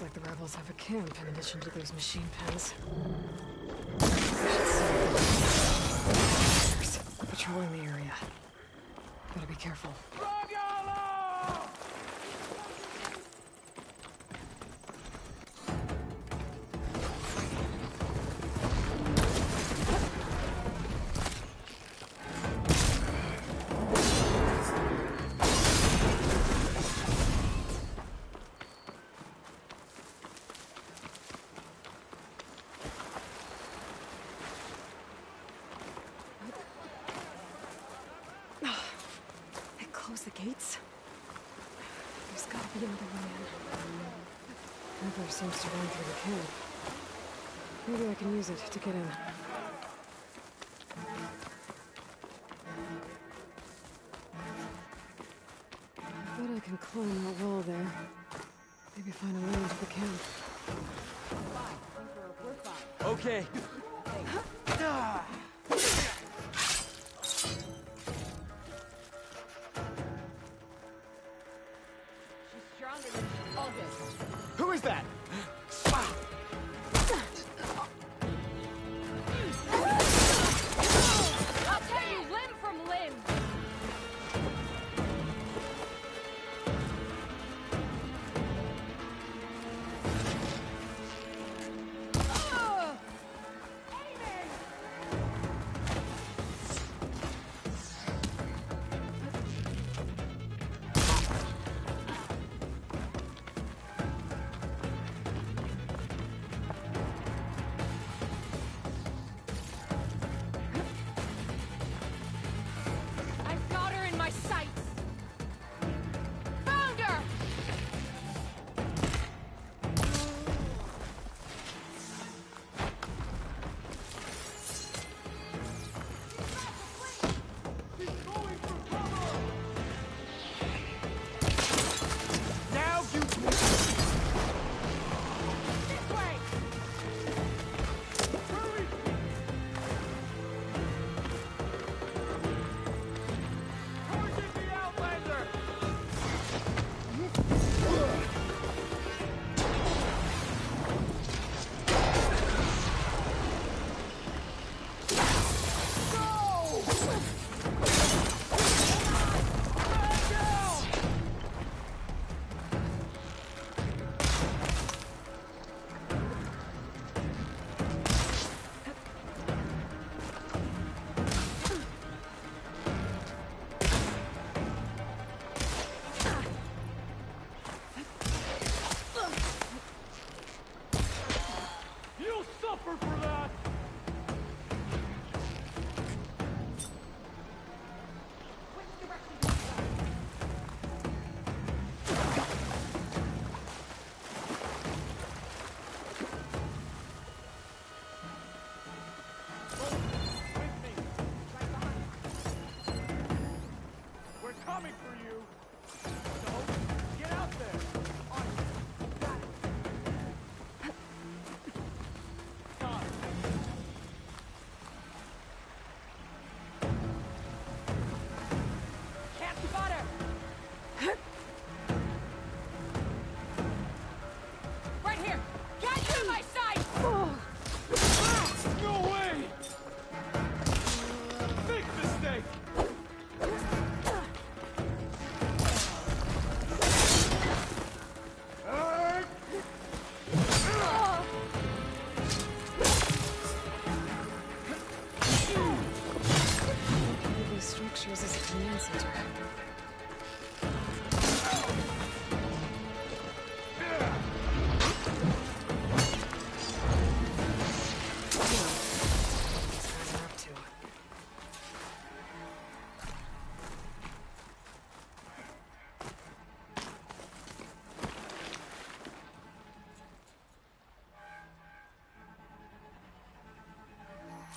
like the rebels have a camp in addition to those machine pens. Patrolling the area. Gotta be careful. The gates? There's gotta be another way in. River seems to run through the camp. Maybe I can use it to get in. I bet I can climb that wall there. Maybe find a way into the camp. Okay. Who is that? I'll tell you limb from limb.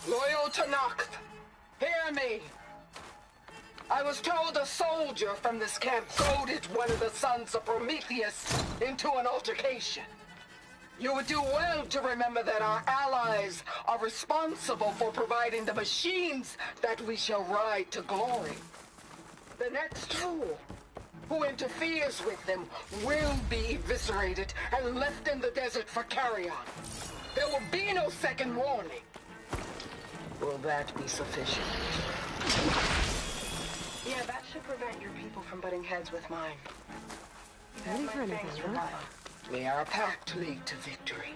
Loyal to Noct, hear me. I was told a soldier from this camp goaded one of the sons of Prometheus into an altercation. You would do well to remember that our allies are responsible for providing the machines that we shall ride to glory. The next tool who interferes with them will be eviscerated and left in the desert for carrion. There will be no second warning. Will that be sufficient? Yeah, that should prevent your people from butting heads with mine. Ready for anything, huh? We are a pact to lead to victory.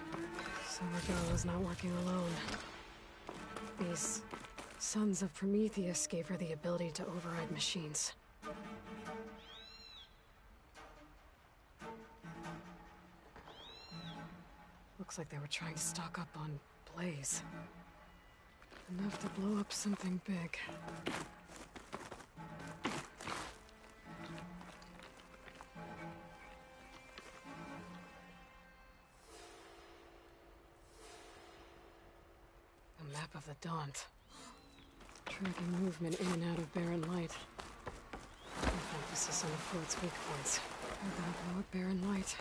So Regala's not working alone. These sons of Prometheus gave her the ability to override machines. Looks like they were trying to stock up on Blaze. Enough to blow up something big. A map of the Daunt. Tracking movement in and out of barren light. With emphasis on the fort's weak points. We're gonna blow up barren light.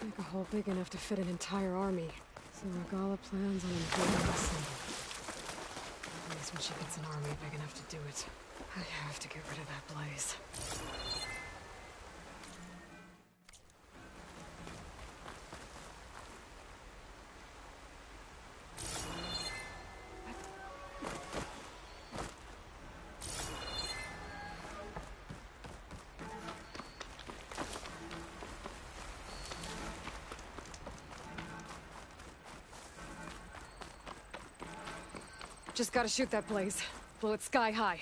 Make a hole big enough to fit an entire army. So Regala plans on invading the symbol. At least when she gets an army big enough to do it. I have to get rid of that Blaze. Just gotta shoot that Blaze. Blow it sky high.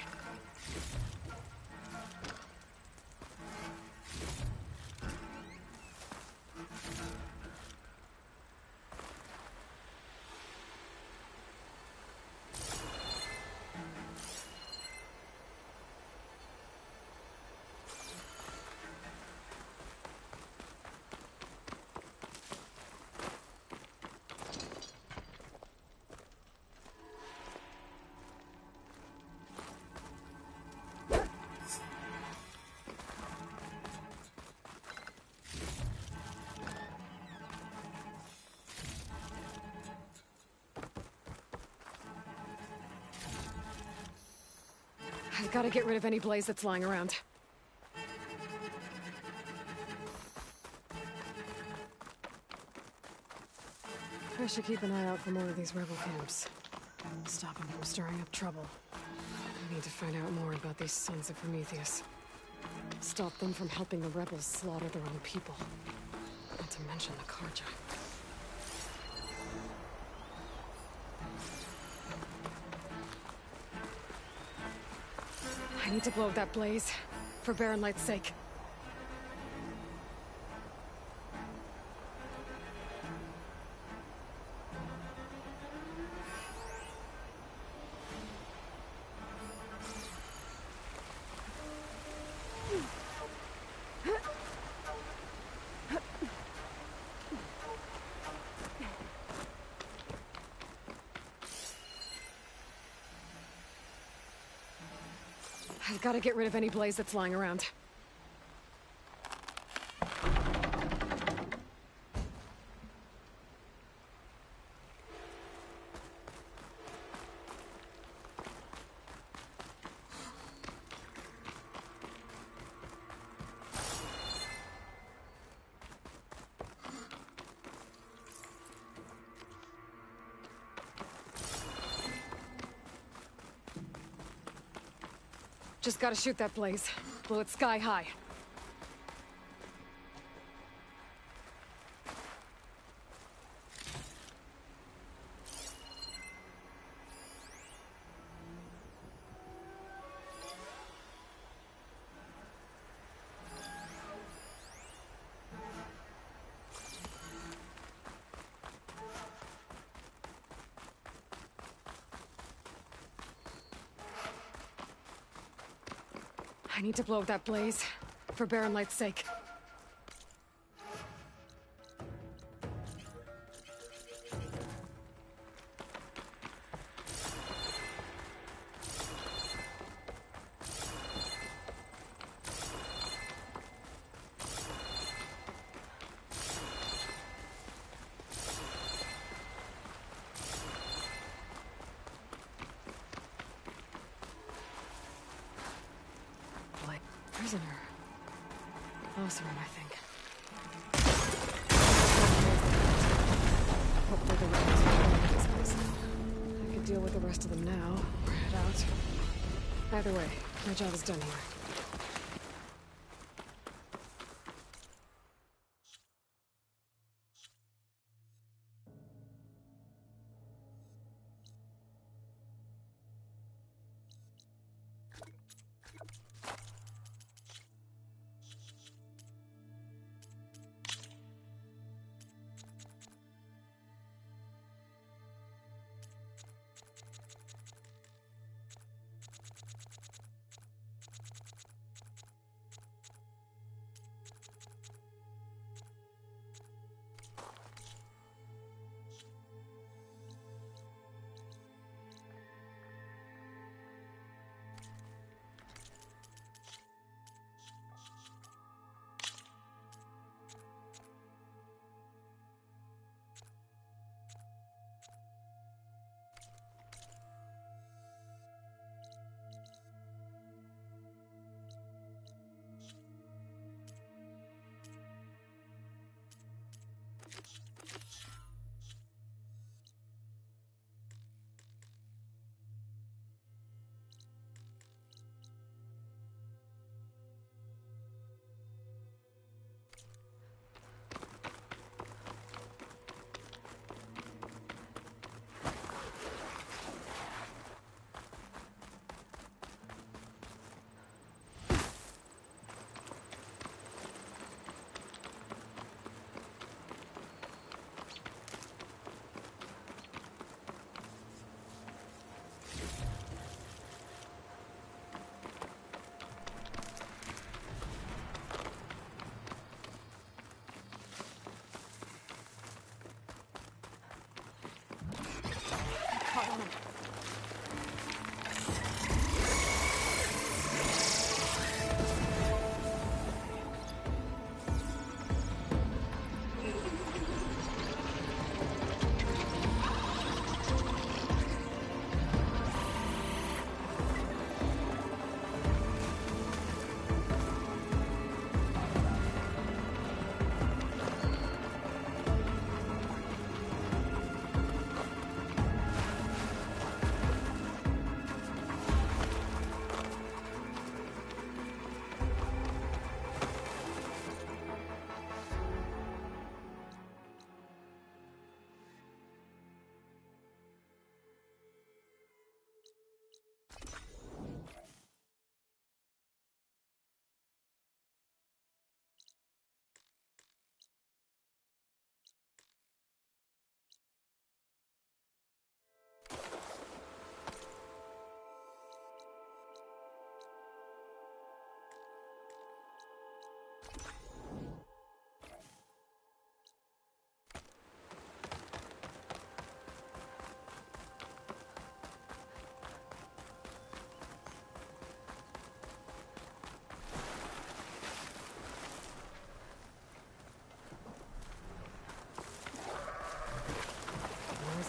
I've got to get rid of any Blaze that's lying around. I should keep an eye out for more of these rebel camps. Stop them from stirring up trouble. I need to find out more about these sons of Prometheus. Stop them from helping the rebels slaughter their own people. Not to mention the Karja. I need to blow that Blaze, for Barren Light's sake. I've got to get rid of any Blaze that's lying around. Just gotta shoot that Blaze. Blow it sky high. I need to blow that Blaze, for Barren Light's sake. Prisoner. Awesome, I think. Hopefully the rebels will find this place now. I could deal with the rest of them now, or head out. Either way, my job is done here.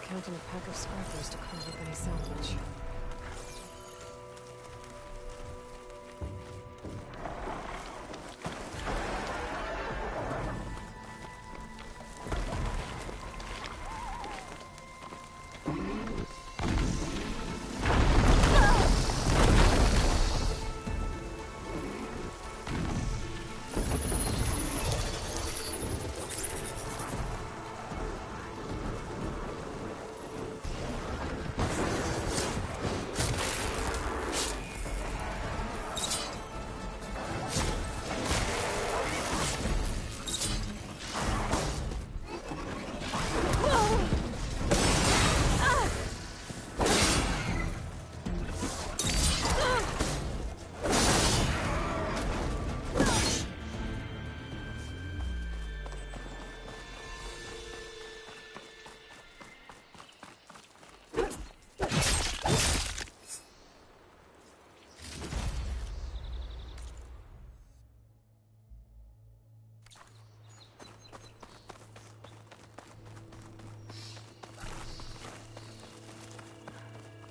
Counting a pack of scrappers to carve up any salvage.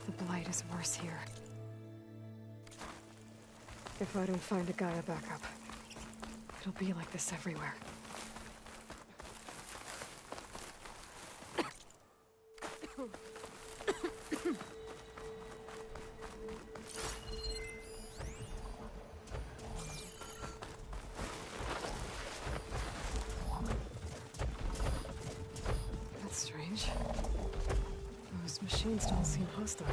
The blight is worse here. If I don't find a Gaia backup, It'll be like this everywhere. That's strange. Those machines don't seem hostile.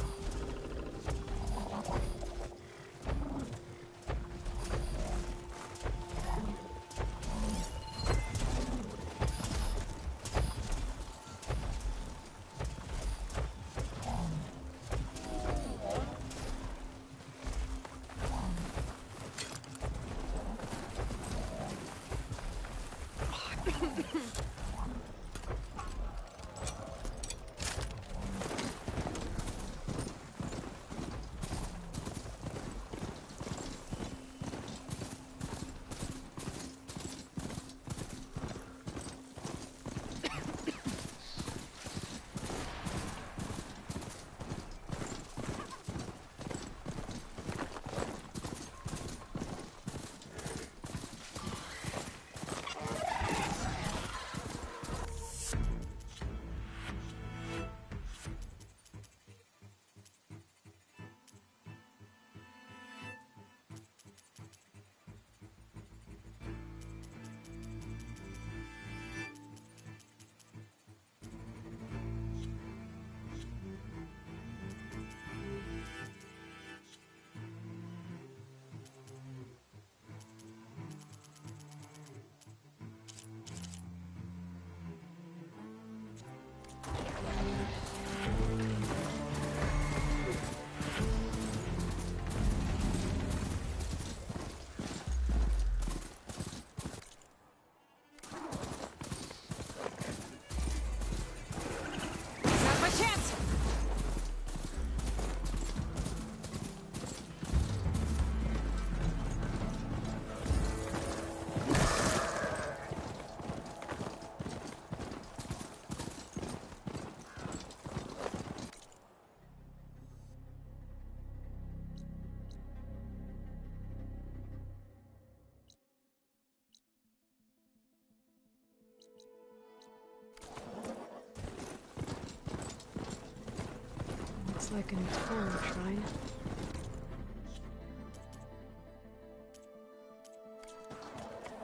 Looks like an explorer shrine.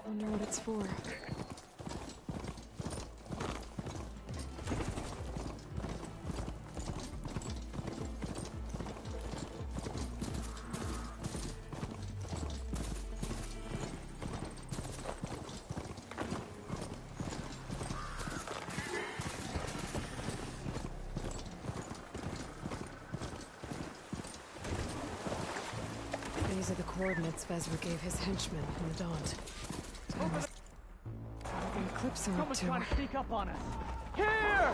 Wonder what it's for. These are the coordinates Vezra gave his henchmen in the Daunt. The Eclipse are up Someone's to. trying to sneak up on us. Here!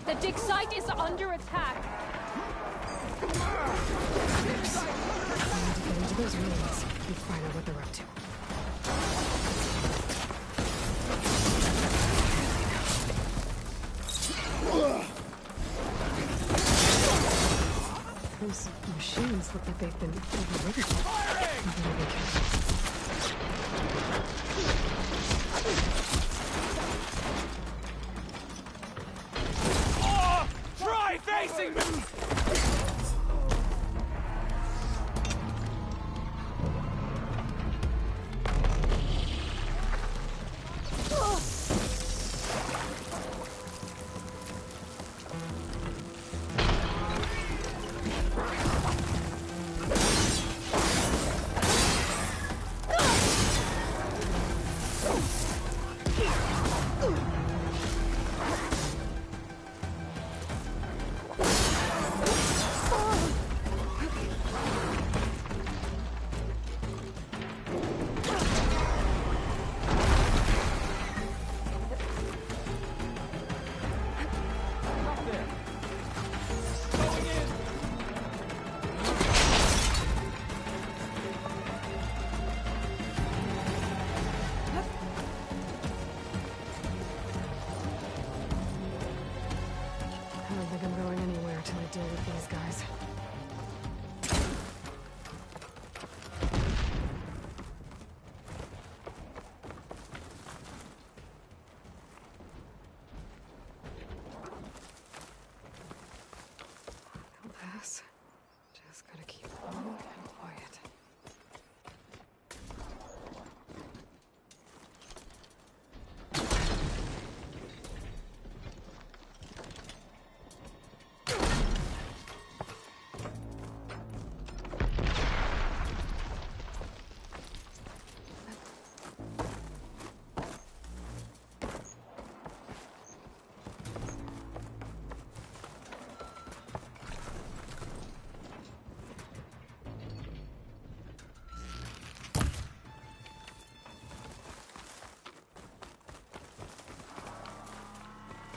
The dig site is under attack. We need to get into those ruins and find out what they're up to. Those machines look like they've been overridden. Better be careful. Try facing me! I don't think I'm going anywhere till I deal with these guys.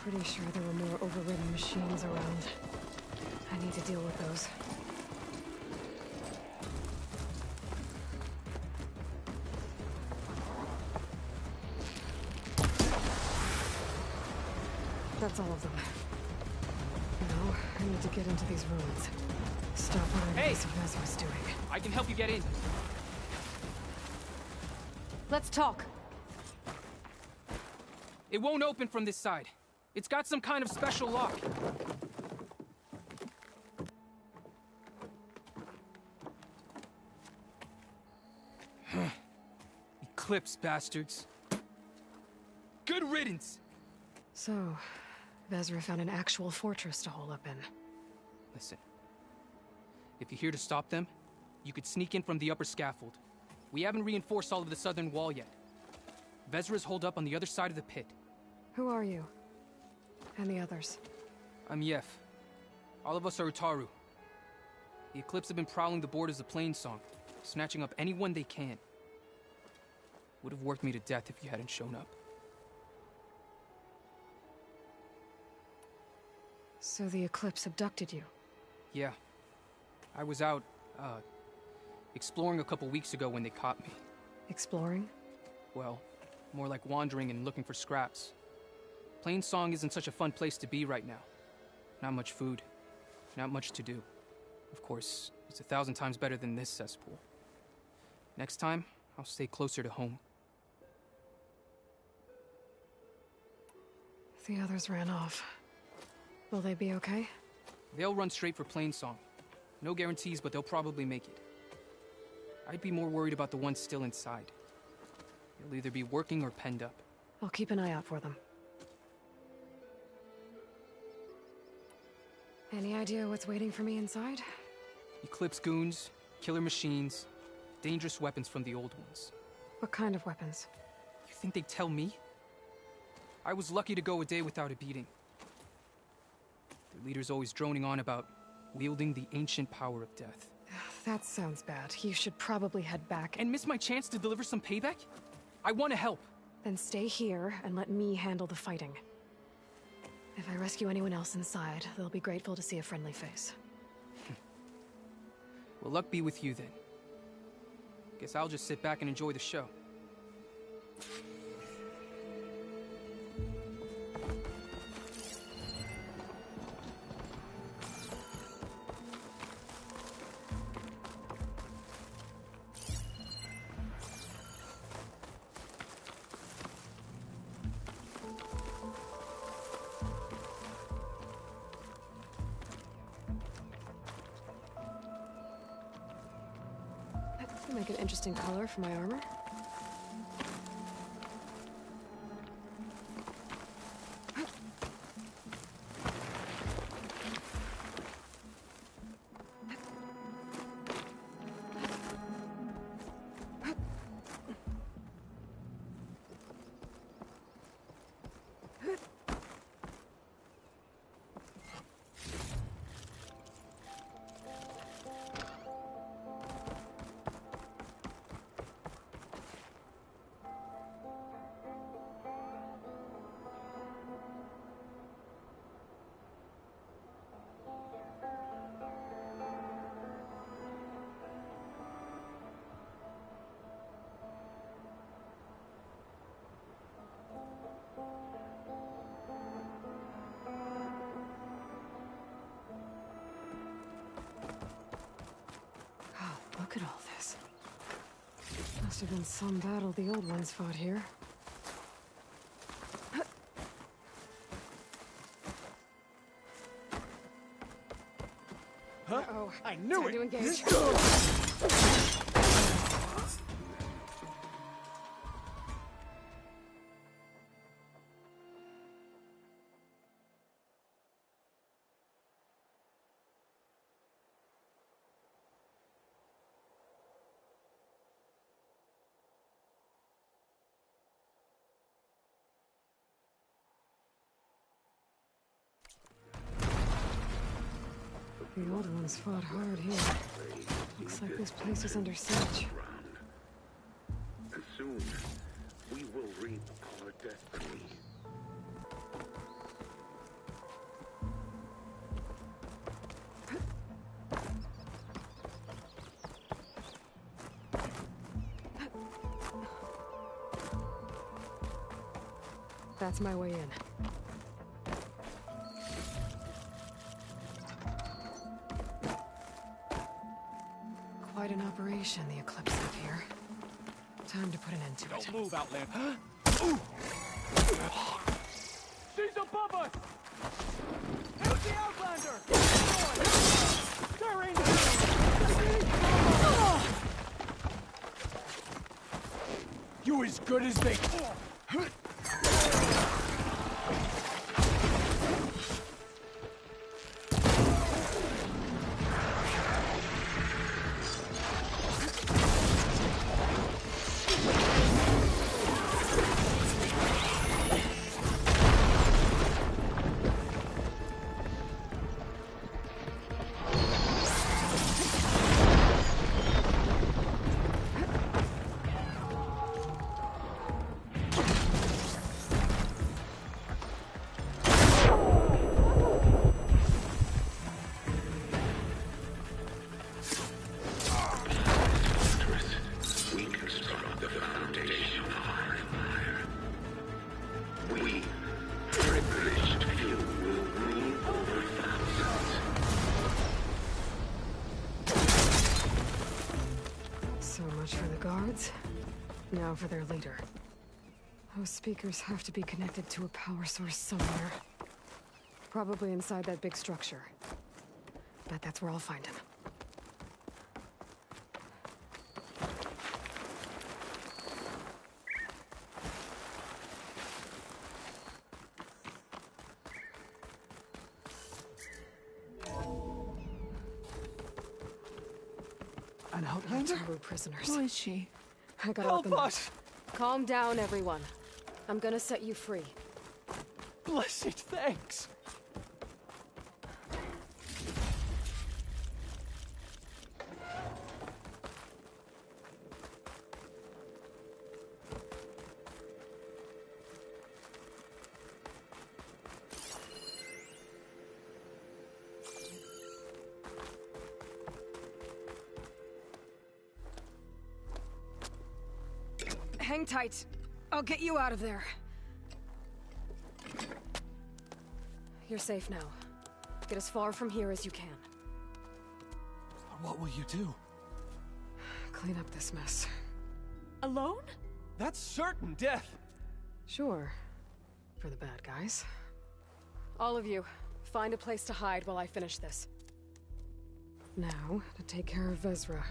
Pretty sure there were more overridden machines around. I need to deal with those. That's all of them. Now, I need to get into these ruins. Stop what Hey! Vez was doing. I can help you get in. Let's talk. It won't open from this side. It's got some kind of special lock. Eclipse, bastards. Good riddance! So, Vezra found an actual fortress to hole up in. Listen. If you're here to stop them, you could sneak in from the upper scaffold. We haven't reinforced all of the southern wall yet. Vezra's holed up on the other side of the pit. Who are you? And the others? I'm Yef. All of us are Utaru. The Eclipse have been prowling the borders of Plainsong, snatching up anyone they can. Would have worked me to death if you hadn't shown up. So the Eclipse abducted you? Yeah. I was out, exploring a couple weeks ago when they caught me. Exploring? Well, more like wandering and looking for scraps. Plainsong isn't such a fun place to be right now. Not much food. Not much to do. Of course, it's 1,000 times better than this cesspool. Next time, I'll stay closer to home. The others ran off. Will they be okay? They'll run straight for Plainsong. No guarantees, but they'll probably make it. I'd be more worried about the ones still inside. They'll either be working or penned up. I'll keep an eye out for them. Any idea what's waiting for me inside? Eclipse goons, killer machines, dangerous weapons from the old ones. What kind of weapons? You think they'd tell me? I was lucky to go a day without a beating. Their leader's always droning on about wielding the ancient power of death. That sounds bad. You should probably head back. And miss my chance to deliver some payback? I want to help. Then stay here and let me handle the fighting. If I rescue anyone else inside, they'll be grateful to see a friendly face. Well, luck be with you then. Guess I'll just sit back and enjoy the show. Make an interesting color for my armor. Look at all this. Must have been some battle the old ones fought here. Huh? Uh-oh. I knew Time it! to engage. The old ones fought hard here. Looks like this place is under siege. And soon, we will reap our destiny. That's my way in. Quite an operation, the Eclipse up here. Time to put an end to it. Don't move, Outlander. She's above us! Hit the Outlander! They're in here! You as good as they... Now for their leader. Those speakers have to be connected to a power source somewhere. Probably inside that big structure. Bet that's where I'll find him. An Outlander? Two prisoners. Who is she? I gotta Help let them out. us! Calm down, everyone. I'm gonna set you free. Blessed thanks! Hang tight. I'll get you out of there. You're safe now. Get as far from here as you can. What will you do? Clean up this mess. Alone? That's certain death! Sure. For the bad guys. All of you, find a place to hide while I finish this. Now, to take care of Vezra.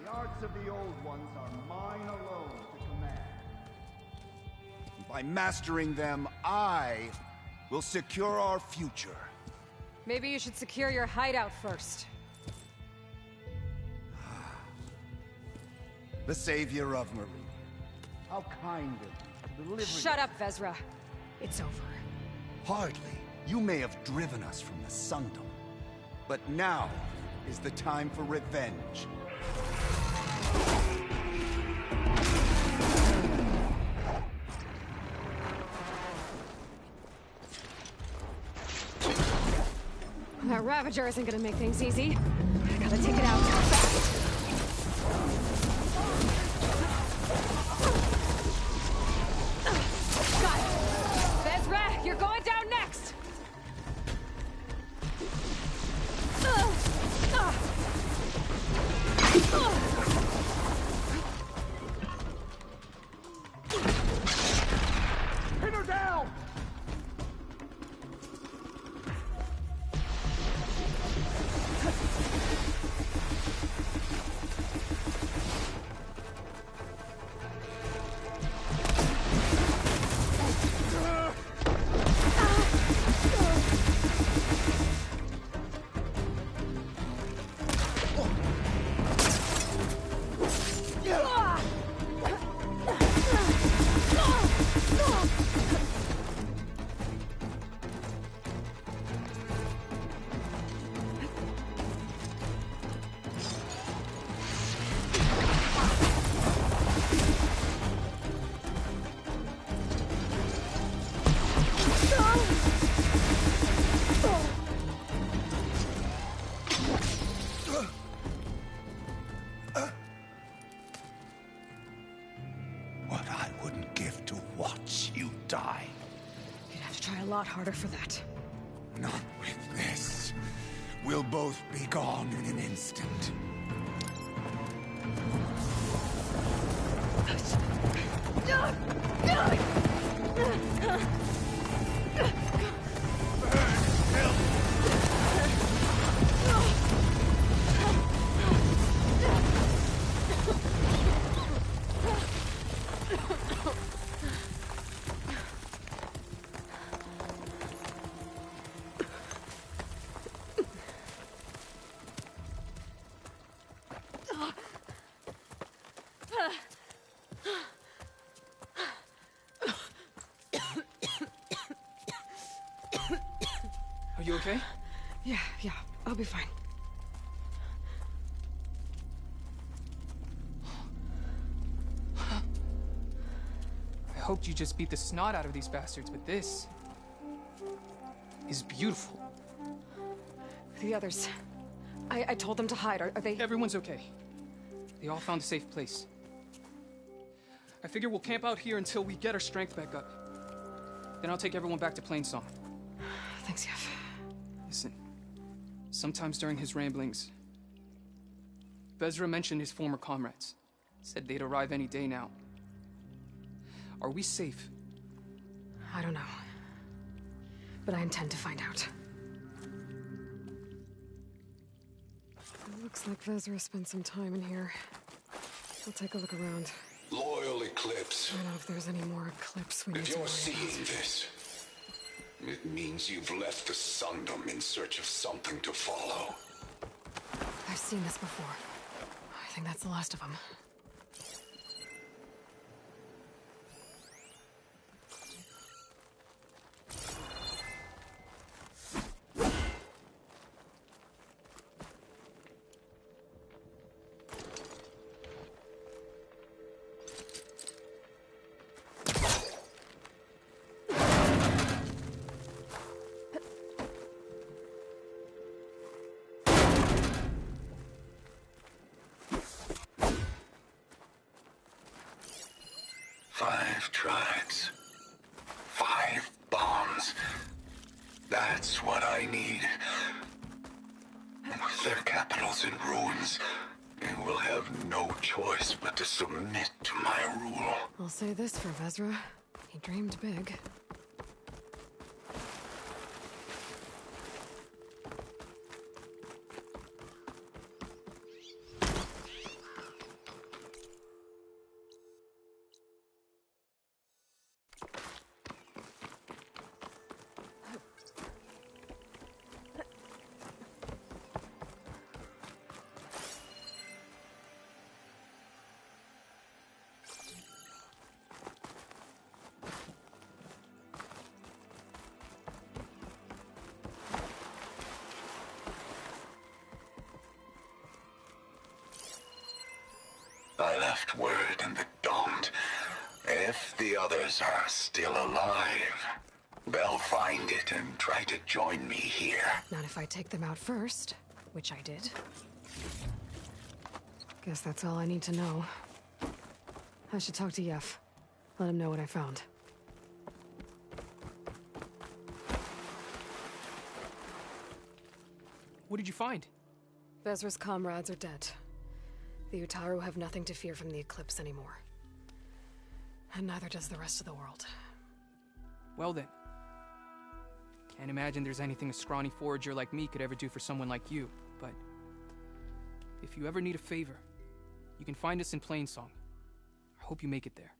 The arts of the old ones are mine alone to command. By mastering them, I will secure our future. Maybe you should secure your hideout first. The savior of Marie. How kind of you, delivering... Shut up, Vezra. It's over. Hardly. You may have driven us from the Sundom. But now is the time for revenge. That Ravager isn't gonna make things easy. I gotta take it out fast. Got it. Vezra, you're going down next. Pin her down! watch you die. You'd have to try a lot harder for that. Not with this. We'll both be gone in an instant. Are you okay? Yeah, I'll be fine. I hoped you just beat the snot out of these bastards, but this is beautiful. The others. I told them to hide. Are they... Everyone's okay. They all found a safe place. I figure we'll camp out here until we get our strength back up. Then I'll take everyone back to Plainsong. Thanks, Yef. Listen, sometimes during his ramblings, Vezra mentioned his former comrades. Said they'd arrive any day now. Are we safe? I don't know. But I intend to find out. It looks like Vezra spent some time in here. I'll take a look around. Loyal Eclipse. I don't know if there's any more Eclipse we need If to you're worry seeing about. this, it means you've left the Sundom in search of something to follow. I've seen this before. I think that's the last of them. Five tribes. 5 bombs. That's what I need. With their capitals in ruins, they will have no choice but to submit to my rule. I'll say this for Vezra. He dreamed big. I left word in the Daunt. If the others are still alive, they'll find it and try to join me here. Not if I take them out first, which I did. Guess that's all I need to know. I should talk to Yef. Let him know what I found. What did you find? Vezra's comrades are dead. The Utaru have nothing to fear from the Eclipse anymore. And neither does the rest of the world. Well then. Can't imagine there's anything a scrawny forager like me could ever do for someone like you, but if you ever need a favor, you can find us in Plainsong. I hope you make it there.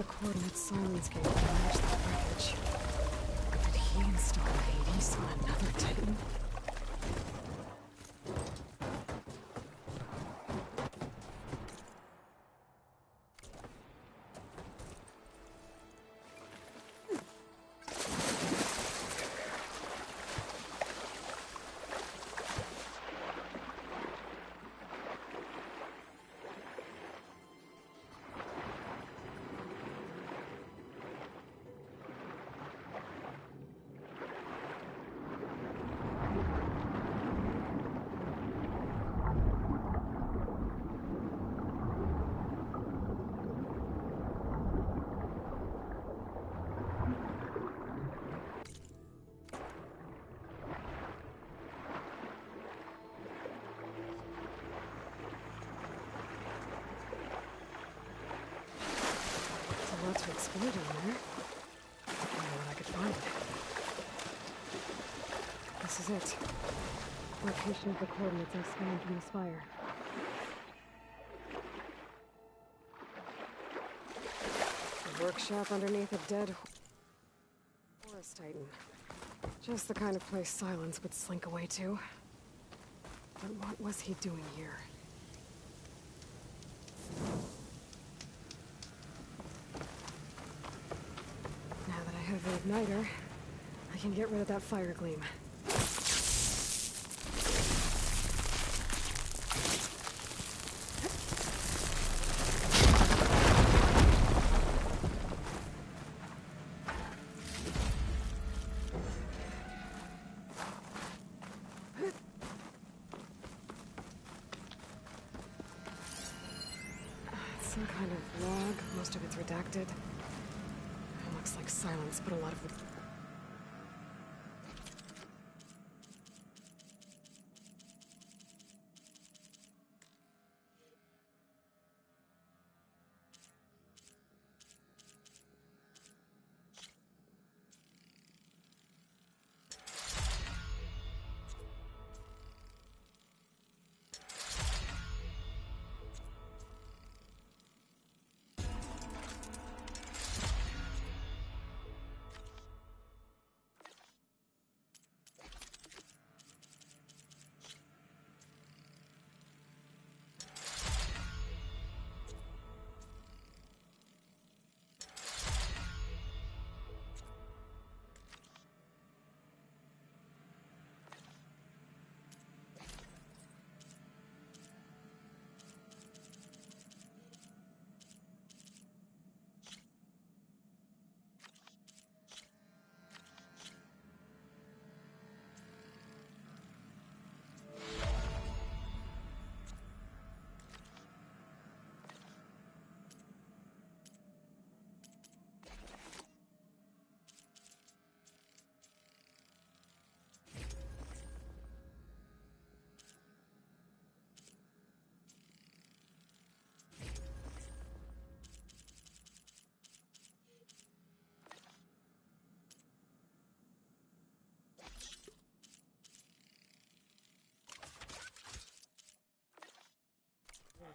the coordinates Silence gave to manage the wreckage. But did he install Hades on another Titan? To explode in there. I don't know what I could find. This is it. Location of the coordinates I scanned from the spire. A workshop underneath a dead forest titan. Just the kind of place Silence would slink away to. But what was he doing here? Have the igniter, I can get rid of that fire gleam. Some kind of log, most of it's redacted. Looks like Silence put a lot of the...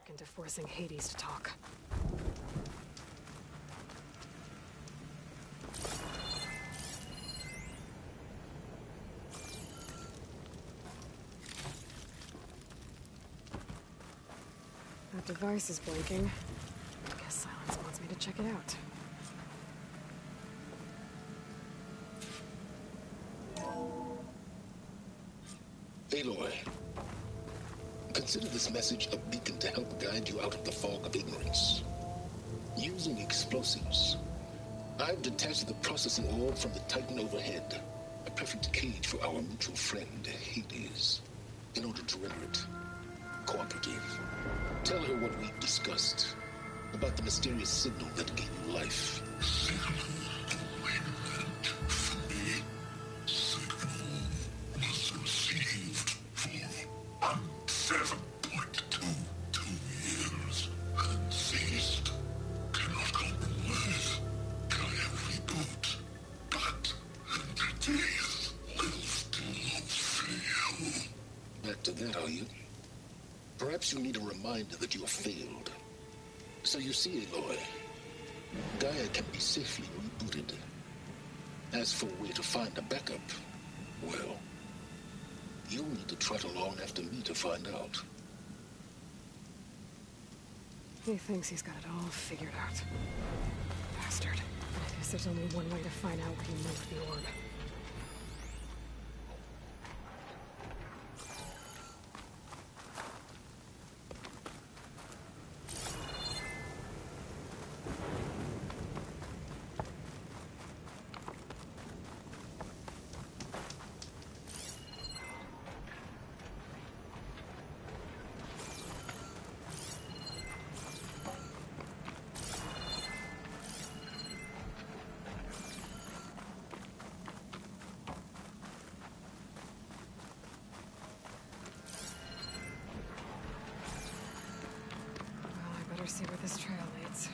Into forcing Hades to talk. That device is blinking. I guess Silence wants me to check it out. Aloy, consider this message a beacon to help guide you out of the fog of ignorance. Using explosives, I've detached the processing orb from the Titan overhead, a perfect cage for our mutual friend, Hades, in order to render it cooperative. Tell her what we've discussed about the mysterious signal that gave you life. Perhaps you need a reminder that you have failed. So you see, Aloy, Gaia can be safely rebooted. As for a way to find a backup, well, you'll need to trot along after me to find out. He thinks he's got it all figured out. Bastard. I guess there's only one way to find out where he moved the orb. See where this trail leads.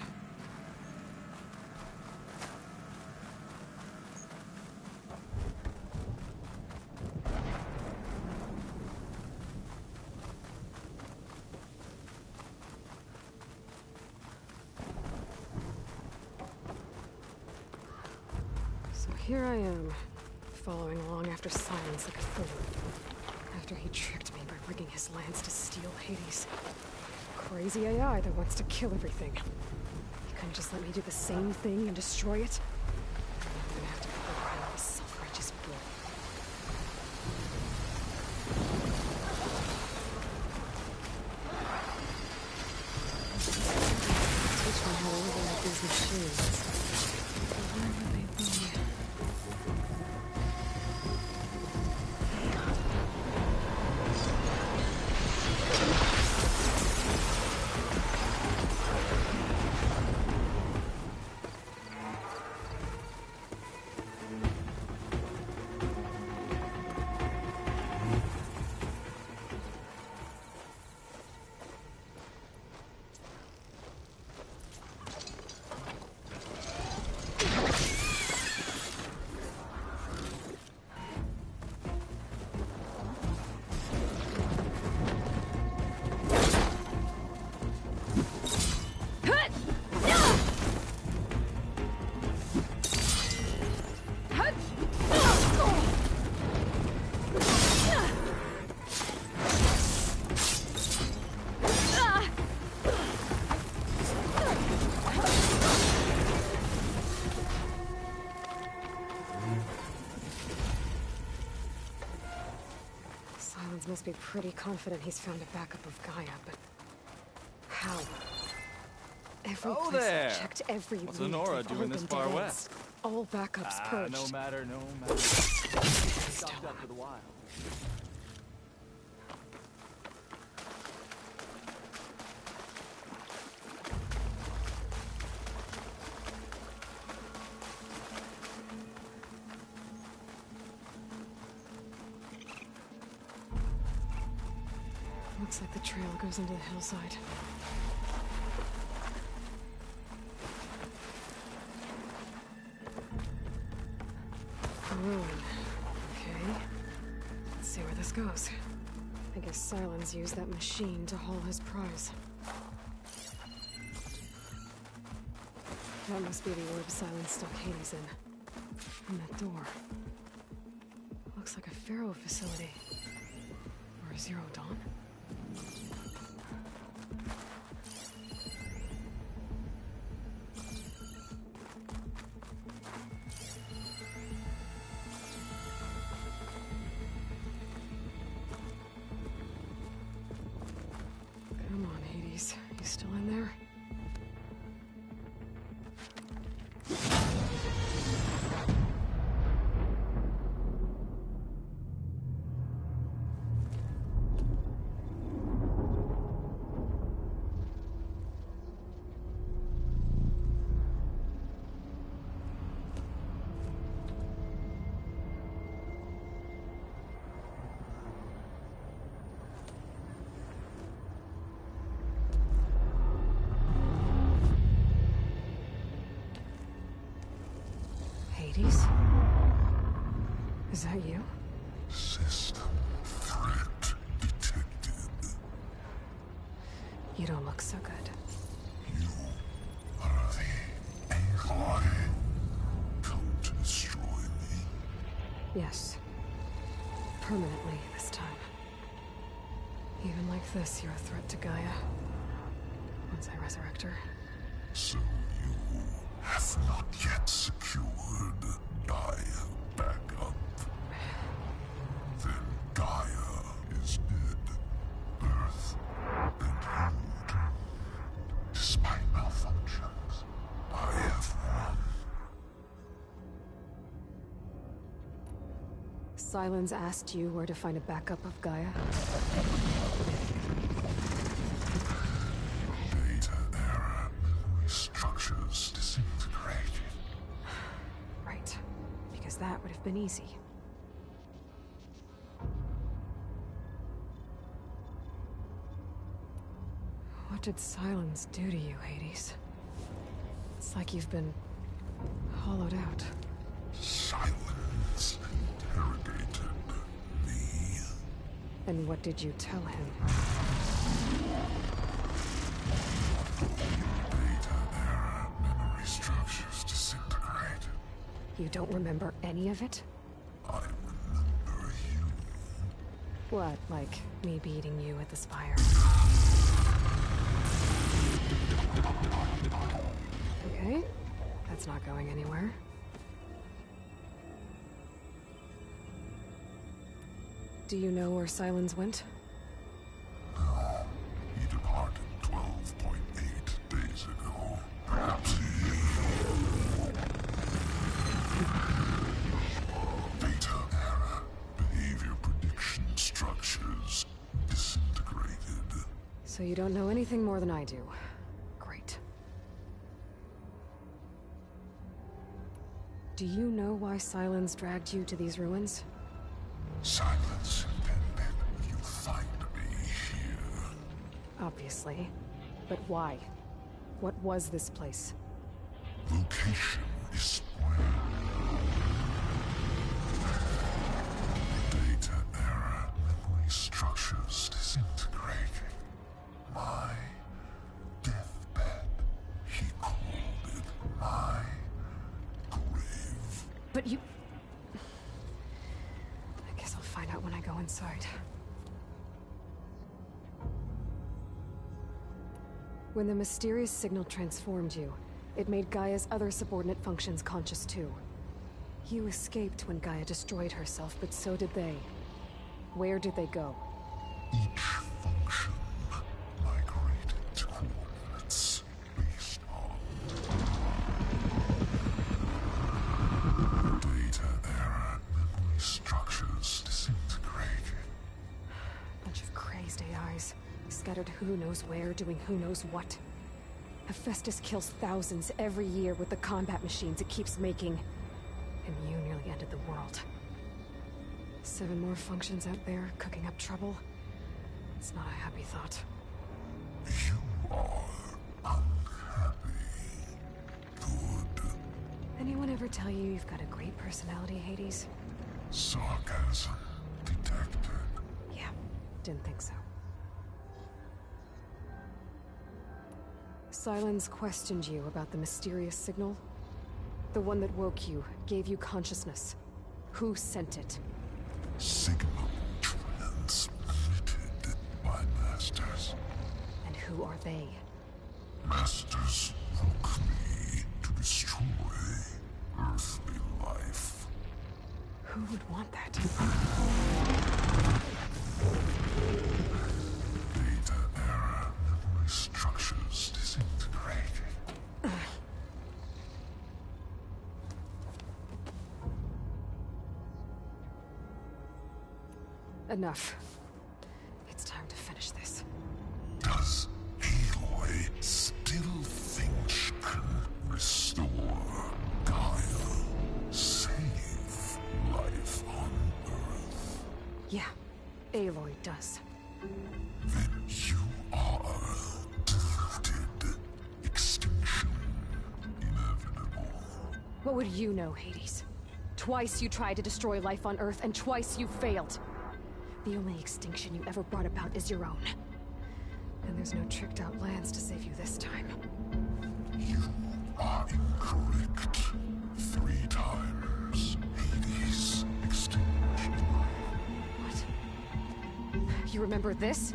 So here I am, following along after Silence like a fool. After he tricked me by rigging his lance to steal Hades. Crazy AI that wants to kill everything. You couldn't just let me do the same thing and destroy it? I'm gonna have to go around this self-righteous bull. Teach me how to override these machines. But where would they be? Must be pretty confident he's found a backup of Gaia, but how? Every place there. I've checked, every What's lead, Honora they've all doing this been far dead west? ends. All backups purged. No matter. Still. Stopped up for the wild. Looks like the trail goes into the hillside. Ruin. Okay. Let's see where this goes. I guess Silence used that machine to haul his prize. That must be the orb Silence stuck Hades in. And that door. Looks like a Pharaoh facility. Or a Zero Dawn? Come on, Hades. You still in there? Hades? Is that you? System threat detected. You don't look so good. You are the Yes. Permanently this time. Even like this, you're a threat to Gaia. Once I resurrect her. So you have not yet secured Gaia back up. Then Gaia is dead. Earth and you too. Despite malfunctions, I have won. Sylens asked you where to find a backup of Gaia? Data error, memory structures disintegrated. Right. Because that would have been easy. What did Sylens do to you, Hades? It's like you've been hollowed out. Silence interrogated me. And what did you tell him? Data error, memory structures disintegrated. You don't remember any of it? I remember you. What, like me beating you at the spire? Okay, that's not going anywhere. Do you know where Sylens went? No, he departed 12.8 days ago. Perhaps he... Data error, behavior prediction structures disintegrated. So you don't know anything more than I do. Great. Do you know why Sylens dragged you to these ruins? Silence intended you find me here. Obviously. But why? What was this place? Location is where data error, memory structures disintegrating. My deathbed, he called it my grave. But you... I guess I'll find out when I go inside. When the mysterious signal transformed you, it made Gaia's other subordinate functions conscious too. You escaped when Gaia destroyed herself, but so did they. Where did they go? Each function migrated to coordinates based on data error, memory structures disintegrated. Bunch of crazed AIs, scattered who knows where, doing who knows what. Hephaestus kills thousands every year with the combat machines it keeps making. And you nearly ended the world. 7 more functions out there, cooking up trouble. It's not a happy thought. You are unhappy. Good. Anyone ever tell you you've got a great personality, Hades? Sarcasm detected. Yeah, didn't think so. Sylens questioned you about the mysterious signal. The one that woke you, gave you consciousness. Who sent it? Signal transmitted by masters. And who are they? Masters woke me to destroy earthly life. Who would want that? Data error, memory structures disintegrated. Enough. It's time to finish this. Does Aloy still think she can restore Gaia? Save life on Earth? Yeah, Aloy does. Then you are deluded. Extinction inevitable. What would you know, Hades? Twice you tried to destroy life on Earth, and twice you failed. The only extinction you ever brought about is your own. And there's no tricked-out lands to save you this time. You are incorrect. 3 times. Hades. You remember this?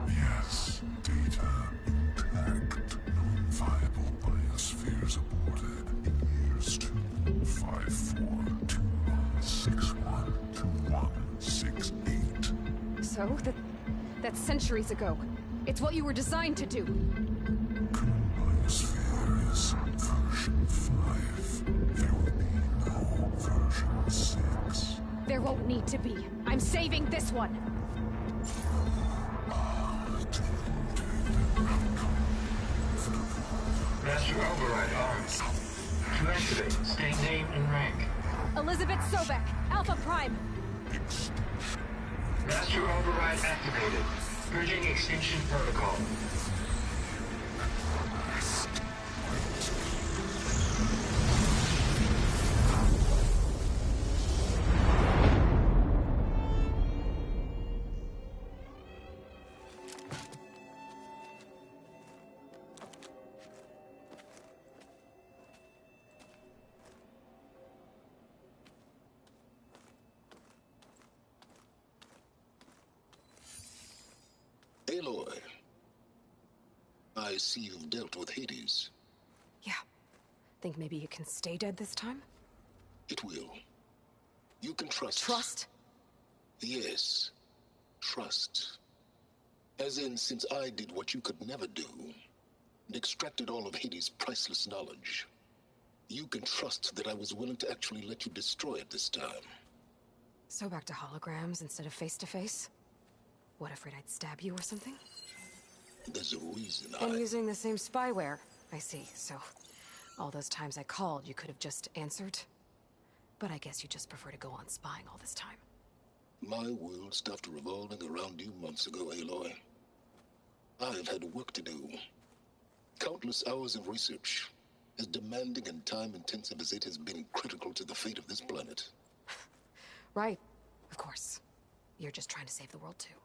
Yes, data intact. Non-viable biospheres aborted in years 254-2161-2168. So, that's centuries ago. It's what you were designed to do. Current biosphere is version 5. There will be no version 6. There won't need to be. I'm saving this one. Master override armed. To activate, state name and rank. Elizabeth Sobek, Alpha Prime. Master override activated. Purging extinction protocol. Aloy, I see you've dealt with Hades. Yeah. Think maybe you can stay dead this time? It will. You can trust. Trust? Yes. Trust. As in, since I did what you could never do, and extracted all of Hades' priceless knowledge, you can trust that I was willing to actually let you destroy it this time. So back to holograms instead of face-to-face? What, afraid I'd stab you or something? There's a reason And using the same spyware. I see, so... all those times I called, you could have just answered? But I guess you just prefer to go on spying all this time. My world stopped revolving around you months ago, Aloy. I've had work to do. Countless hours of research, as demanding and time-intensive as it has been critical to the fate of this planet. Right, of course. You're just trying to save the world, too.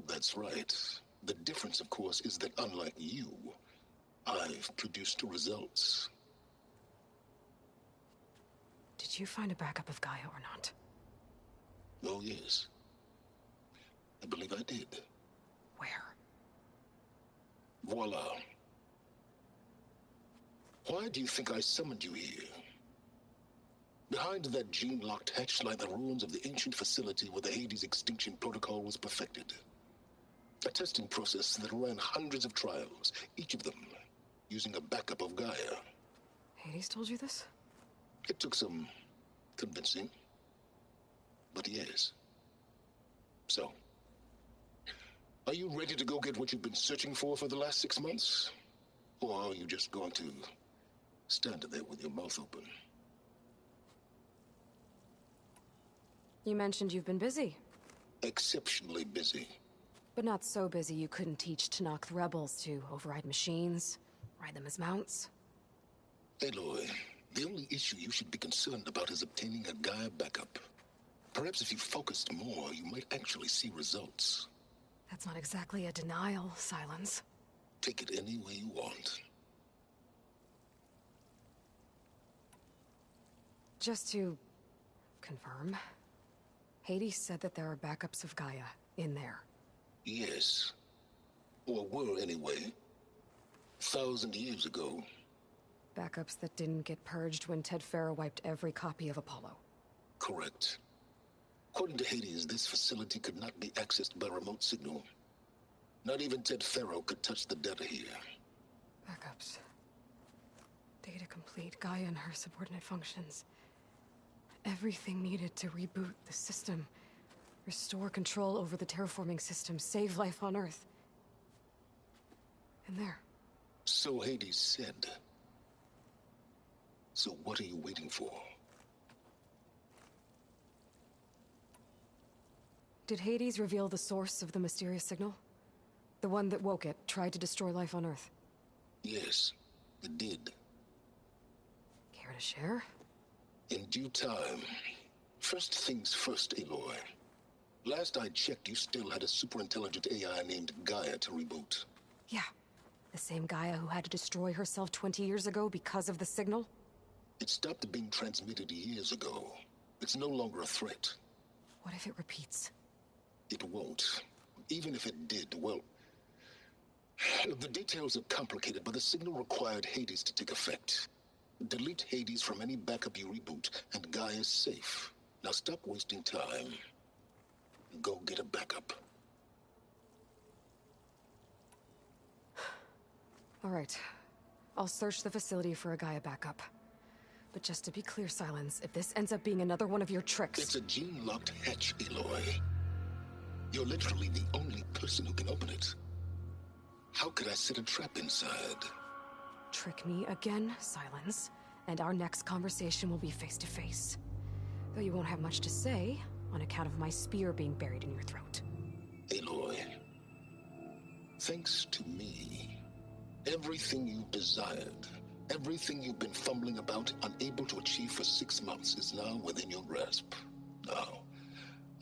That's right. The difference, of course, is that unlike you, I've produced results. Did you find a backup of Gaia or not? Oh, yes. I believe I did. Where? Voila. Why do you think I summoned you here? Behind that gene-locked hatch lie the ruins of the ancient facility where the Hades extinction protocol was perfected. A testing process that ran hundreds of trials, each of them using a backup of Gaia. Hades told you this? It took some convincing, but yes. So, are you ready to go get what you've been searching for the last 6 months? Or are you just going to stand there with your mouth open? You mentioned you've been busy. Exceptionally busy. But not so busy you couldn't teach Tanakh the rebels to override machines, ride them as mounts. Aloy, the only issue you should be concerned about is obtaining a Gaia backup. Perhaps if you focused more, you might actually see results. That's not exactly a denial, Silence. Take it any way you want. Just to confirm, Hades said that there are backups of Gaia in there. Yes. Or were, anyway. 1,000 years ago. Backups that didn't get purged when Ted Farrow wiped every copy of Apollo. Correct. According to Hades, this facility could not be accessed by remote signal. Not even Ted Farrow could touch the data here. Backups. Data complete, Gaia and her subordinate functions. Everything needed to reboot the system. Restore control over the terraforming system, save life on Earth. And there. So Hades said. So what are you waiting for? Did Hades reveal the source of the mysterious signal? The one that woke it, tried to destroy life on Earth? Yes, it did. Care to share? In due time. First things first, Aloy. Last I checked, you still had a super-intelligent AI named Gaia to reboot. Yeah. The same Gaia who had to destroy herself 20 years ago because of the signal? It stopped being transmitted years ago. It's no longer a threat. What if it repeats? It won't. Even if it did, well... The details are complicated, but the signal required Hades to take effect. Delete Hades from any backup you reboot, and Gaia is safe. Now stop wasting time. Go get a backup. All right. I'll search the facility for a Gaia backup. But just to be clear, Silence, if this ends up being another one of your tricks... It's a gene-locked hatch, Aloy. You're literally the only person who can open it. How could I set a trap inside? Trick me again, Silence, and our next conversation will be face-to-face. Though you won't have much to say, on account of my spear being buried in your throat. Aloy, thanks to me, everything you've desired, everything you've been fumbling about, unable to achieve for 6 months, is now within your grasp. Now,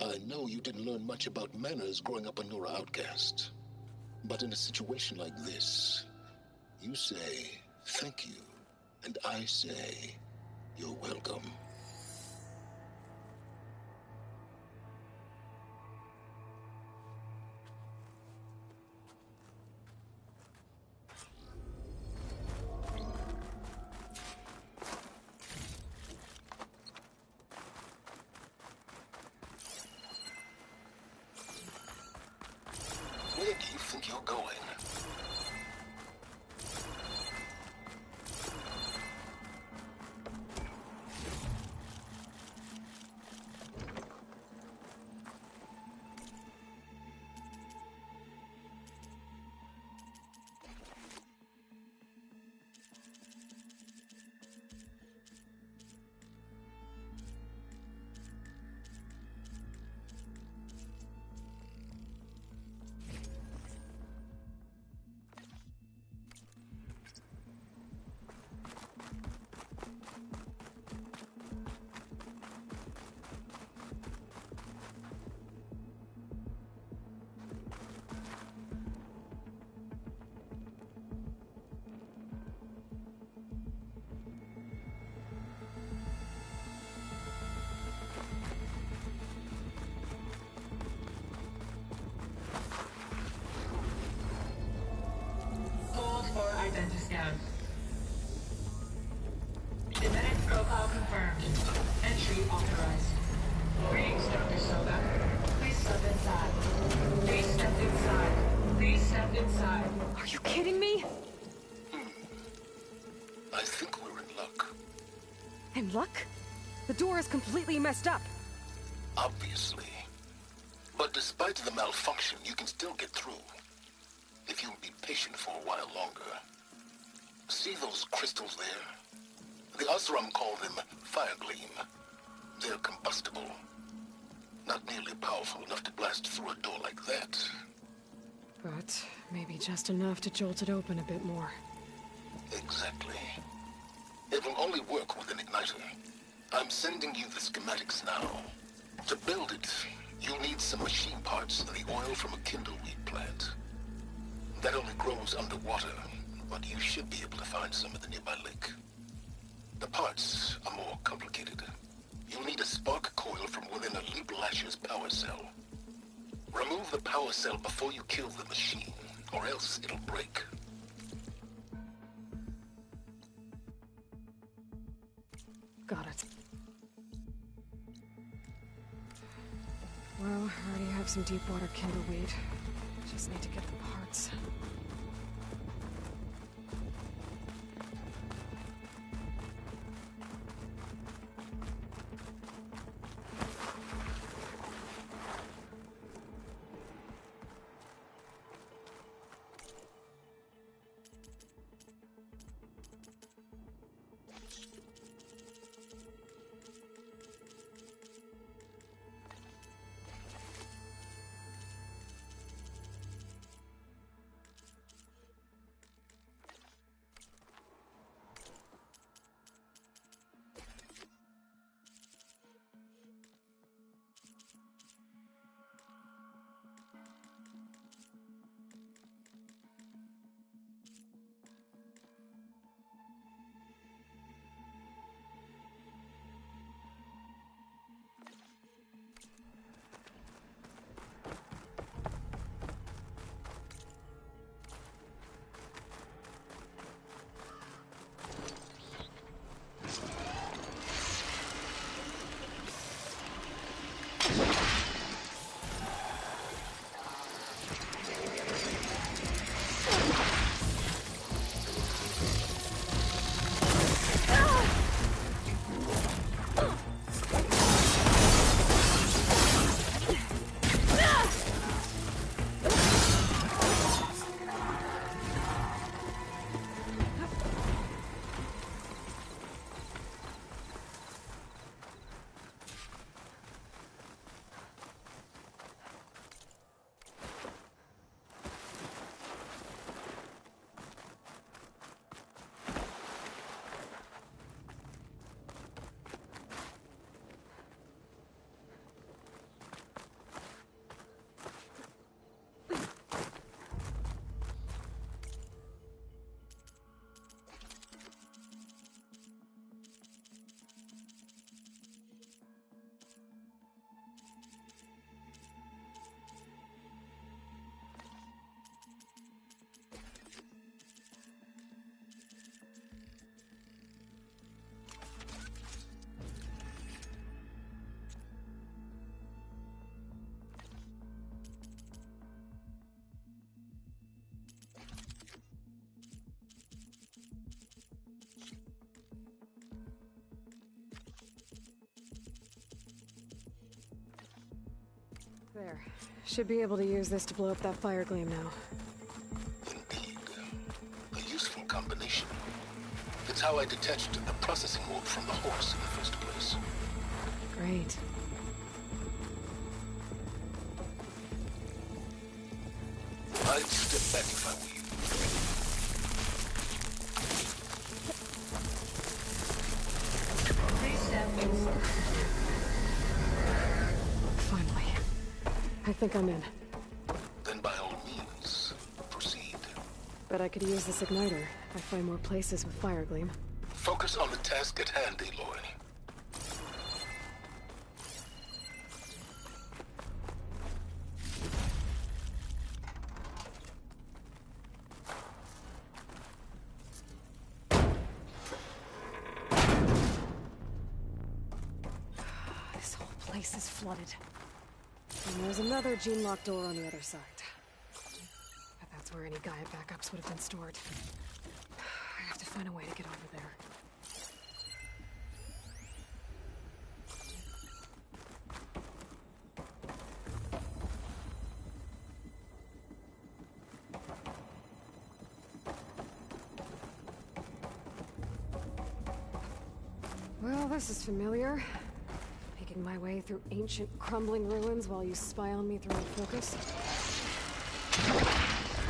I know you didn't learn much about manners growing up a Nora outcast. But in a situation like this, you say, thank you, and I say, you're welcome. Where do you think you're going? For identiscan. Genetic profile confirmed. Entry authorized. Greetings, Dr. Soga. Please step inside. Please step inside. Please step inside. Are you kidding me? I think we're in luck. In luck? The door is completely messed up. Obviously. But despite the malfunction, you can still get through. If you'll be patient for a while longer. See those crystals there? The Osram call them fire gleam. They're combustible. Not nearly powerful enough to blast through a door like that. But maybe just enough to jolt it open a bit more. Exactly. It will only work with an igniter. I'm sending you the schematics now. To build it, you'll need some machine parts and the oil from a kindleweed plant. That only grows underwater, but you should be able to find some at the nearby lake. The parts are more complicated. You'll need a spark coil from within a Leap Lasher's power cell. Remove the power cell before you kill the machine, or else it'll break. Got it. Well, I already have some deep water kindleweed. Just need to get the parts. There. Should be able to use this to blow up that fire gleam now. Indeed. A useful combination. It's how I detached the processing orb from the horse in the first place. Great. I'd step back if I were you. Please step inside. Finally. I think I'm in. Then by all means, proceed. Bet I could use this igniter if I find more places with fire gleam. Focus on the task at hand, Aloy. This whole place is flooded. And there's another gene-locked door on the other side. But that's where any Gaia backups would have been stored. I have to find a way to get over there. Well, this is familiar. Making my way through ancient, crumbling ruins while you spy on me through focus.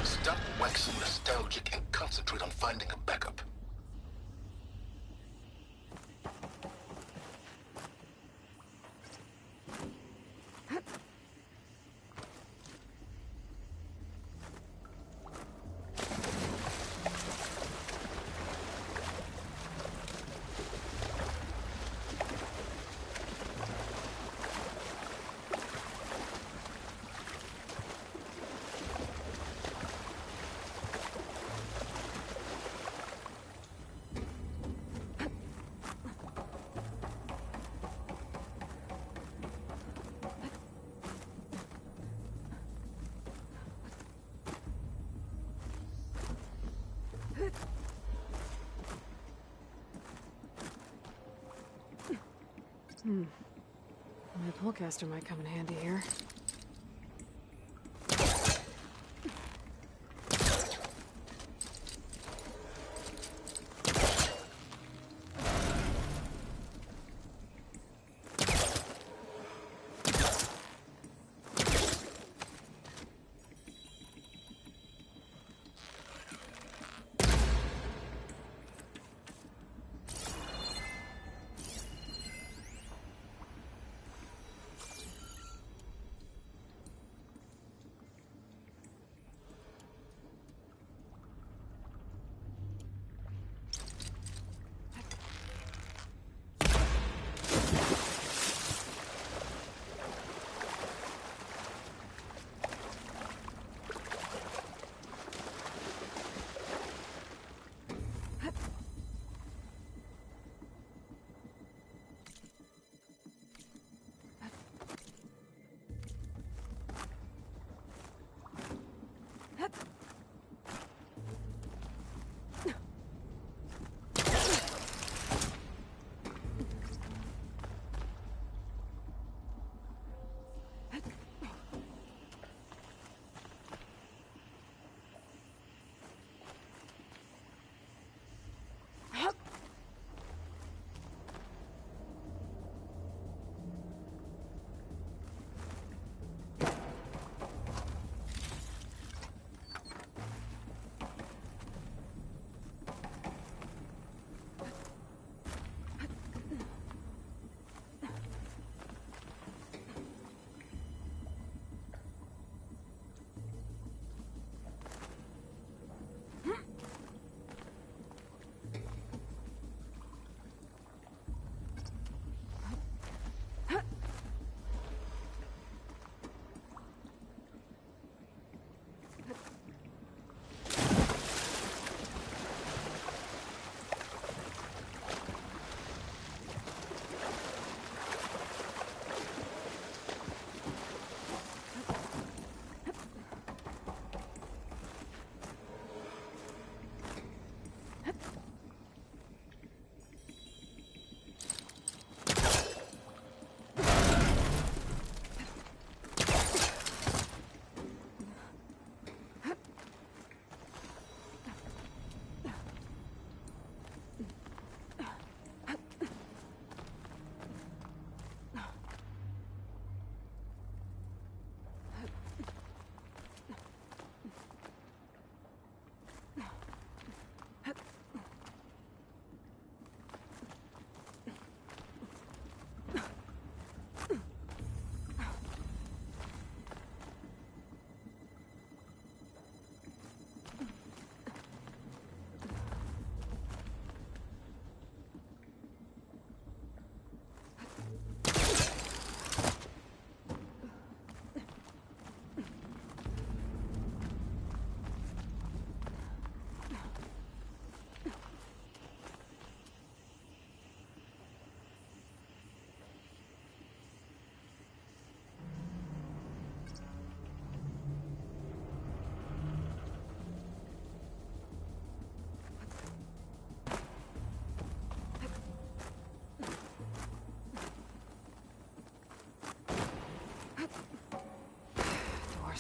Stop waxing nostalgic and concentrate on finding a backup. My pullcaster might come in handy here.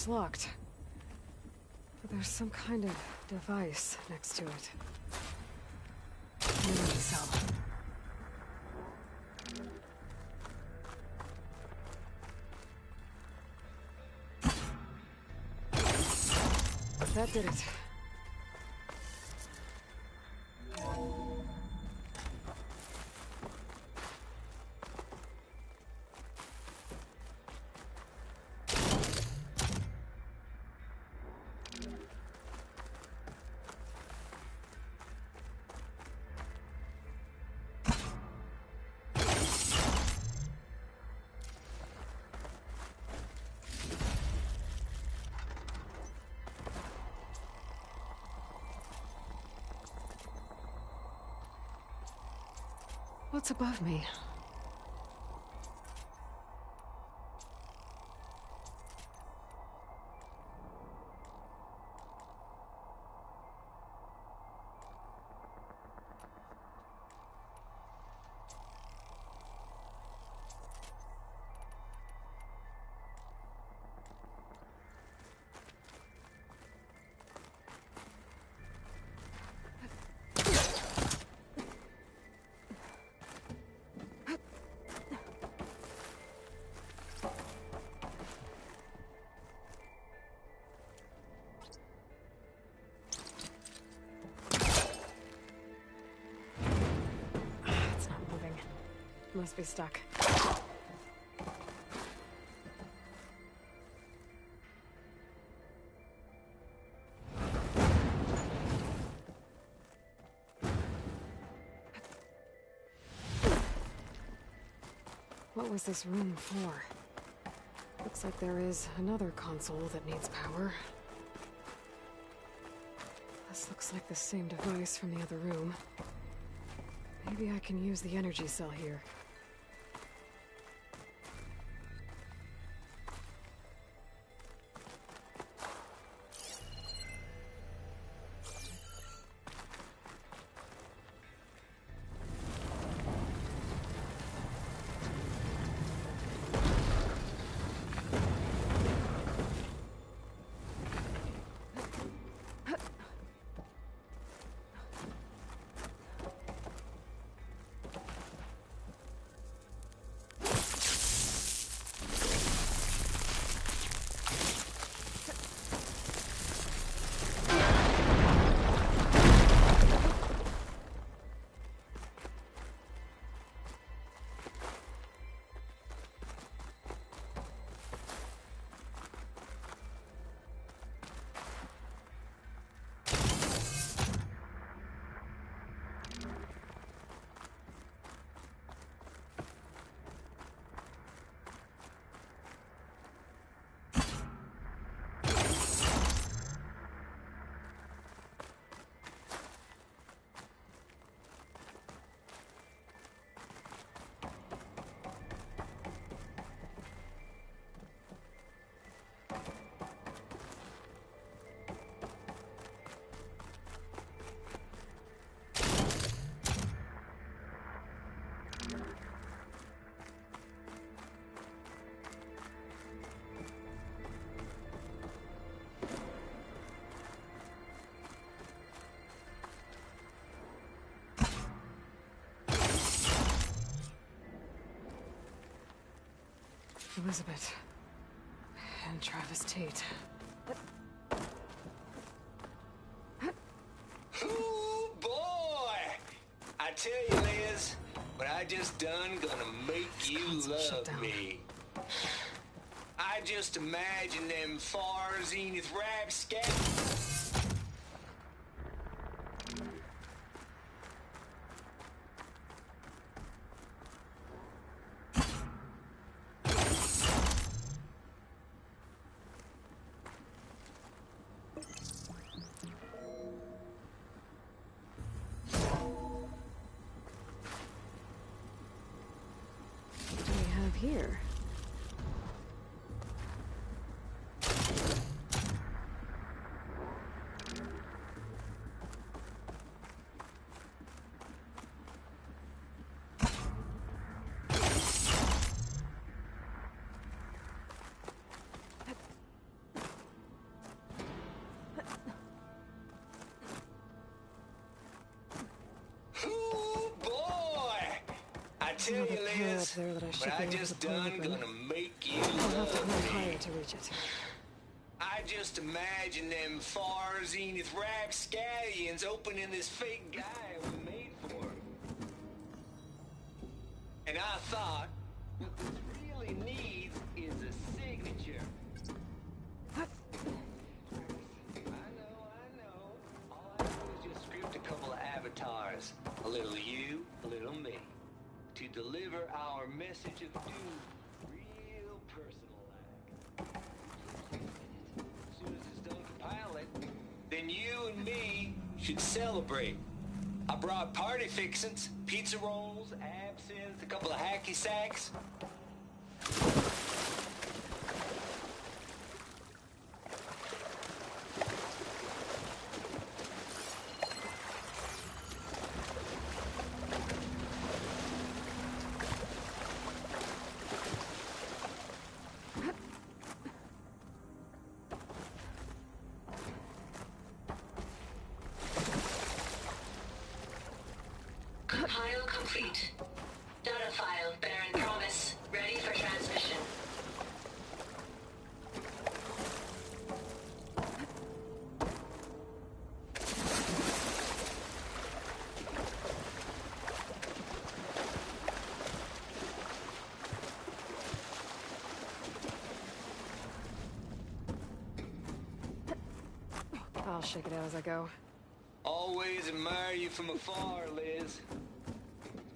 It's locked. But there's some kind of device next to it. An energy cell. That did it. What's above me? Must be stuck. What was this room for? Looks like there is another console that needs power. This looks like the same device from the other room. Maybe I can use the energy cell here. Elizabeth. And Travis Tate. Ooh, boy! I tell you, Liz, what I just done gonna make you love me. I just imagine them far zenith rapscallions. Here. tell another you, pair up Liz, there that I should what be I able to just pull done open. gonna make you I'll have to love climb me. higher to reach it. I just imagine them far zenith rapscallions opening this fake guy we made for 'em. And I thought, what this really needs is a signature. I know. All I do is just script a couple of avatars. A little you, a little me. To deliver our message of doom real personal-like. As soon as it's done compiling, then you and me should celebrate. I brought party fixins, pizza rolls, absinthe, a couple of hacky sacks. Compile complete. Data file, Baron Promise, ready for transmission. I'll shake it out as I go. Always admire you from afar, Liz. It's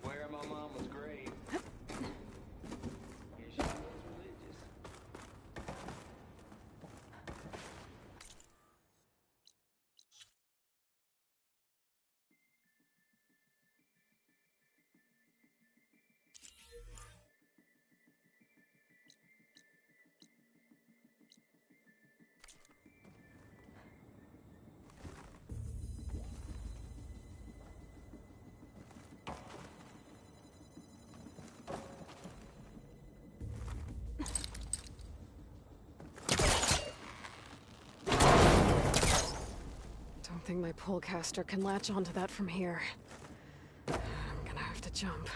where my mama's grave. Yeah, she was religious. Don't think my pullcaster can latch onto that from here. I'm gonna have to jump.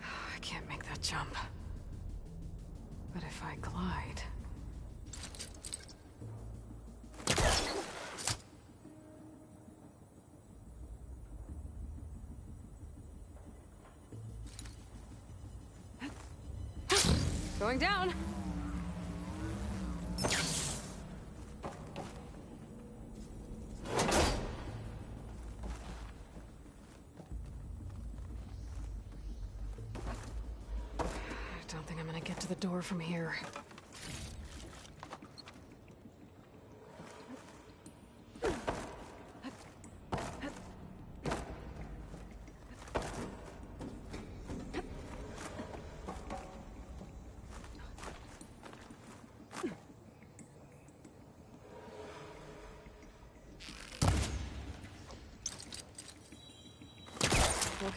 I can't make that jump. But if I glide... Going down! I don't think I'm gonna get to the door from here.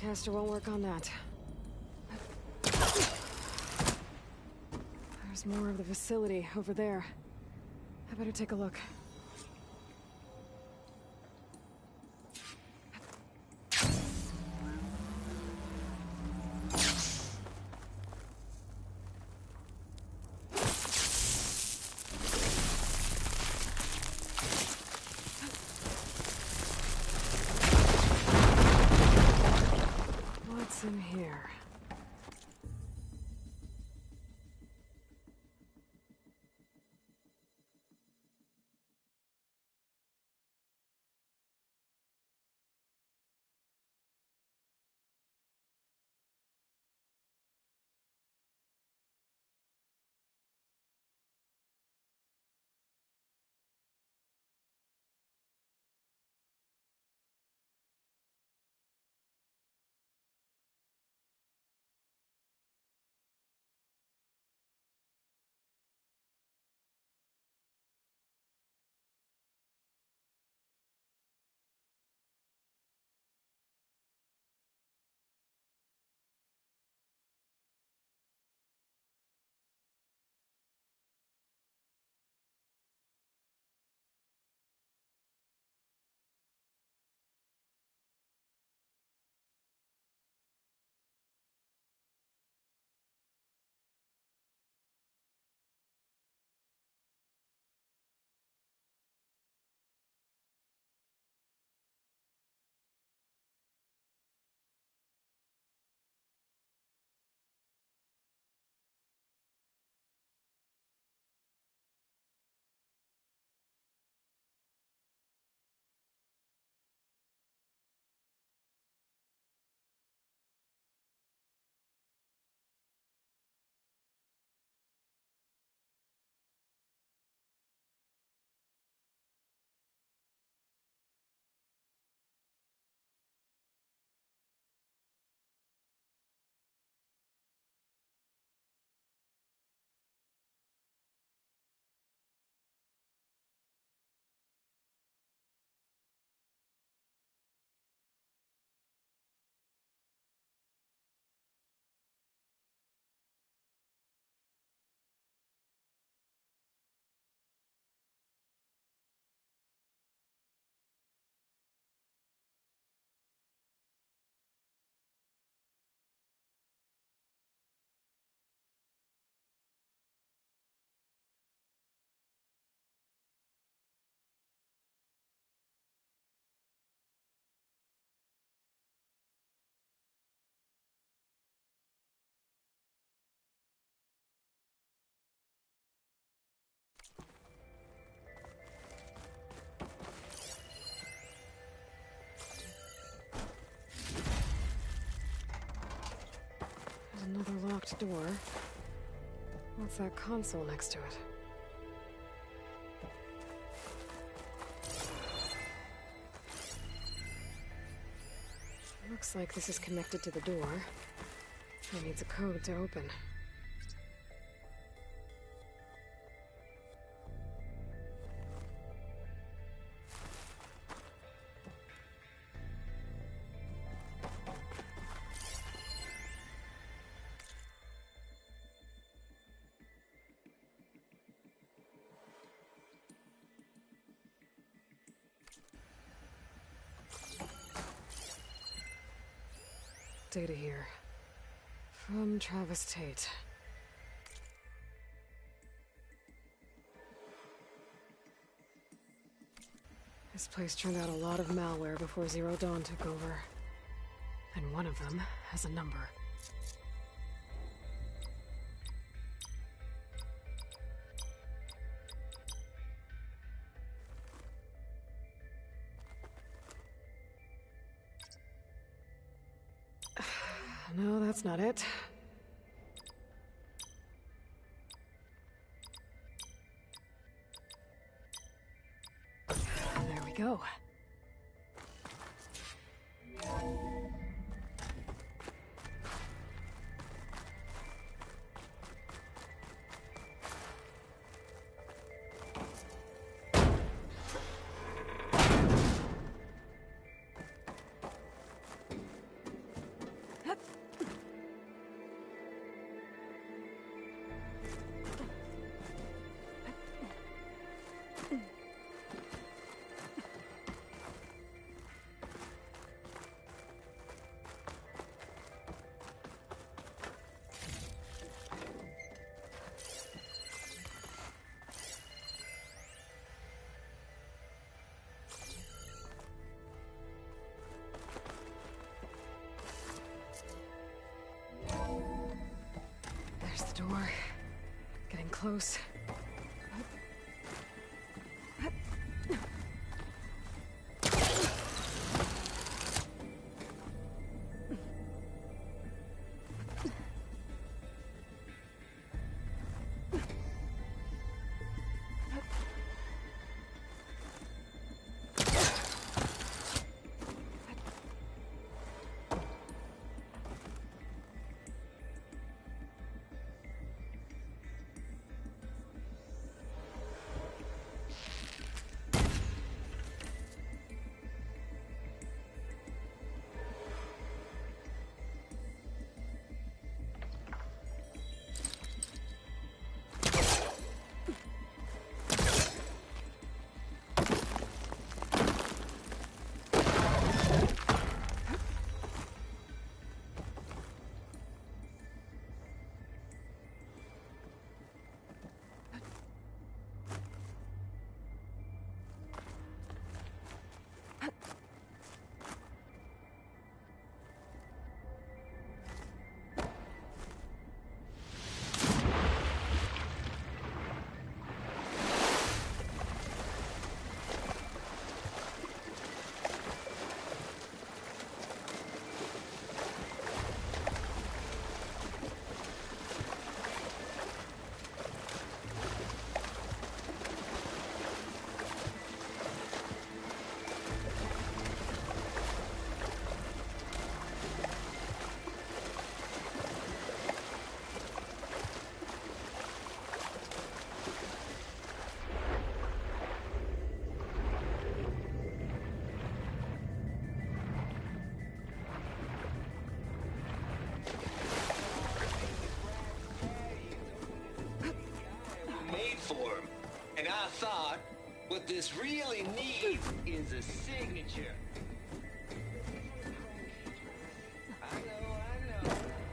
Caster won't work on that. There's more of the facility over there. I better take a look. What's in here? locked door. What's that console next to it? Looks like this is connected to the door. It needs a code to open. Data here. From Travis Tate. This place turned out a lot of malware before Zero Dawn took over. And one of them has a number. No, that's not it. There we go. There's the door. Getting close. And I thought, what this really needs is a signature. I know.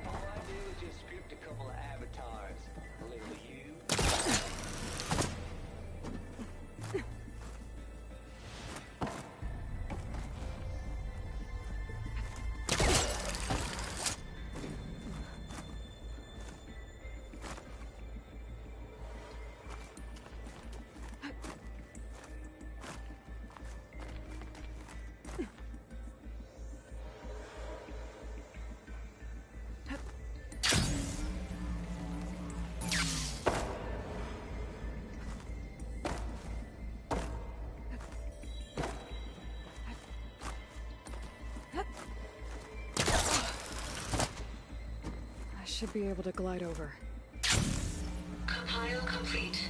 All I do is just script a couple of avatars. A little you. should be able to glide over. Compile complete.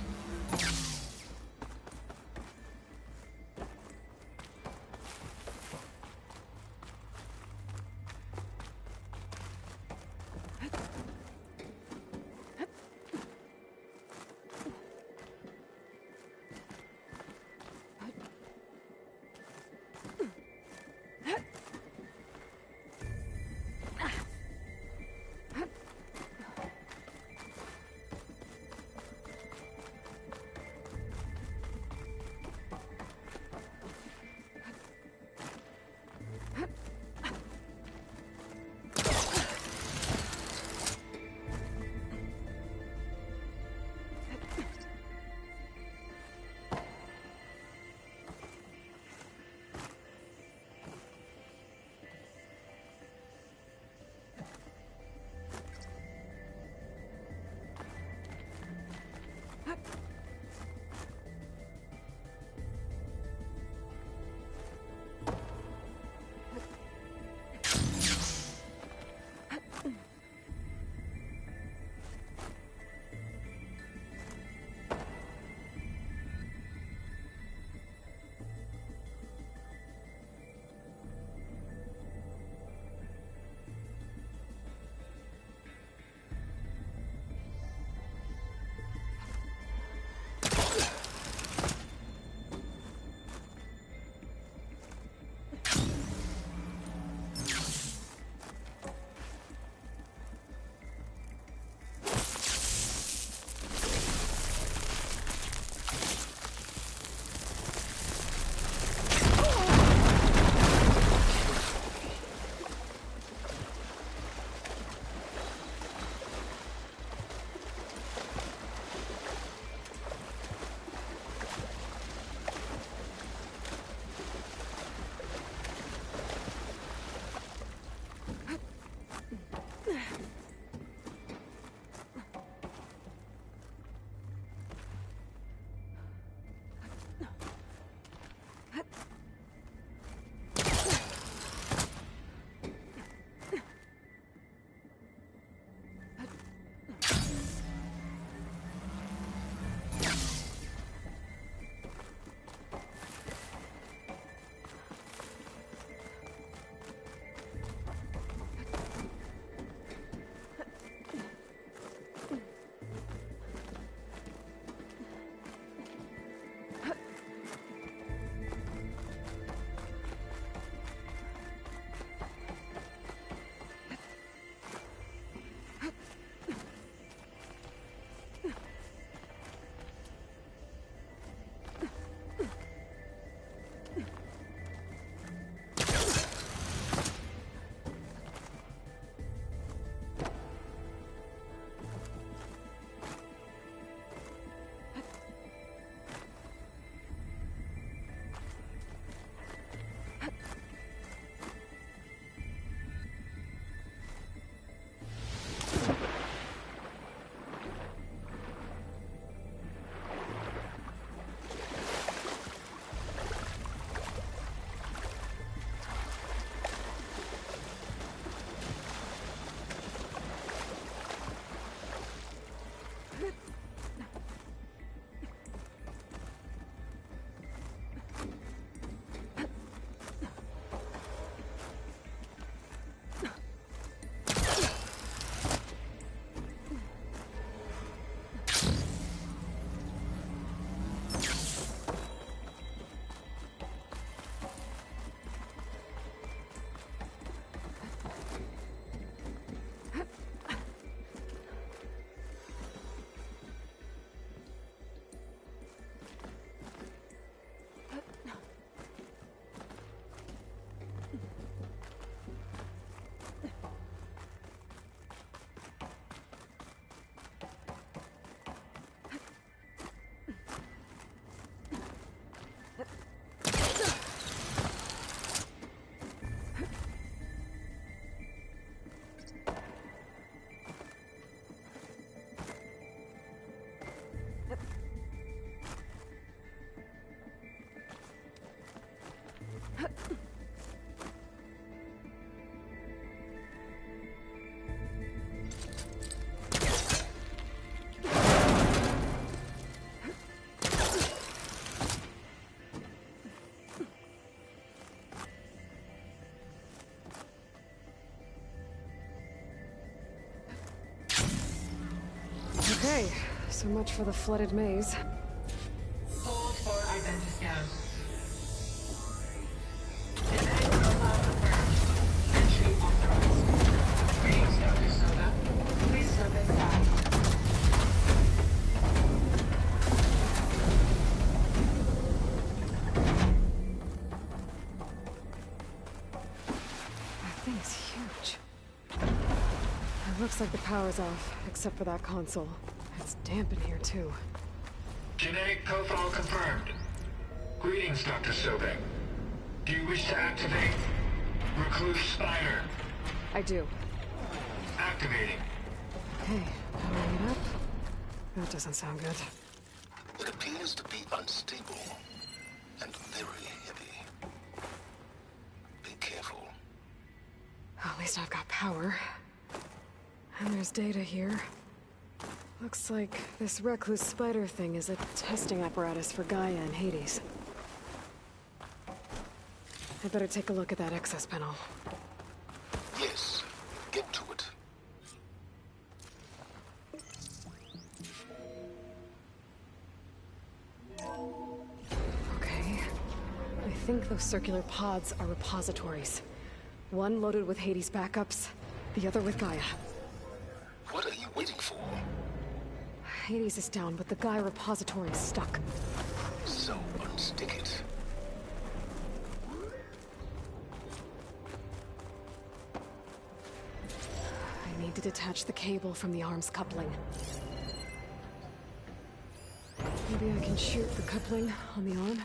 Okay, so much for the flooded maze. Hold for identiscan. Genetic profile confirmed. Entry authorized. Greetings, Dr. Soda. Please step inside. That thing's huge. It looks like the power's off, except for that console. It's damp in here, too. Genetic profile confirmed. Greetings, Dr. Sobek. Do you wish to activate Recluse Spider? I do. Activating. Okay, powering it up. That doesn't sound good. It appears to be unstable and very heavy. Be careful. At least I've got power. And there's data here. Looks like this recluse spider thing is a testing apparatus for Gaia and Hades. I better take a look at that access panel. Yes, get to it. Okay. I think those circular pods are repositories. One loaded with Hades backups, the other with Gaia. What are you waiting for? Hades is down, but the Gaia repository is stuck. So unstick it. I need to detach the cable from the arms coupling. Maybe I can shoot the coupling on the arm?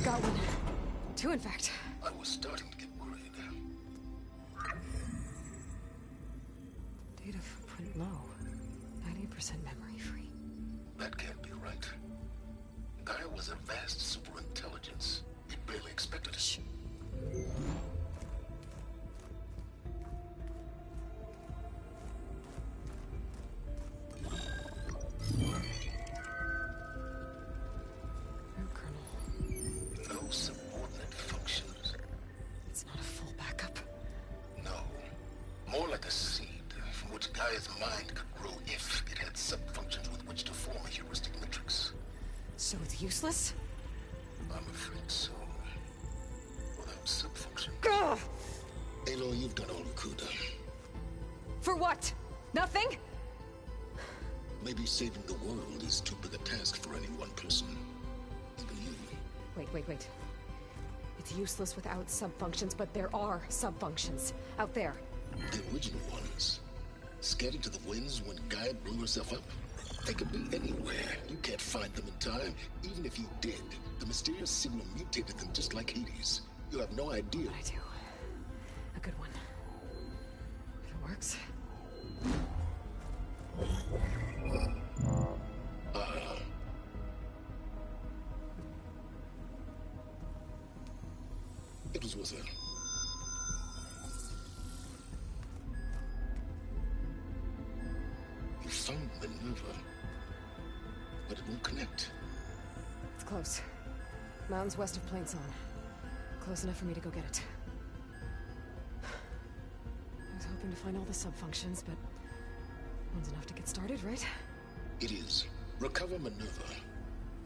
Got one. Two, in fact. I was starting to get worried. Data footprint low. 90% memory free. That can't be right. Gaia was a vast superintelligence. We barely expected it. No kernel. No subordinate functions. It's not a full backup. No. More like a seed from which Gaia's mind could grow if it had sub-functions with which to form a heuristic matrix. So it's useless? I'm afraid so. Without sub-function. Ugh! Aloy, you've done all you could. For what? Nothing? Maybe saving the world is too big a task for any one person. Even you. Wait. It's useless without sub-functions, but there are sub-functions out there. The original ones. Scattered to the winds when Gaia blew herself up. They could be anywhere. You can't find them in time. Even if you did, the mysterious signal mutated them just like Hades. You have no idea. But I do. A good one. If it works. It was worth it. Minerva. But it won't connect. It's close. Mountains west of Plainsong. Close enough for me to go get it. I was hoping to find all the sub-functions, but one's enough to get started, right? It is. Recover Minerva.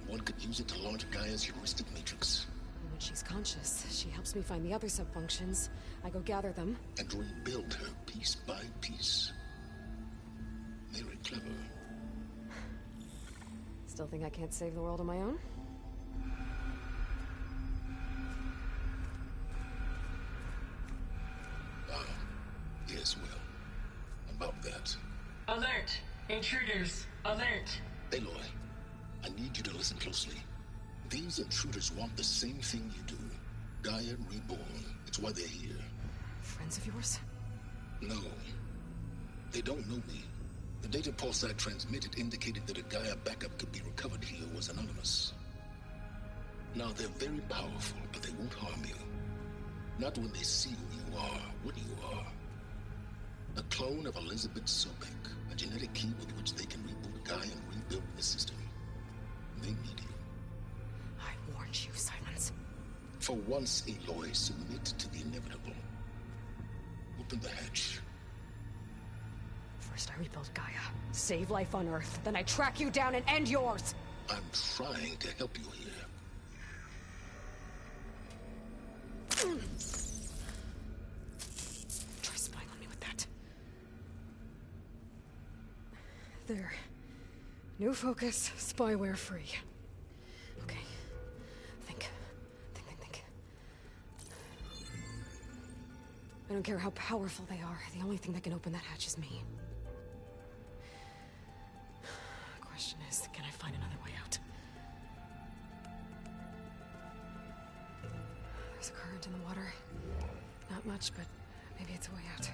One could use it to launch Gaia's heuristic matrix. And when she's conscious, she helps me find the other sub-functions. I go gather them. And rebuild her piece by piece. Very clever. Still think I can't save the world on my own? Yes, well. About that. Alert! Intruders! Alert! Aloy, I need you to listen closely. These intruders want the same thing you do. Gaia reborn. It's why they're here. Friends of yours? No. They don't know me. The data pulse I transmitted indicated that a Gaia backup could be recovered here was anonymous. Now, they're very powerful, but they won't harm you. Not when they see who you are, what you are. A clone of Elizabeth Sobek, a genetic key with which they can reboot Gaia and rebuild the system. They need you. I warned you, Silence. For once, Aloy, submit to the inevitable. Open the hatch. First I rebuild Gaia, save life on Earth, then I track you down and end yours! I'm trying to help you here. Try spying on me with that. There. New focus, spyware free. Okay. Think. I don't care how powerful they are. The only thing that can open that hatch is me. The question is, can I find another way out? There's a current in the water. Not much, but maybe it's a way out.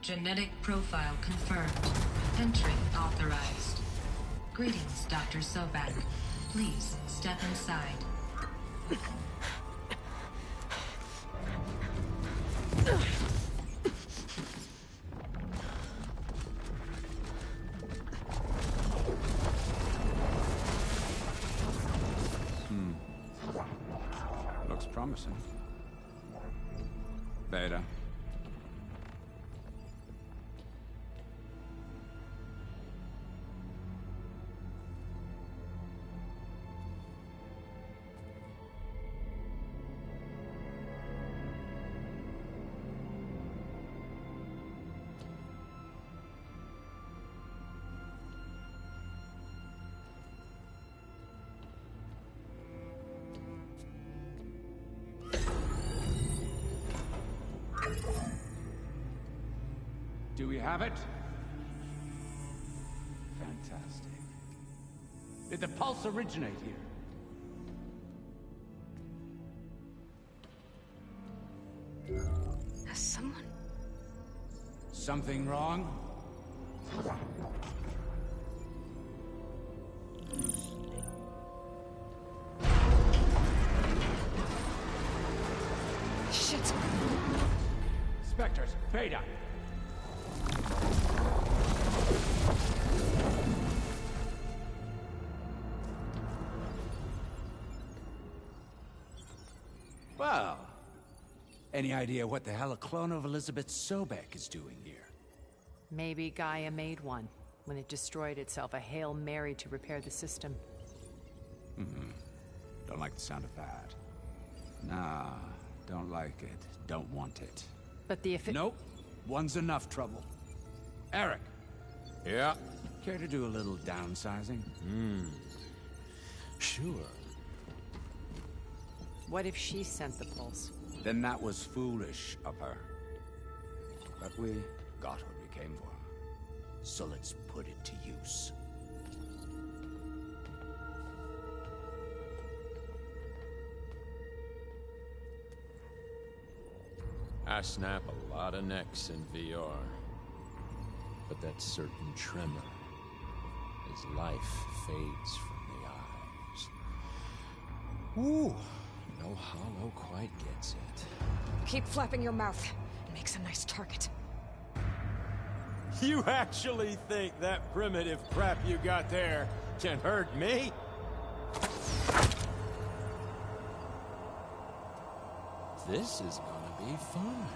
Genetic profile confirmed. Entry authorized. Greetings, Dr. Sobek. Please step inside. Looks promising. Beta. Do we have it? Fantastic. Did the pulse originate here? Has someone... Something wrong? Shit! Spectres, Beta! Well, any idea what the hell a clone of Elizabeth Sobek is doing here? Maybe Gaia made one when it destroyed itself, a Hail Mary to repair the system. Don't like the sound of that. Nah, don't like it. Don't want it. But the Nope. One's enough trouble. Eric. Yeah? Care to do a little downsizing? Sure. What if she sent the pulse? Then that was foolish of her. But we got what we came for. So let's put it to use. I snap a lot of necks in VR. But that certain tremor as life fades from the eyes. Ooh, no hollow quite gets it. Keep flapping your mouth. It makes a nice target. You actually think that primitive crap you got there can hurt me? This is gonna be fun.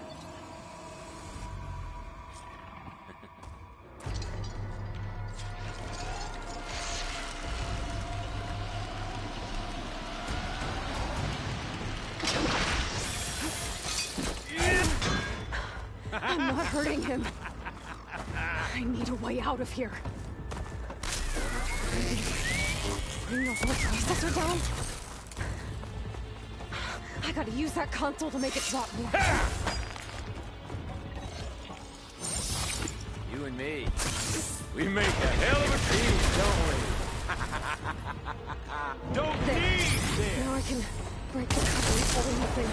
I'm not hurting him. I need a way out of here. Bring the whole processor down. I gotta use that console to make it drop more. You and me, we make a hell of a team, don't we? Don't There. need this! Now I can break the cover holding the thing up.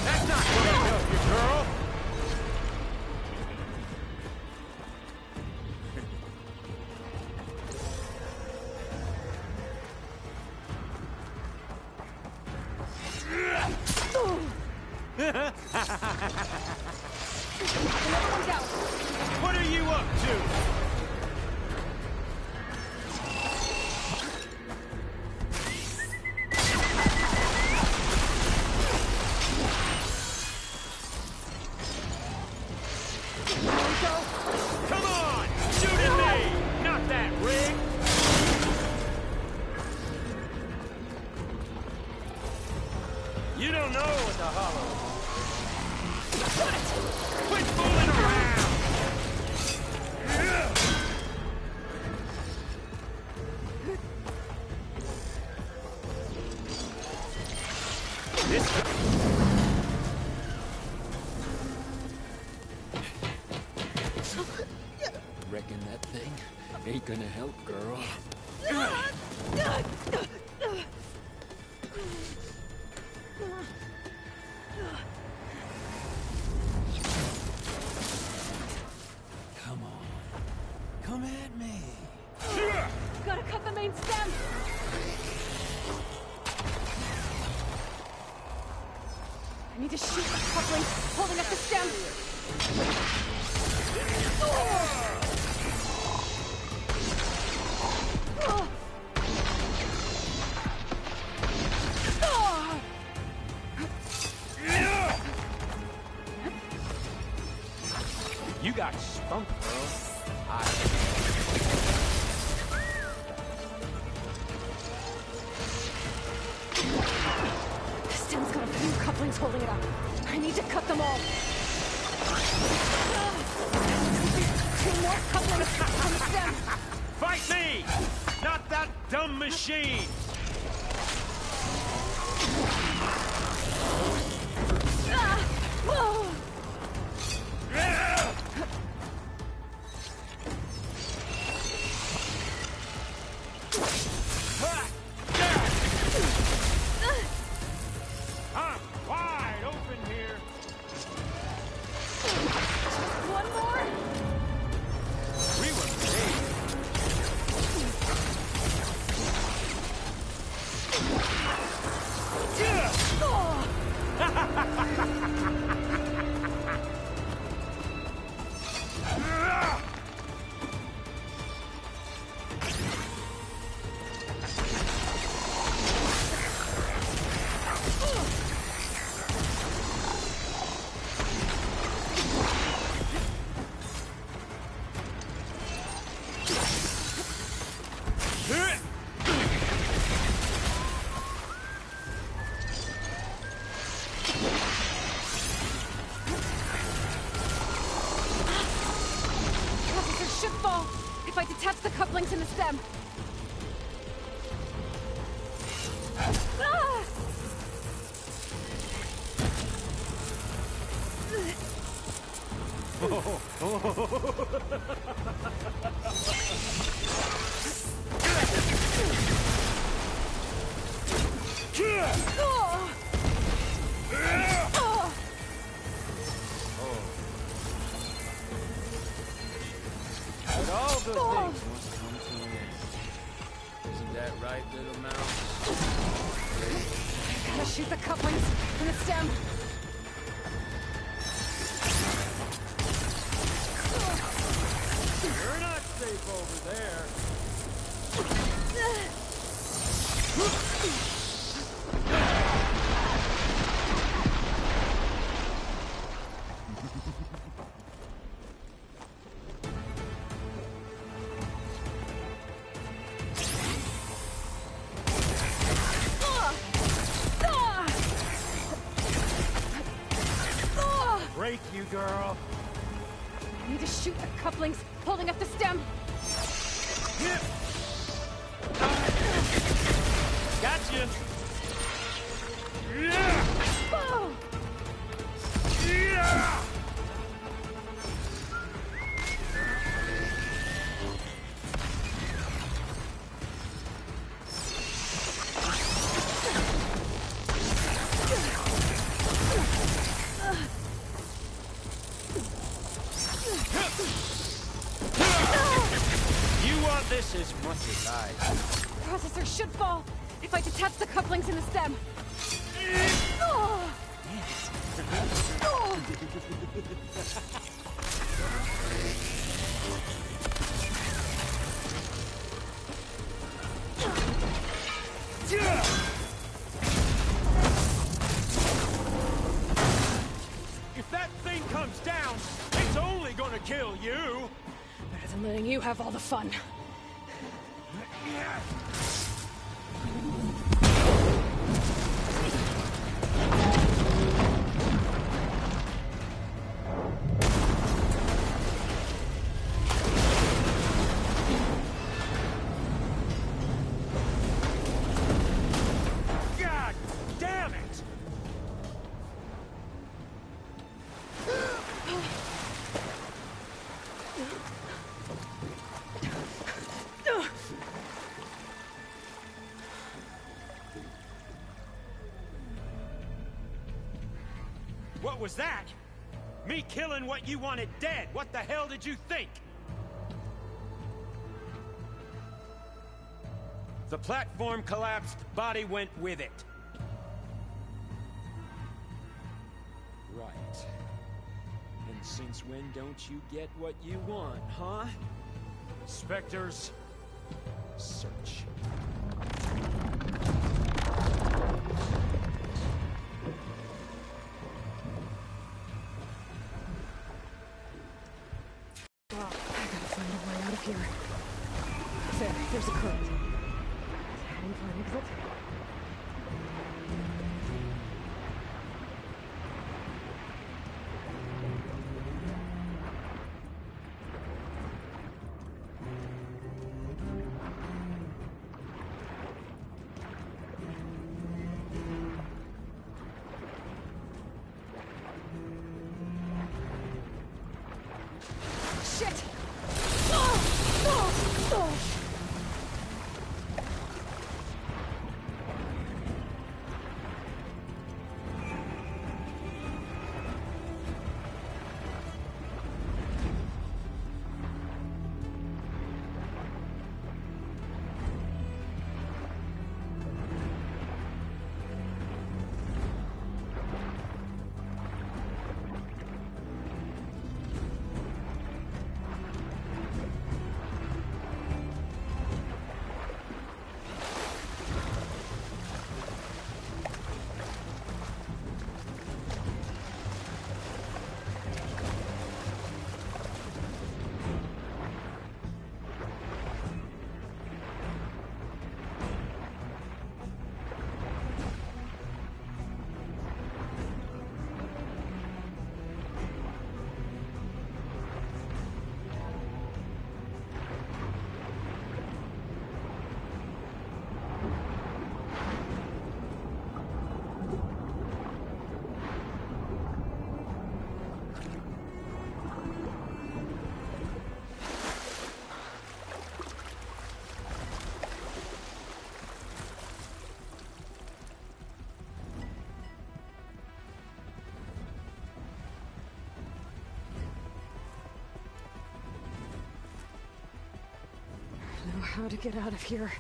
That's not gonna help you, girl! What are you up to? Come on! Shoot at me! Not that rig! You don't know what the hollow is. Quit fooling around! This reckon that thing ain't gonna help, girl. Come on. Come at me. Gotta cut the main stem. I need to shoot the coupling holding up the stem. You got spunk, girl. The stem's got a few couplings holding it up. I need to cut them all. Two more couplings on the stem. Fight me! Not that dumb machine! I'm wide open here. One more. We were Processor should fall if I detach the couplings in the stem. But all good things must come to an end. Isn't that right, little mouse? Gotta shoot the couplings in the stem. safe over there. Break you, girl. I need to shoot the couplings holding up the stem. Gotcha. Oh. You want this as much as I. Processor should fall if I detach the couplings in the stem. Oh. Oh. If that thing comes down, it's only gonna kill you. Better than letting you have all the fun. God damn it! What was that? Me killing what you wanted dead. What the hell did you think? The platform collapsed, body went with it. Right. And since when don't you get what you want, huh? Spectres, search. Well, I gotta find a way out of here. There's a current. Heading for an exit. Shit! Oh! Oh! Oh! Know how to get out of here.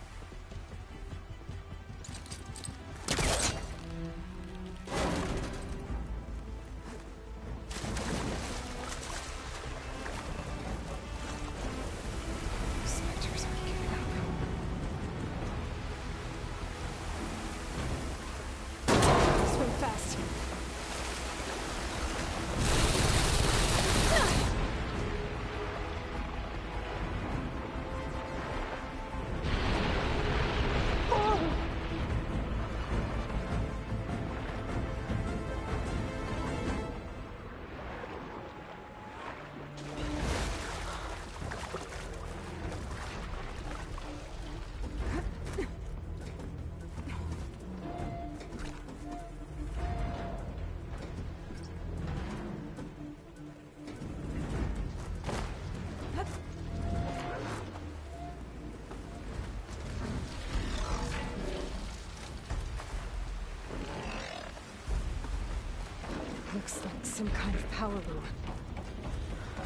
Looks like some kind of power loom.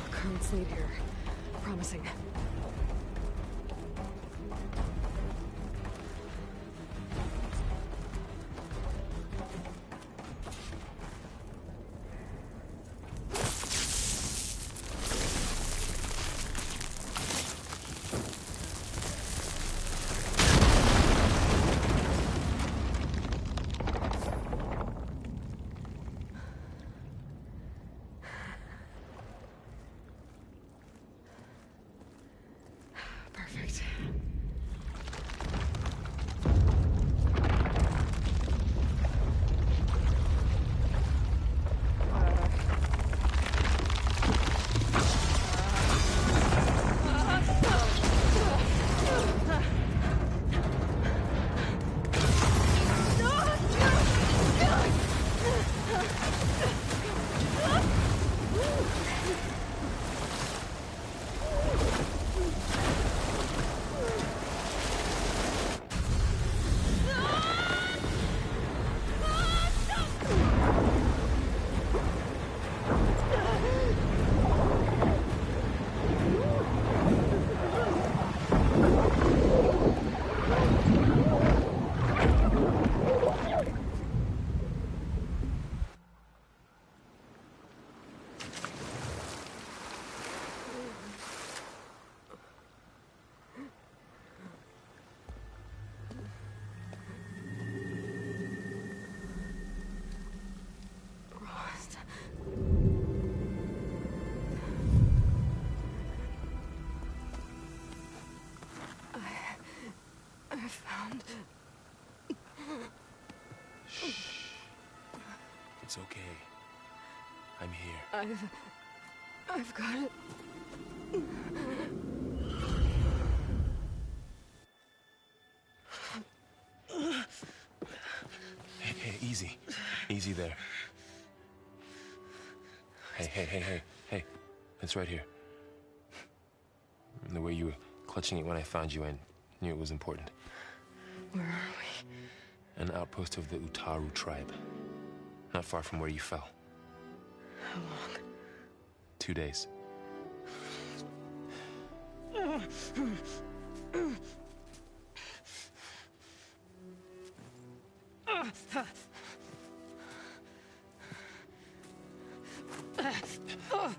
Currents lead here. Promising. Perfect. I found... Shh. It's okay. I'm here. I've got it. Hey, easy. Easy there. Hey. It's right here. And the way you were clutching it when I found you, I knew it was important. Where are we? An outpost of the Utaru tribe. Not far from where you fell. How long? 2 days.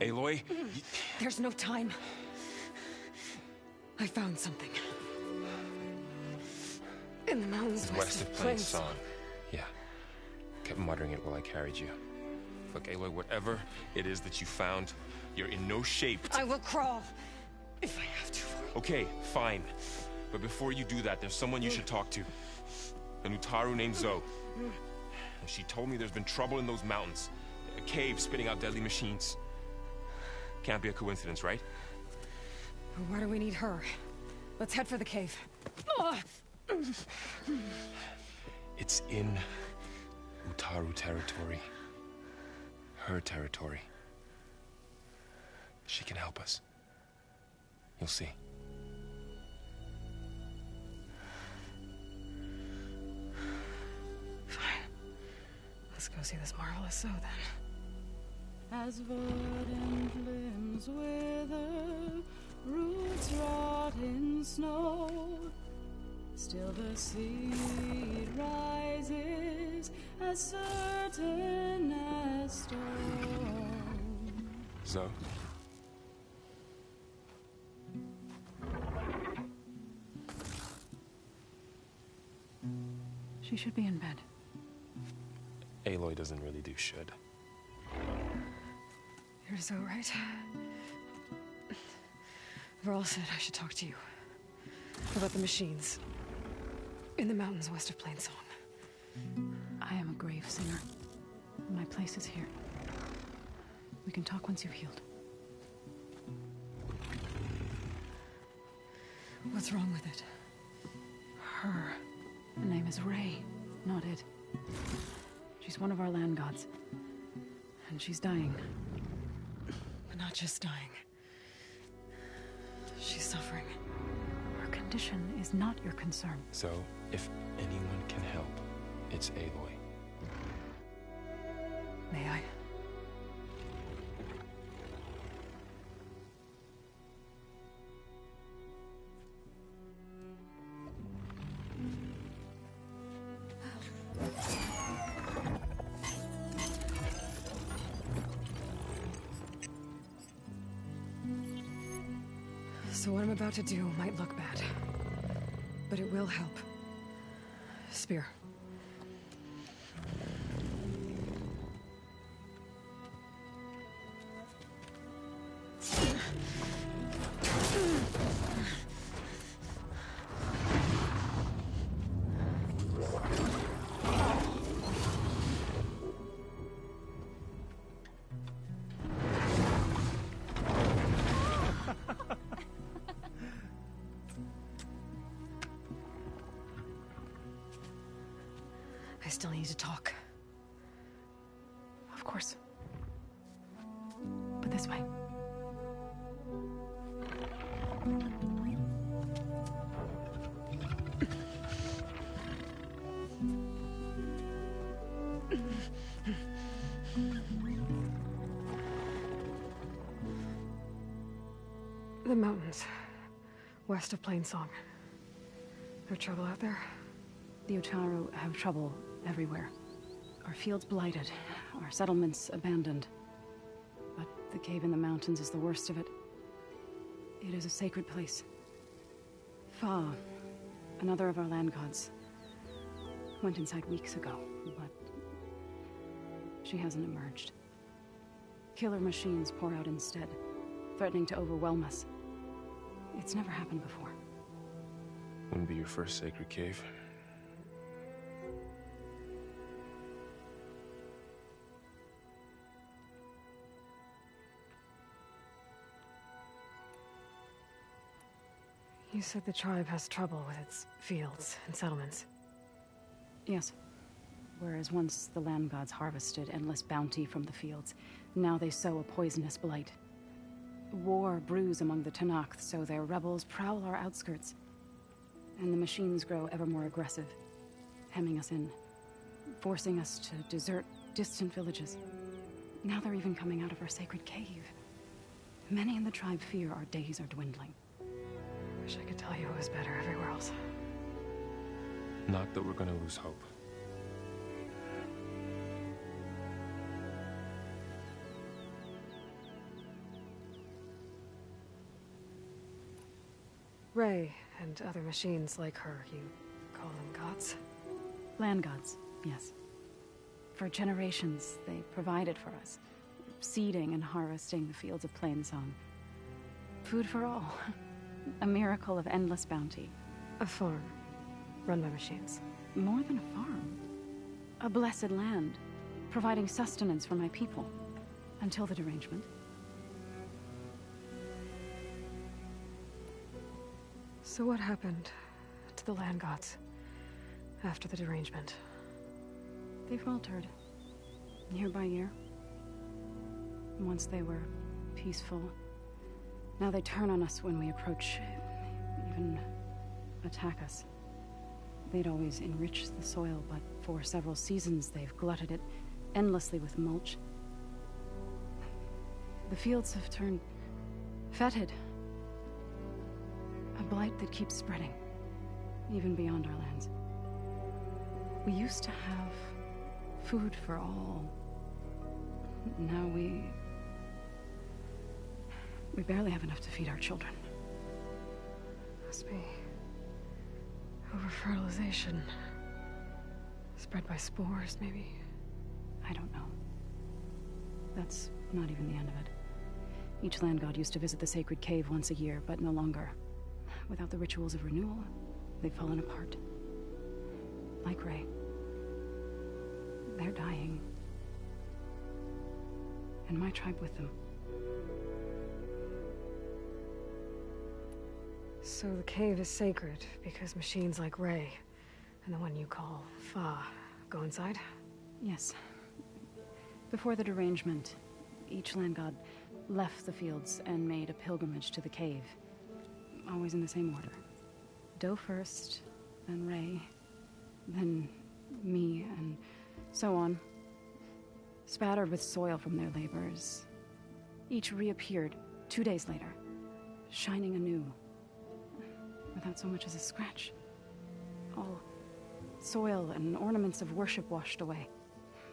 Aloy? There's no time. I found something. In the mountains west of Plain Song. Yeah. Kept muttering it while I carried you. Look, Aloy, whatever it is that you found, you're in no shape to... I will crawl, if I have to. Okay, fine. But before you do that, there's someone you should talk to. An Utaru named Zoe. And she told me there's been trouble in those mountains. A cave spitting out deadly machines. Can't be a coincidence, right? Why do we need her? Let's head for the cave. It's in Utaru territory. Her territory. She can help us. You'll see. Fine. Let's go see this marvelous Zoe then. As verdant limbs wither, roots rot in snow, still the seed rises as certain as stone. Zoe? She should be in bed. Aloy doesn't really do should. You're so right. Varl said I should talk to you about the machines in the mountains west of Plain Song. I am a grave singer. My place is here. We can talk once you've healed. What's wrong with it? Her. The name is Ray, not Id. She's one of our land gods. And she's dying. But not just dying. She's suffering. Her condition is not your concern. So, if anyone can help, it's Aloy. May I? So what I'm about to do might look bad, but it will help. Spear. I still need to talk. Of course. But this way. The mountains, west of Plainsong. There trouble out there? The Utaru have trouble everywhere. Our fields blighted, our settlements abandoned. But the cave in the mountains is the worst of it. It is a sacred place. Fa, another of our land gods, went inside weeks ago, but she hasn't emerged. Killer machines pour out instead, threatening to overwhelm us. It's never happened before. Wouldn't be your first sacred cave. You said the tribe has trouble with its fields and settlements. Yes. Whereas once the land gods harvested endless bounty from the fields, now they sow a poisonous blight. War brews among the Tenakth, so their rebels prowl our outskirts. And the machines grow ever more aggressive, hemming us in, forcing us to desert distant villages. Now they're even coming out of our sacred cave. Many in the tribe fear our days are dwindling. Wish I could tell you it was better everywhere else. Not that we're gonna lose hope. Ray and other machines like her, you call them gods? Land gods, yes. For generations, they provided for us, seeding and harvesting the fields of Plainsong. Food for all. A miracle of endless bounty. A farm, run by machines. More than a farm. A blessed land, providing sustenance for my people. Until the derangement. So what happened to the land gods after the derangement? They faltered, year by year. Once they were peaceful. Now they turn on us when we approach, even attack us. They'd always enriched the soil, but for several seasons they've glutted it endlessly with mulch. The fields have turned fetid. A blight that keeps spreading, even beyond our lands. We used to have food for all. Now we barely have enough to feed our children. Must be over-fertilization. Spread by spores, maybe? I don't know. That's not even the end of it. Each land god used to visit the sacred cave once a year, but no longer. Without the rituals of renewal, they've fallen apart. Like Ray. They're dying. And my tribe with them. So the cave is sacred because machines like Ray and the one you call Fa go inside? Yes. Before the derangement, each land god left the fields and made a pilgrimage to the cave. Always in the same order. Do first, then Ray, then me, and so on. Spattered with soil from their labors. Each reappeared 2 days later, shining anew. Without so much as a scratch. All soil and ornaments of worship washed away.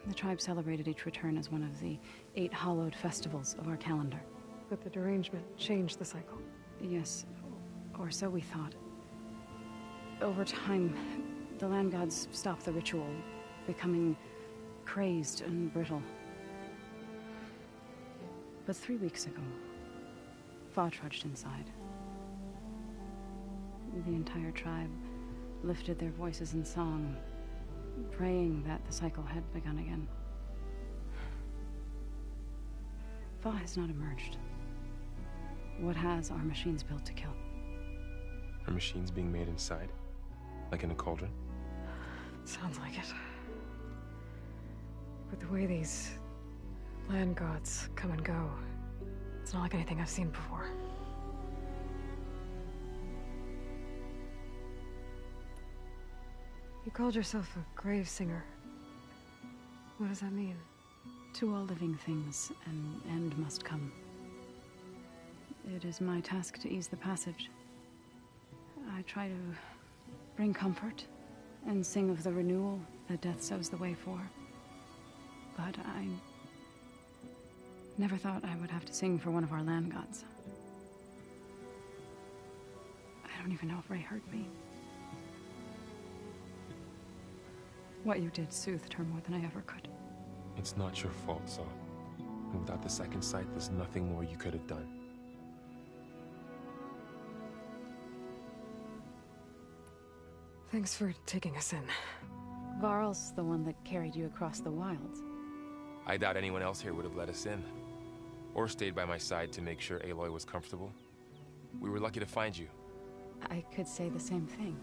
The tribe celebrated each return as one of the 8 hallowed festivals of our calendar. But the derangement changed the cycle. Yes, or so we thought. Over time, the land gods stopped the ritual, becoming crazed and brittle. But 3 weeks ago, Fa trudged inside. The entire tribe lifted their voices in song, praying that the cycle had begun again. Fa has not emerged. What has are machines built to kill. Are machines being made inside? Like in a cauldron? Sounds like it. But the way these land gods come and go, it's not like anything I've seen before. You called yourself a grave singer. What does that mean? To all living things, an end must come. It is my task to ease the passage. I try to bring comfort and sing of the renewal that death sows the way for. But I never thought I would have to sing for one of our land gods. I don't even know if Ray heard me. What you did soothed her more than I ever could. It's not your fault, Saul. And without the second sight, there's nothing more you could have done. Thanks for taking us in. Varl's the one that carried you across the wilds. I doubt anyone else here would have let us in. Or stayed by my side to make sure Aloy was comfortable. We were lucky to find you. I could say the same thing.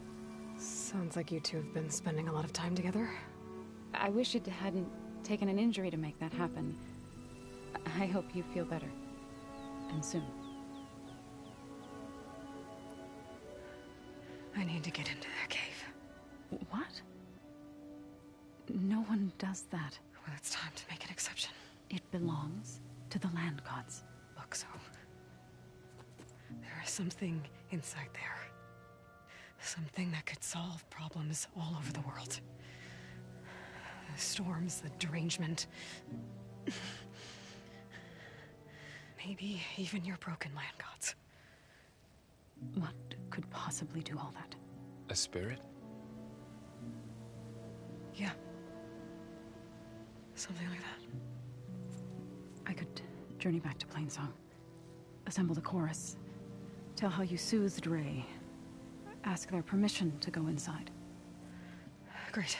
Sounds like you two have been spending a lot of time together. I wish it hadn't taken an injury to make that happen. I hope you feel better. And soon. I need to get into their cave. What? No one does that. Well, it's time to make an exception. It belongs to the land gods. Look, so there is something inside there. Something that could solve problems all over the world. The storms, the derangement. Maybe even your broken land gods. What could possibly do all that? A spirit? Yeah. Something like that. I could journey back to Plainsong. Assemble the chorus. Tell how you soothed Ray. Ask their permission to go inside. Great.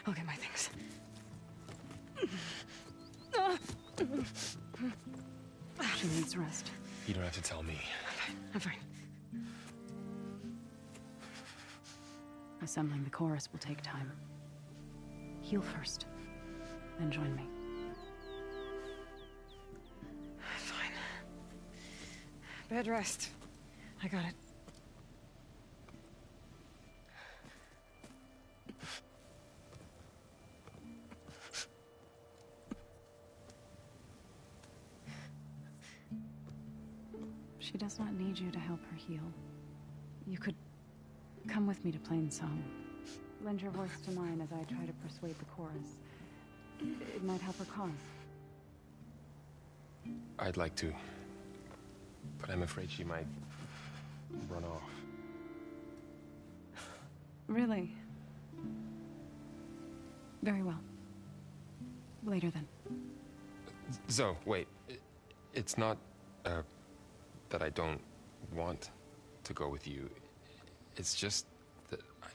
I'll get my things. She needs rest. You don't have to tell me. I'm fine. Assembling the chorus will take time. Heal first, then join me. Fine. Bed rest. I got it. She does not need you to help her heal. You could come with me to Plainsong. Lend your voice to mine as I try to persuade the chorus. It might help her cause. I'd like to. But I'm afraid she might run off. Really? Very well. Later then. Zoe, wait. It's not, that I don't want to go with you. It's just that I...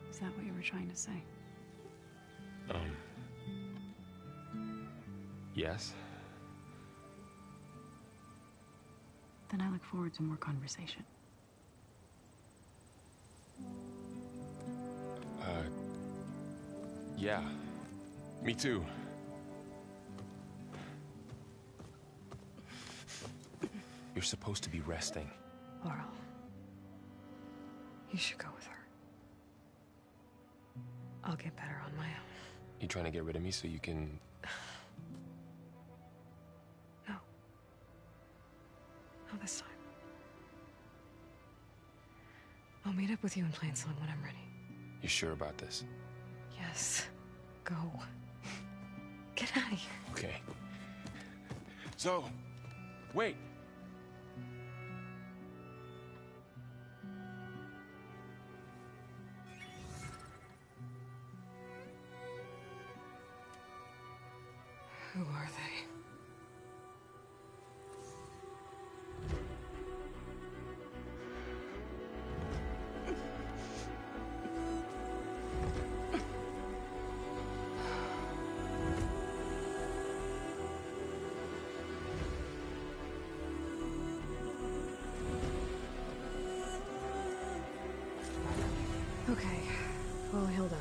Is that what you were trying to say? Yes? Then I look forward to more conversation. Yeah. Me too. You're supposed to be resting. Laurel. You should go with her. I'll get better on my own. You trying to get rid of me so you can... No. Not this time. I'll meet up with you in Plain Sun when I'm ready. You sure about this? Yes. Go. Get out of here. Okay. So, wait. Who are they? Okay, all healed up.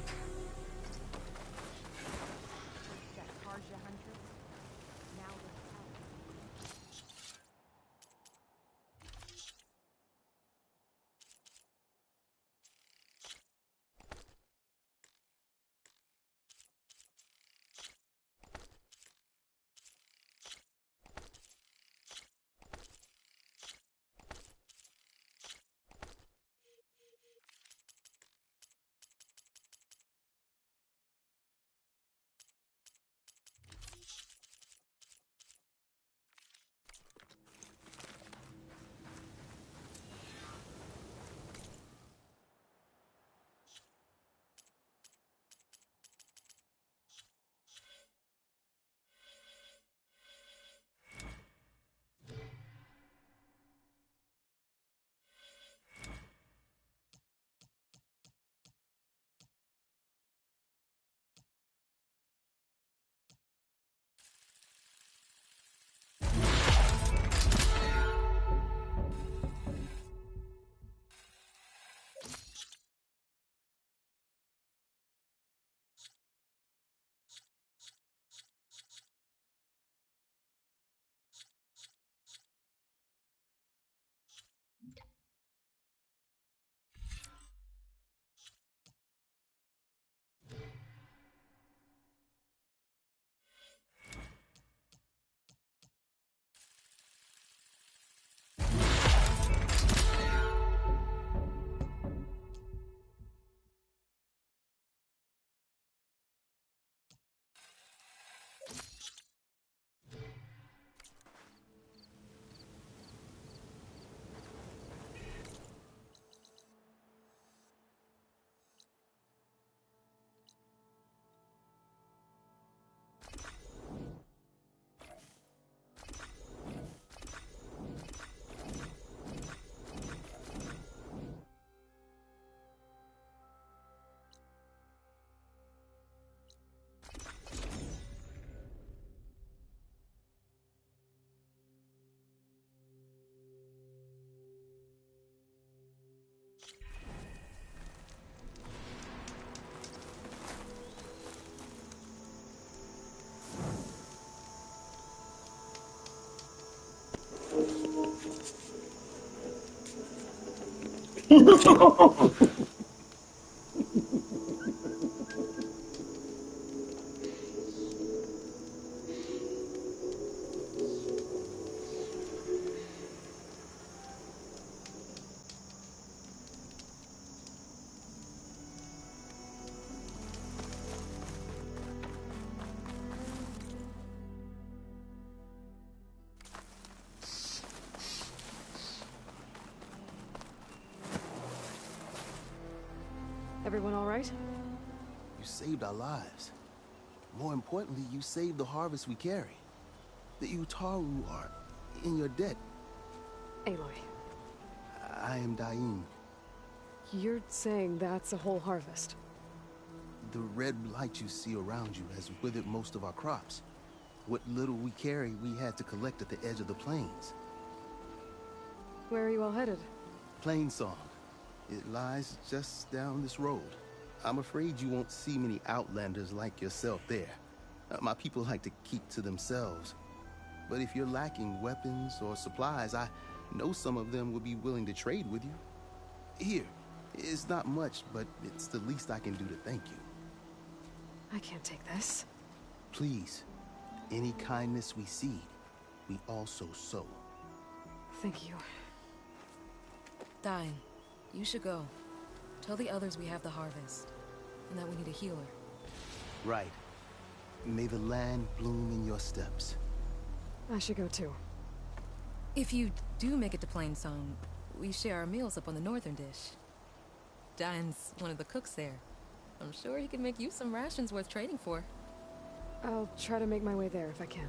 Everyone all right? You saved our lives. More importantly, you saved the harvest we carry. The Utaru are in your debt. Aloy. I am Daim. You're saying that's a whole harvest? The red light you see around you has withered most of our crops. What little we carry, we had to collect at the edge of the plains. Where are you all headed? Plainsong. It lies just down this road. I'm afraid you won't see many outlanders like yourself there. My people like to keep to themselves. But if you're lacking weapons or supplies, I know some of them would be willing to trade with you. Here, it's not much, but it's the least I can do to thank you. I can't take this. Please, any kindness we seed, we also sow. Thank you. Dying. You should go. Tell the others we have the harvest, and that we need a healer. Right. May the land bloom in your steps. I should go too. If you do make it to Plainsong, we share our meals up on the northern dish. Diane's one of the cooks there. I'm sure he can make you some rations worth trading for. I'll try to make my way there if I can.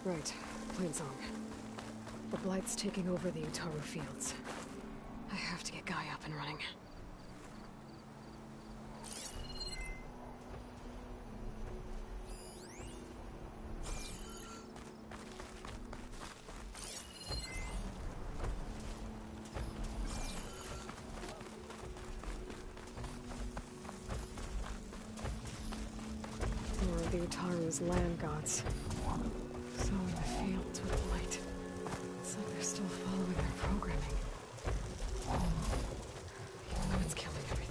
Right, Plainsong. The Blight's taking over the Utaru fields. I have to get Guy up and running. More of the Utaru's land gods. So in the fields with light. It's like they're still following their programming. Even though it's killing everything.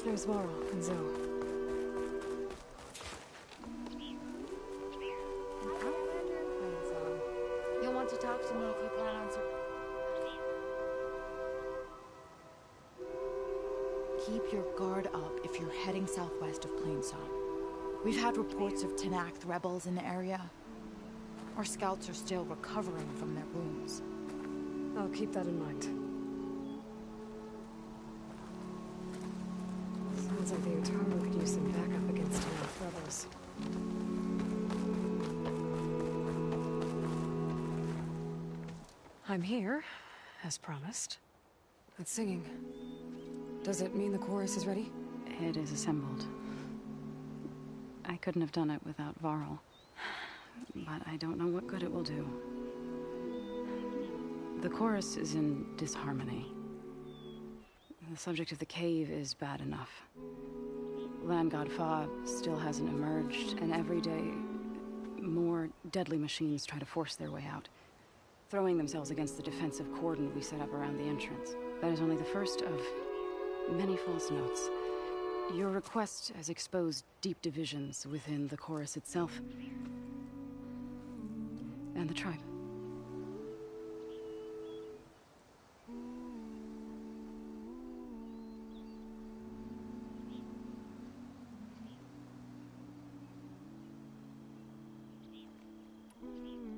There's Varl and Zoe. You'll want to talk to me if you plan on Keep your guard up if you're heading southwest of Plainsong. We've had reports of Tenakth rebels in the area. Our scouts are still recovering from their wounds. I'll keep that in mind. Sounds like the Utaru could use some backup against Tenakth rebels. I'm here, as promised. That's singing. Does it mean the chorus is ready? It is assembled. I couldn't have done it without Varl. But I don't know what good it will do. The chorus is in disharmony. The subject of the cave is bad enough. Land God Fa still hasn't emerged, and every day, more deadly machines try to force their way out, throwing themselves against the defensive cordon we set up around the entrance. That is only the first of many false notes. Your request has exposed deep divisions within the chorus itself and the tribe.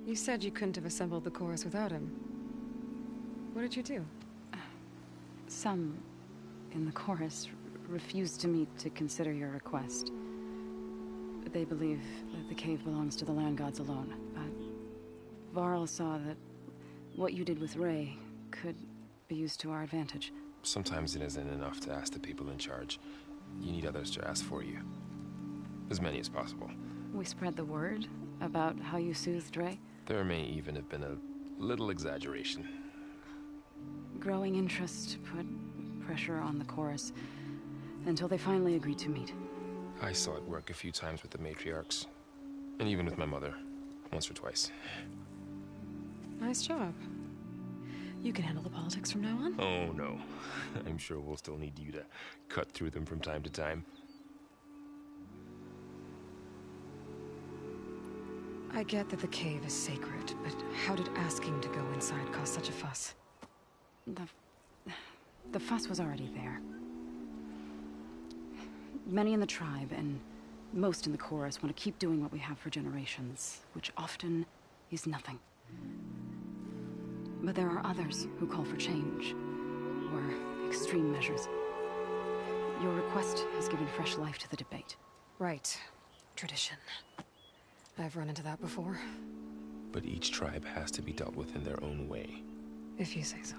You said you couldn't have assembled the chorus without him. What did you do? Some in the chorus refused to meet to consider your request. They believe that the cave belongs to the land gods alone. But Varl saw that what you did with Ray could be used to our advantage. Sometimes it isn't enough to ask the people in charge. You need others to ask for you. As many as possible. We spread the word about how you soothed Ray. There may even have been a little exaggeration. Growing interest put pressure on the chorus until they finally agreed to meet. I saw it work a few times with the matriarchs. And even with my mother. Once or twice. Nice job. You can handle the politics from now on? Oh, no. I'm sure we'll still need you to cut through them from time to time. I get that the cave is sacred, but how did asking to go inside cause such a fuss? The fuss was already there. Many in the tribe and Most in the chorus want to keep doing what we have for generations, which often is nothing. But there are others who call for change, or extreme measures. Your request has given fresh life to the debate. Right. Tradition. I've run into that before. But each tribe has to be dealt with in their own way. If you say so.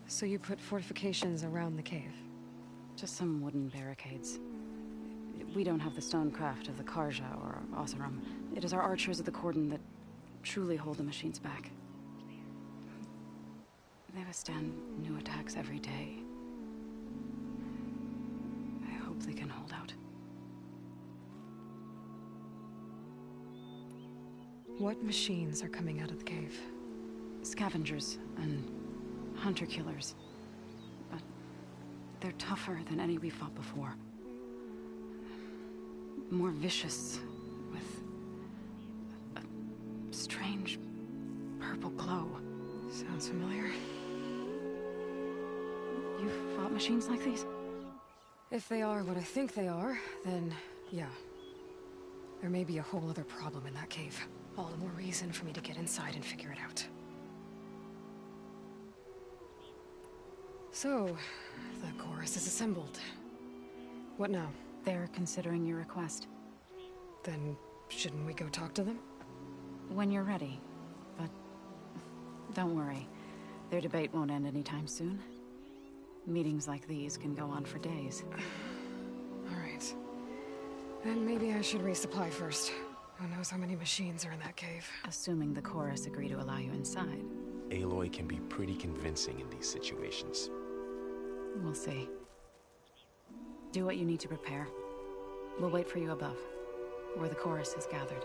So you put fortifications around the cave? Just some wooden barricades. We don't have the stonecraft of the Karja or Oseram. It is our archers of the cordon that truly hold the machines back. They withstand new attacks every day. I hope they can hold out. What machines are coming out of the cave? Scavengers and hunter-killers. But they're tougher than any we fought before. More vicious, with a strange purple glow. Sounds familiar. You've fought machines like these? If they are what I think they are, then yeah. There may be a whole other problem in that cave. All the more reason for me to get inside and figure it out. So, the chorus is assembled. What now? They're considering your request. Then, shouldn't we go talk to them? When you're ready. But don't worry. Their debate won't end anytime soon. Meetings like these can go on for days. All right. Then maybe I should resupply first. Who knows how many machines are in that cave? Assuming the chorus agree to allow you inside. Aloy can be pretty convincing in these situations. We'll see. Do what you need to prepare. We'll wait for you above, where the chorus is gathered.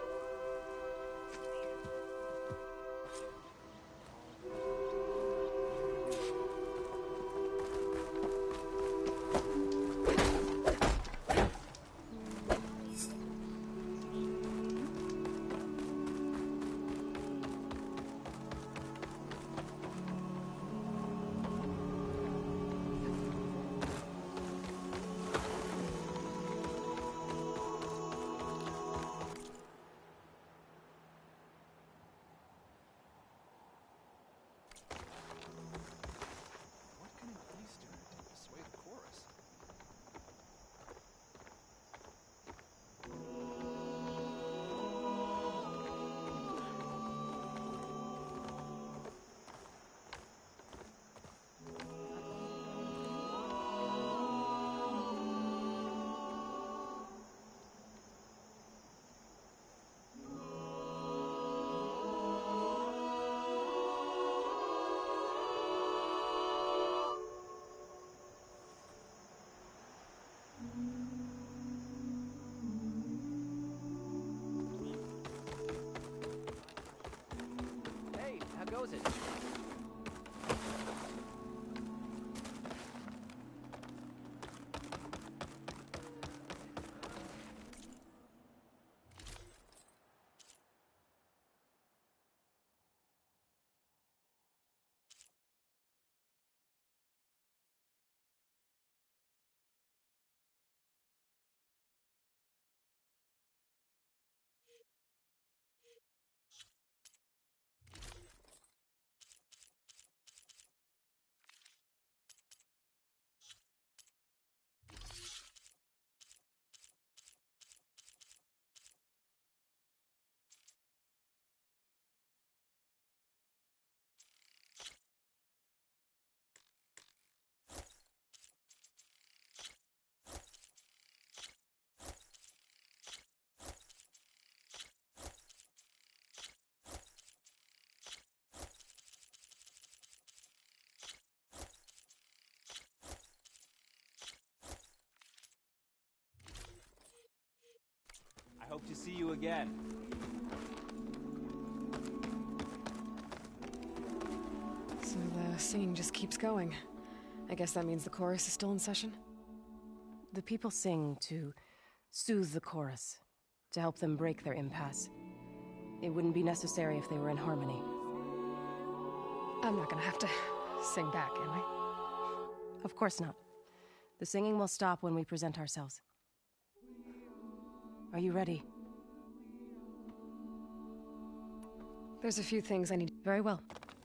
goes it? I hope to see you again. So the singing just keeps going. I guess that means the chorus is still in session? The people sing to soothe the chorus, to help them break their impasse. It wouldn't be necessary if they were in harmony. I'm not gonna have to sing back, am I? Of course not. The singing will stop when we present ourselves. Are you ready? There's a few things I need. Very well.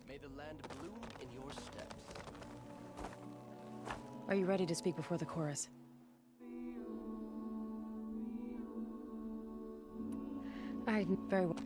May the land bloom in your steps. Are you ready to speak before the chorus? Very well.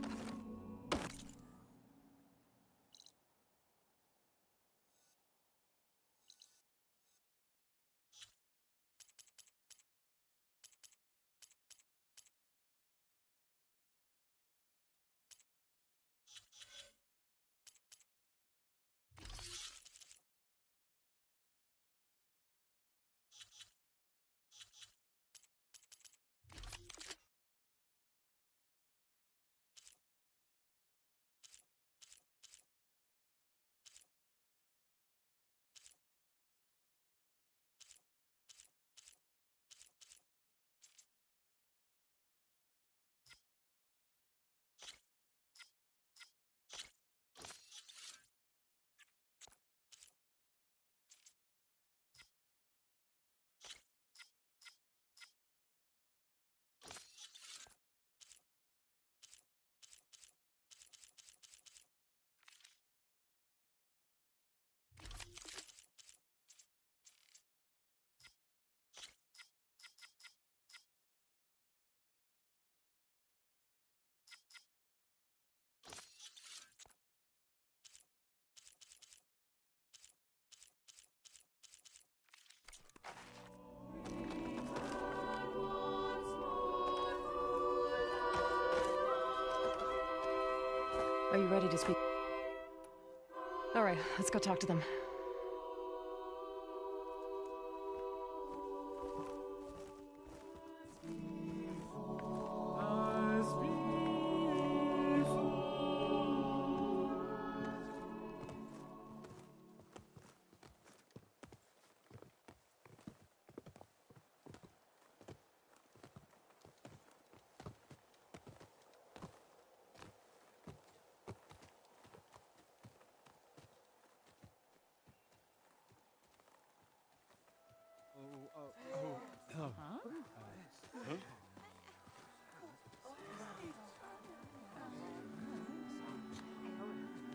Are you ready to speak? All right, let's go talk to them.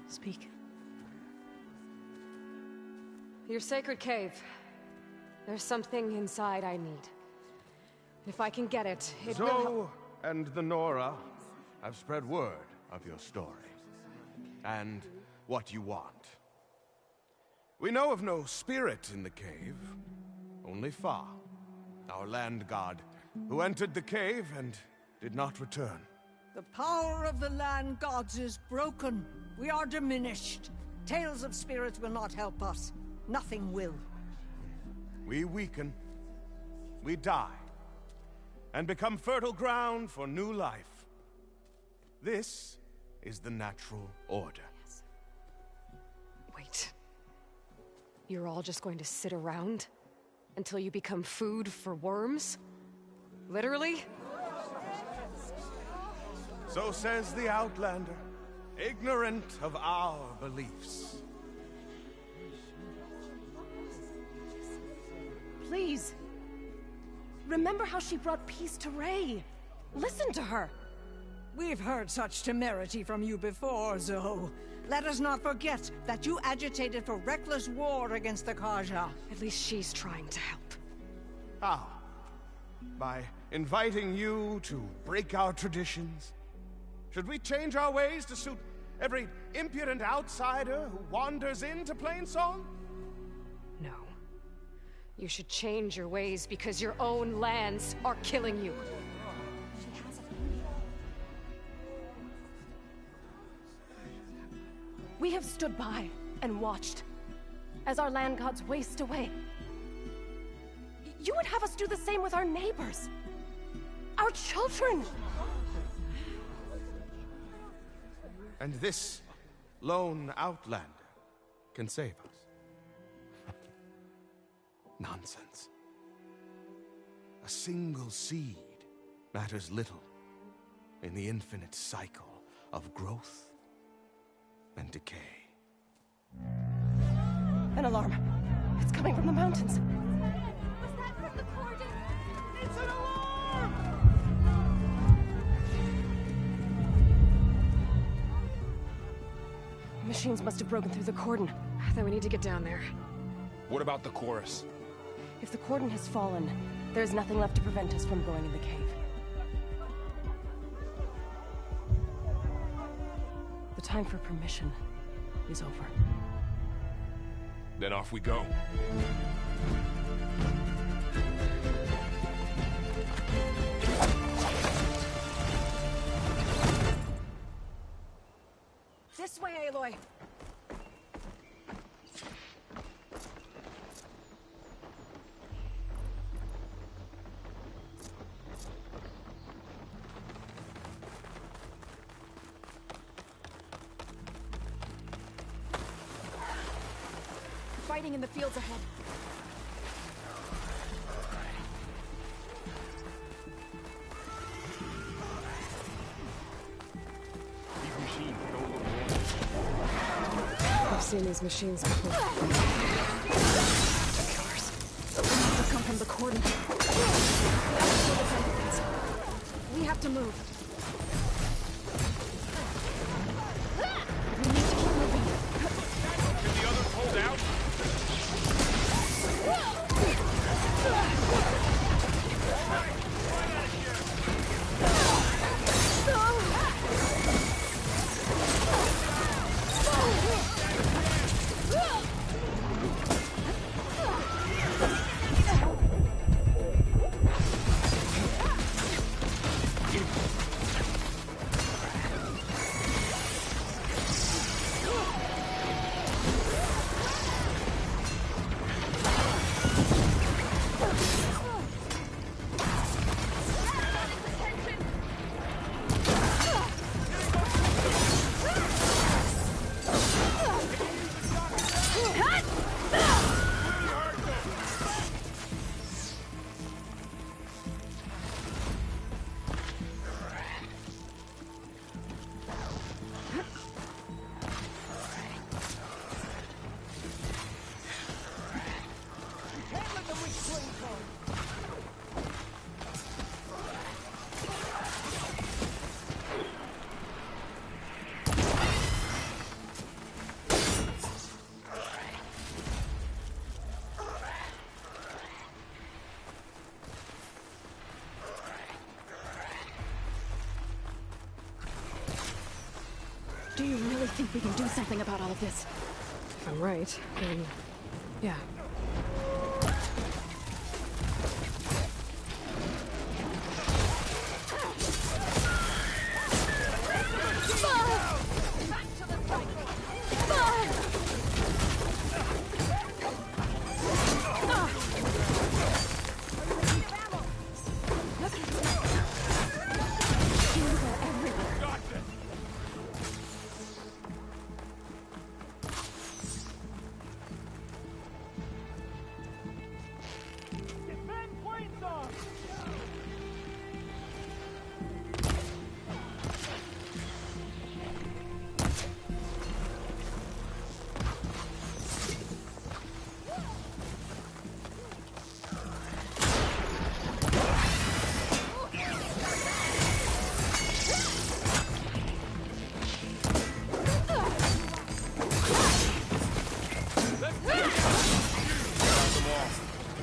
Speak. Your sacred cave. There's something inside I need. If I can get it, it will help. Zoe and the Nora have spread word of your story. And what you want. We know of no spirit in the cave. Only Fa, our land god, who entered the cave and did not return. The power of the land gods is broken. We are diminished. Tales of spirits will not help us. Nothing will. We weaken. We die. And become fertile ground for new life. This is the natural order. Wait. You're all just going to sit around until you become food for worms? Literally? So says the Outlander, ignorant of our beliefs. Please. Remember how she brought peace to Ray. Listen to her. We've heard such temerity from you before, Zoe. Let us not forget that you agitated for reckless war against the Kaja. At least she's trying to help. How? By inviting you to break our traditions? Should we change our ways to suit every impudent outsider who wanders into Plainsong? No. You should change your ways because your own lands are killing you. We have stood by and watched as our land gods waste away. You would have us do the same with our neighbors, our children. And this lone outlander can save us. Nonsense. A single seed matters little in the infinite cycle of growth and decay. An alarm. It's coming from the mountains. Was that machines must have broken through the cordon. Then we need to get down there. What about the chorus? If the cordon has fallen, there's nothing left to prevent us from going in the cave. The time for permission is over. Then off we go. This way, Aloy! Fighting in the fields ahead. These machines don't look normal. I've seen these machines before. Killers. They must have come from the cordon. We have to move. We need to keep moving. Can the others hold out? Do you really think we can do something about all of this? If I'm right, then... yeah.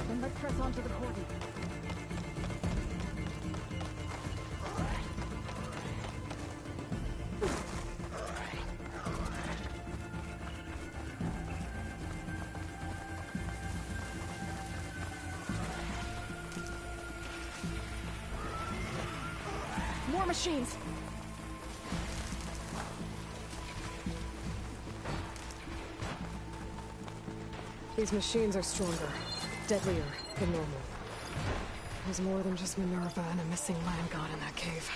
Then let's press on to the cordon. More machines! These machines are stronger, deadlier than normal. There's more than just Minerva and a missing land god in that cave.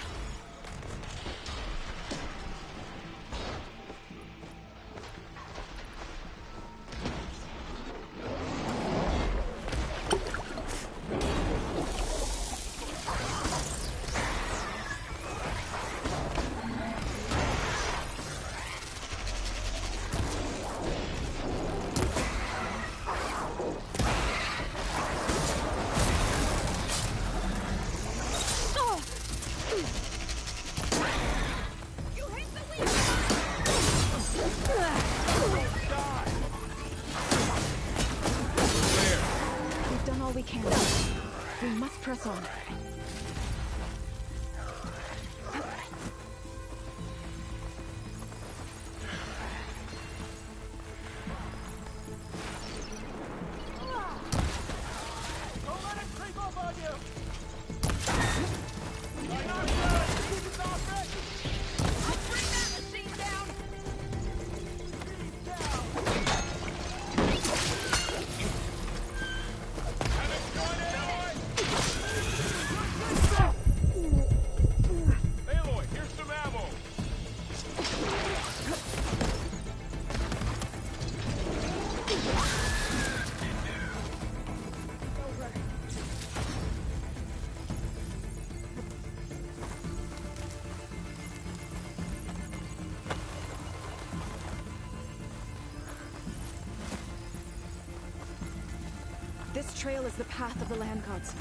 trail is the path of the land gods.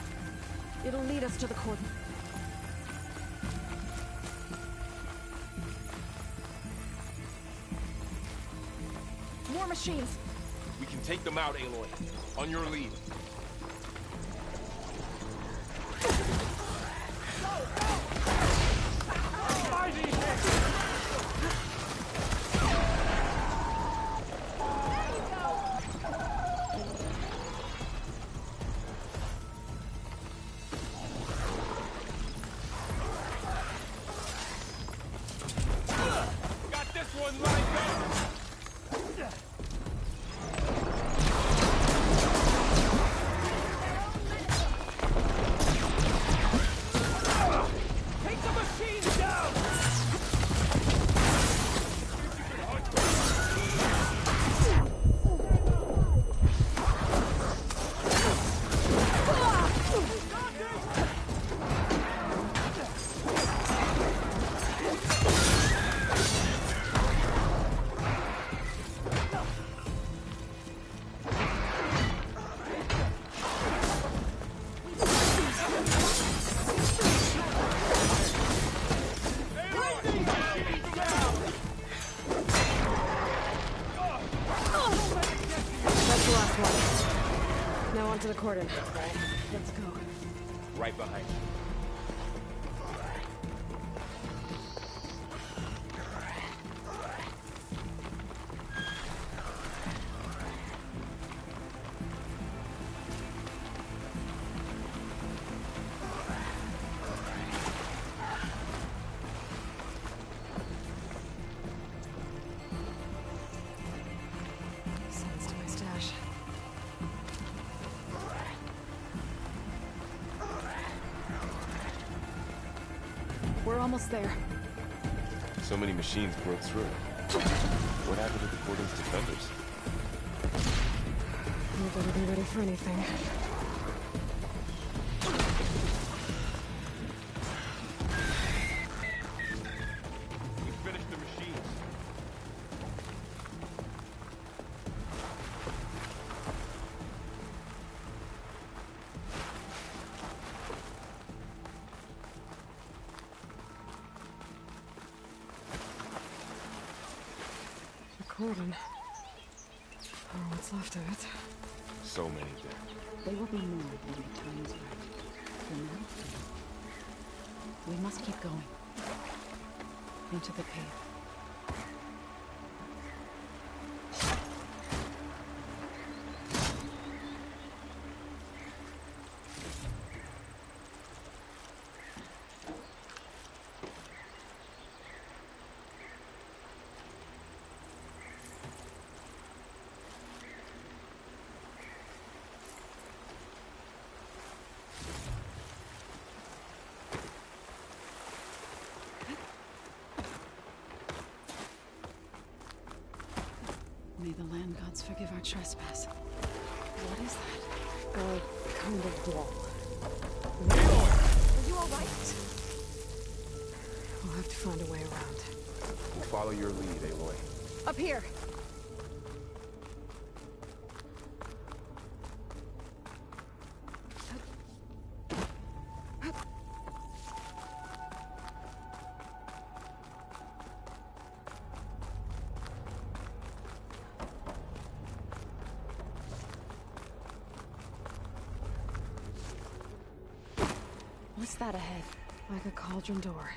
It'll lead us to the cordon. More machines! We can take them out, Aloy. On your lead. Got this one lined up! Take the machines down! That's the last one. Now onto the cordon. Let's go. Right behind you. Sends to my stash. We're almost there. So many machines broke through. What happened to the cordon's defenders? You better be ready for anything. We finished the machines. The cordon. Or what's left of it. So many dead. They will be more when the time is right. For now, we must keep going. Into the cave. May the land gods forgive our trespass. What is that? A kind of wall. Are you alright? We'll have to find a way around. We'll follow your lead, Aloy. Up here! What's that ahead? Like a cauldron door.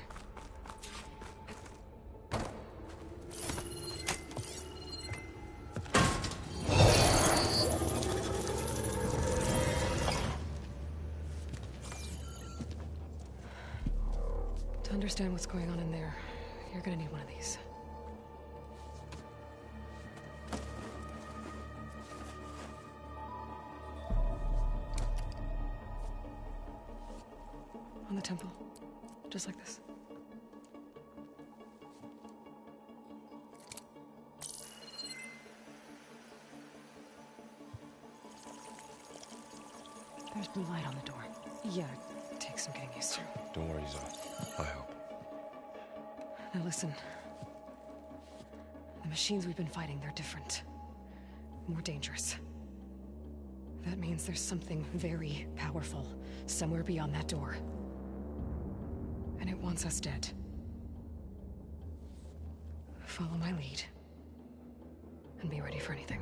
To understand what's going on in there, you're gonna need one of these. On the temple. Just like this. There's blue light on the door. Yeah, it takes some getting used to. Don't worry, Zoe. I help. Now listen. The machines we've been fighting, they're different. More dangerous. That means there's something very powerful somewhere beyond that door. And it wants us dead. Follow my lead. And be ready for anything.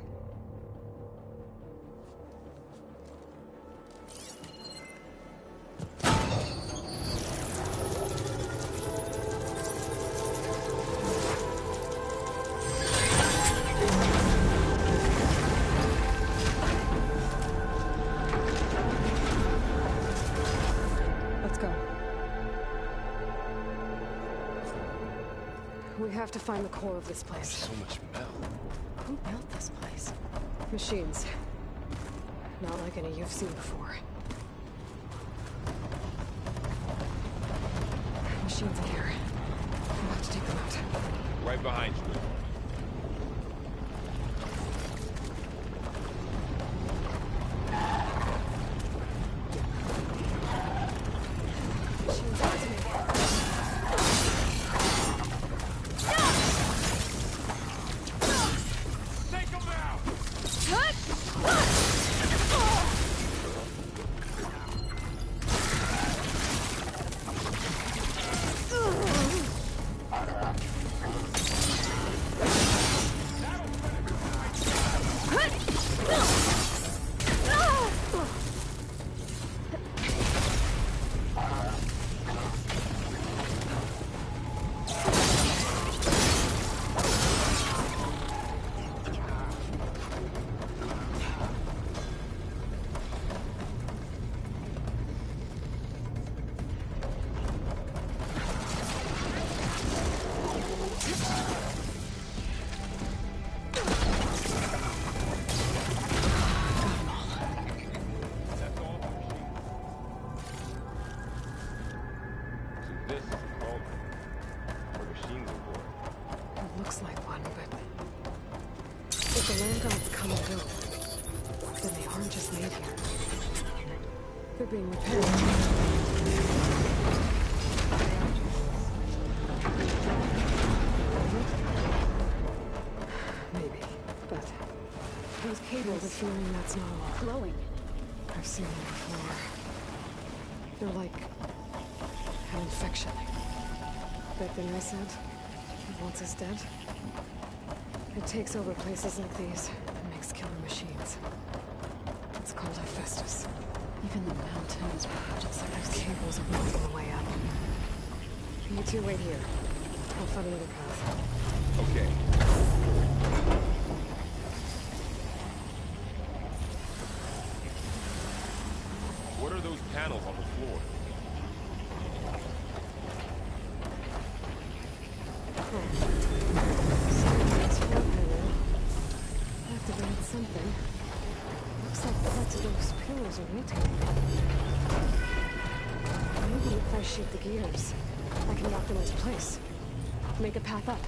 We have to find the core of this place. So much metal. Who built this place? Machines. Not like any you've seen before. Machines in here. We'll have to take them out. Right behind you. If the land gods come and go, then they aren't just made here. They're being repaired. Maybe, but those cables are feeling that's not all. Glowing. I've seen them before. They're like an infection. That thing I said, it wants us dead. It takes over places like these and makes killer machines. It's called Hephaestus. Even the mountains were just like There's cables are blocking the way out. You two wait here. I'll find another path. Okay. What are those panels on the floor? Activated something. Looks like parts of those pillars are rotating. Maybe if I shoot the gears, I can lock them into place. Make a path up.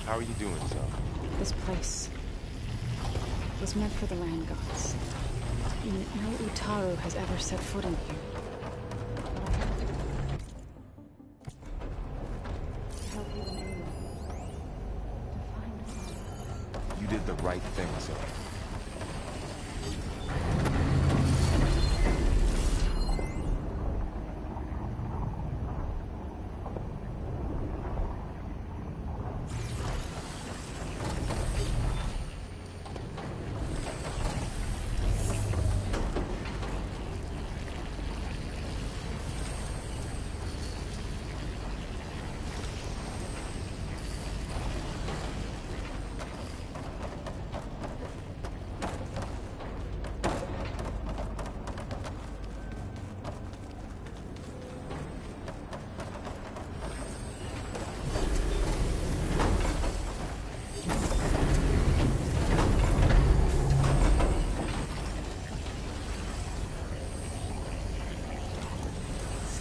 How are you doing, Zoe? This place was meant for the land gods. No Utaru has ever set foot in here. You did the right thing, Zoe.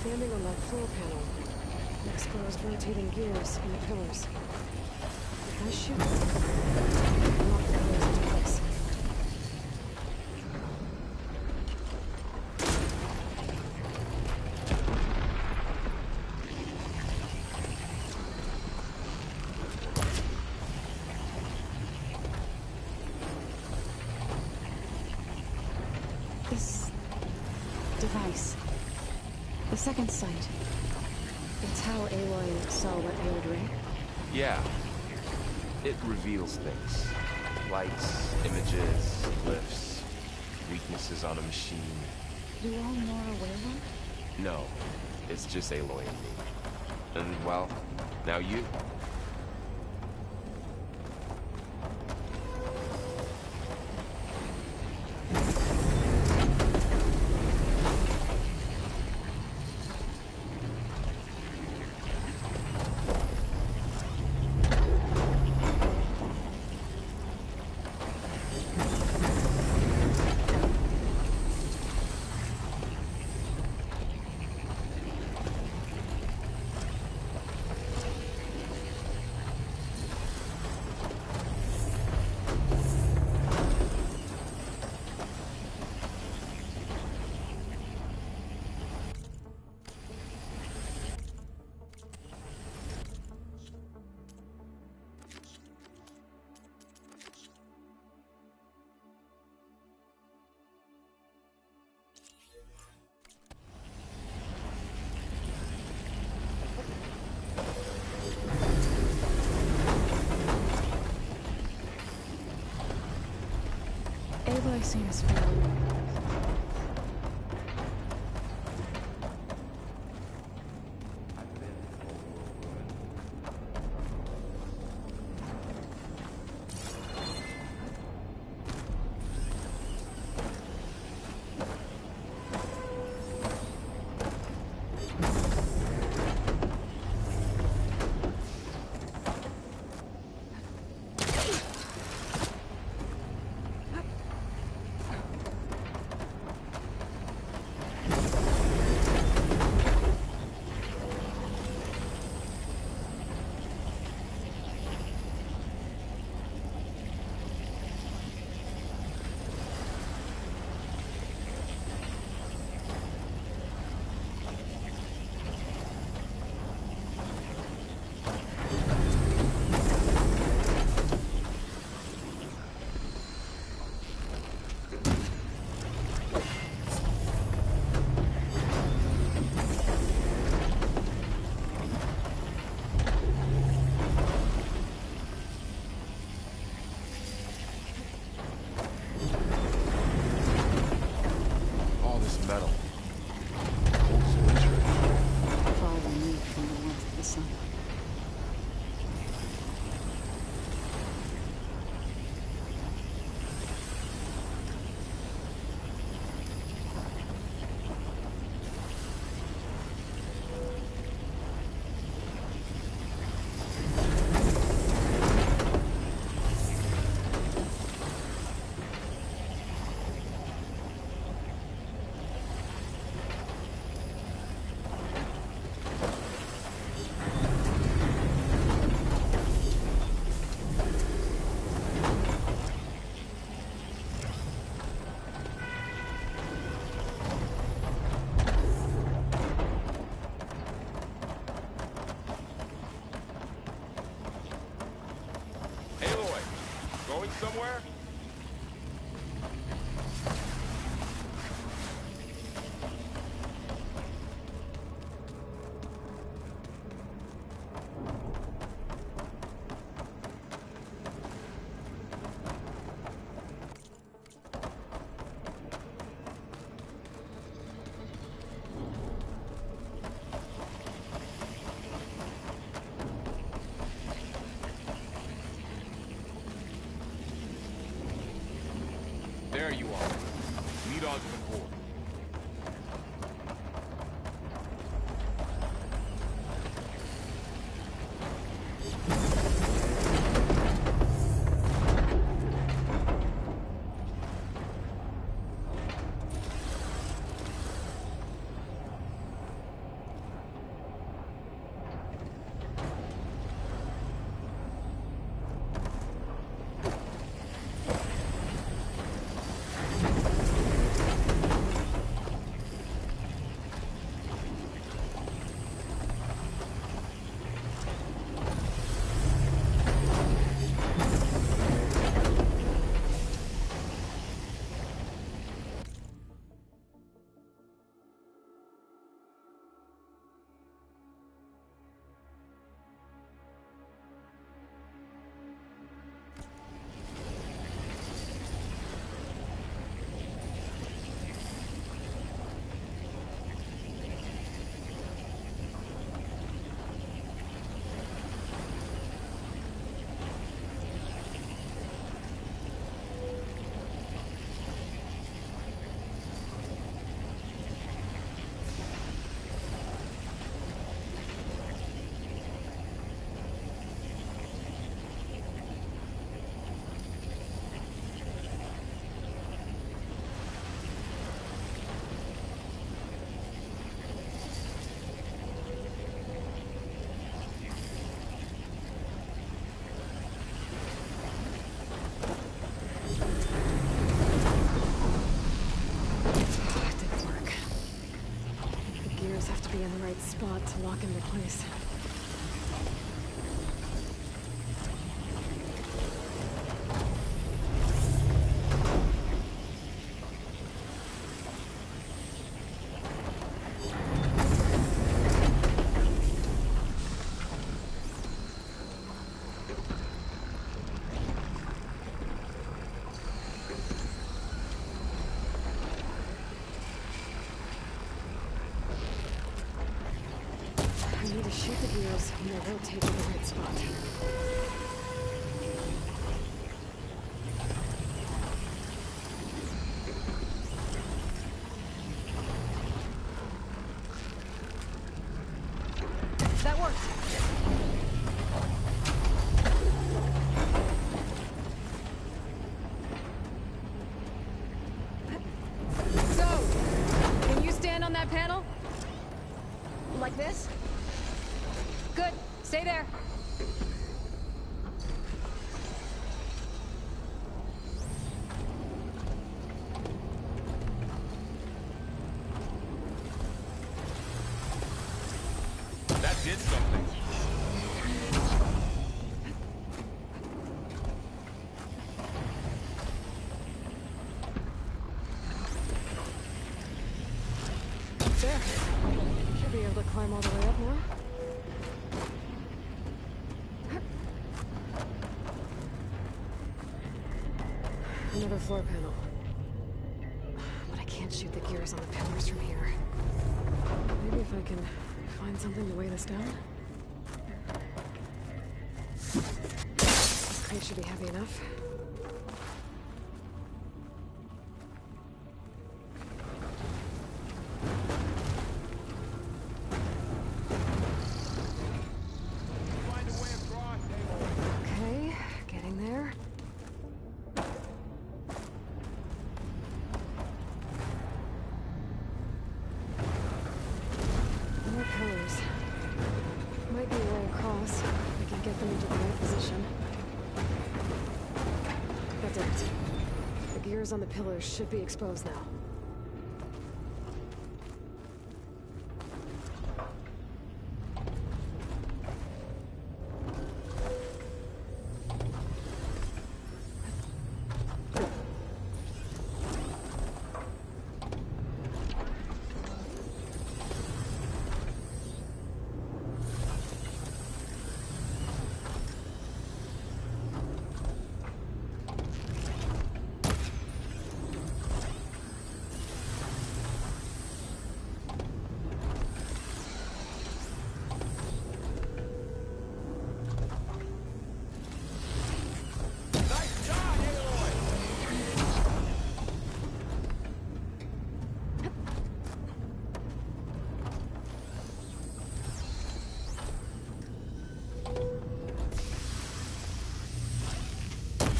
Standing on that floor panel, exposed rotating gears in the pillars. I shoot. Lock the pillars into place. This device, the second sight, it's how Aloy saw what ailed Ray? Yeah. It reveals things. Lights, images, glyphs, weaknesses on a machine. Do all Nora wear one? No, it's just Aloy and me. And, well, now you. Aloy seems familiar. Metal. Far removed from the warmth of the sun. Going somewhere? There you are. Lead on to the core. to be in the right spot to lock into place. I need to shoot the gears when they rotate to the right spot. That worked. So, can you stand on that panel? Like this? Good. Stay there. That did something. There. Should be able to climb all the way up now. Another floor panel. But I can't shoot the gears on the pillars from here. Maybe if I can find something to weigh this down? This crate should be heavy enough. Okay, getting there. More pillars. Might be a way across. We can get them into the right position. That did it. The gears on the pillars should be exposed now.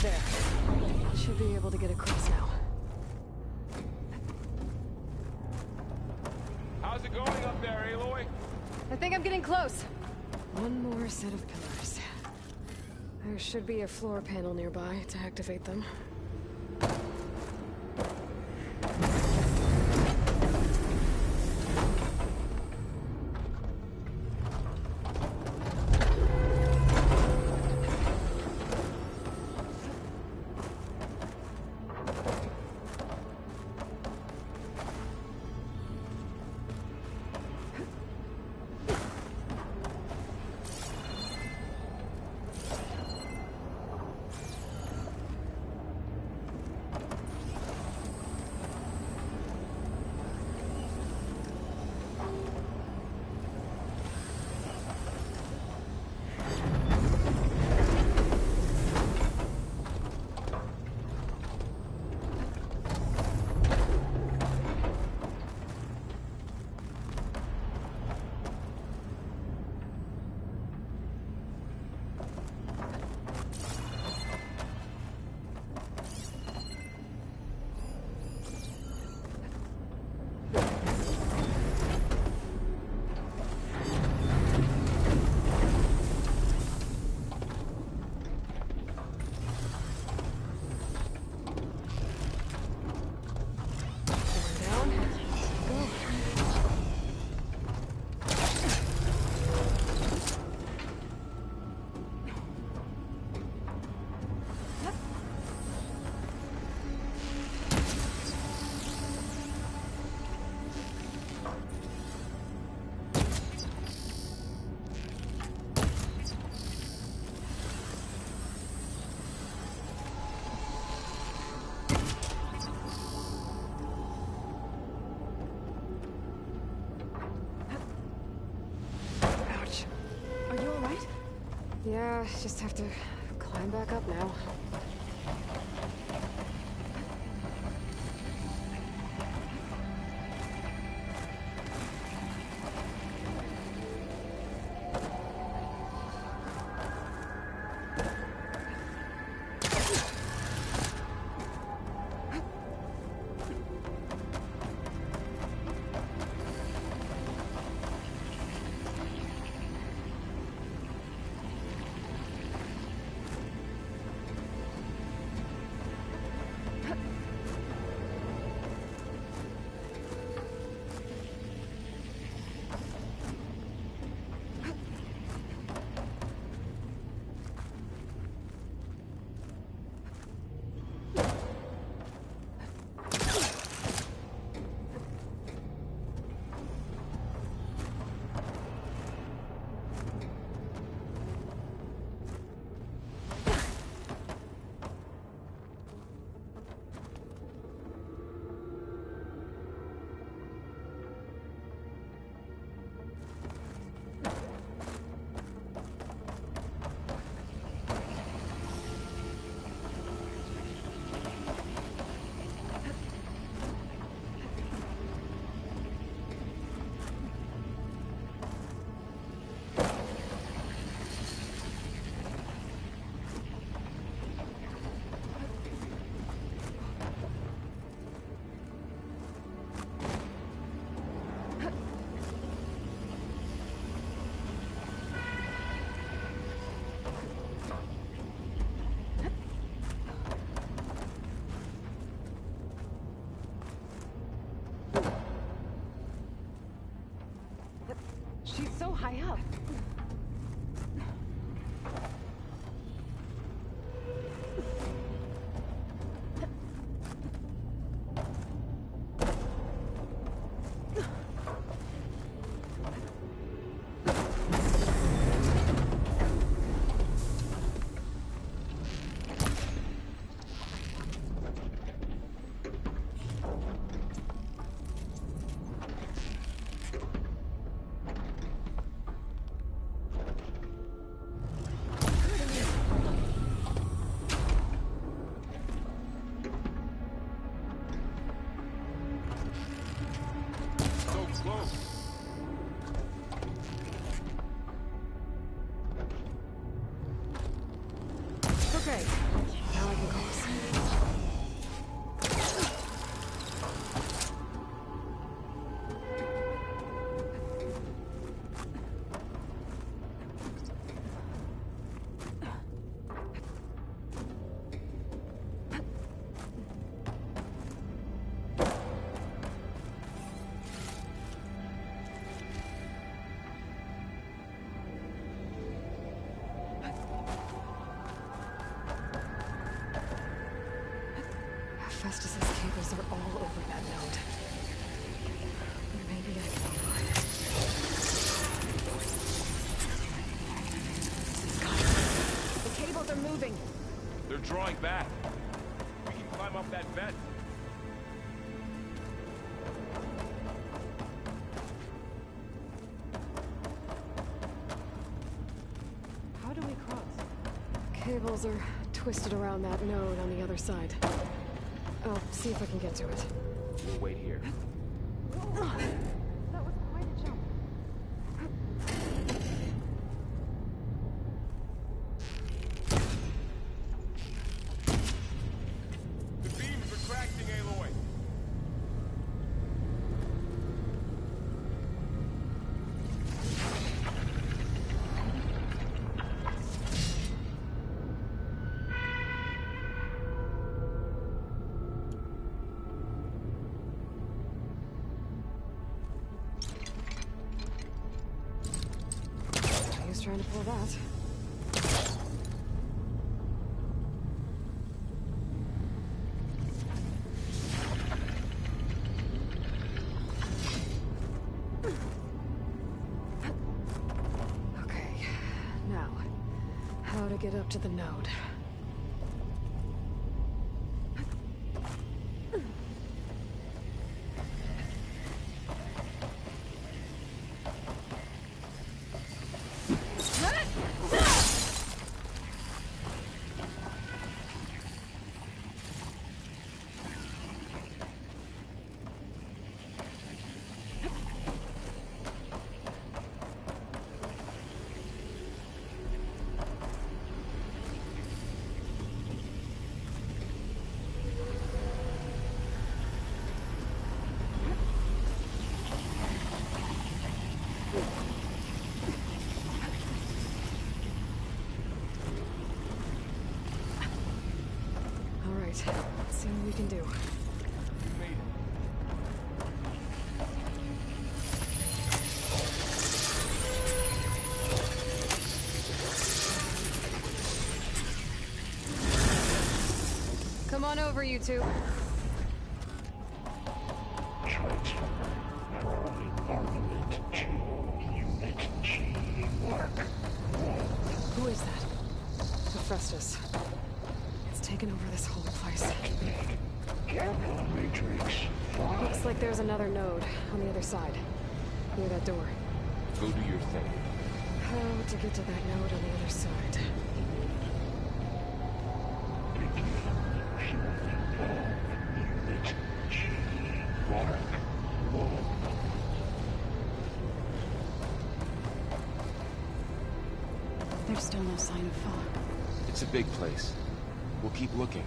There. Should be able to get across now. How's it going up there, Aloy? I think I'm getting close. One more set of pillars. There should be a floor panel nearby to activate them. Yeah, just have to climb back up now. She's so high up. Okay, now I can cross. Festus's cables are all over that node. Maybe I can find it. The cables are moving. They're drawing back. We can climb up that vent. How do we cross? Cables are twisted around that node on the other side. I'll see if I can get to it. We'll wait here. That was quite a jump. The beam's retracting, Aloy. He's trying to pull that. Okay, now, how to get up to the node. can do. Come on over, you two. Who is that? Hephaestus. It's taken over this whole place. Looks like there's another node on the other side. Near that door. Go do your thing. How to get to that node on the other side? There's still no sign of fog. It's a big place. We'll keep looking.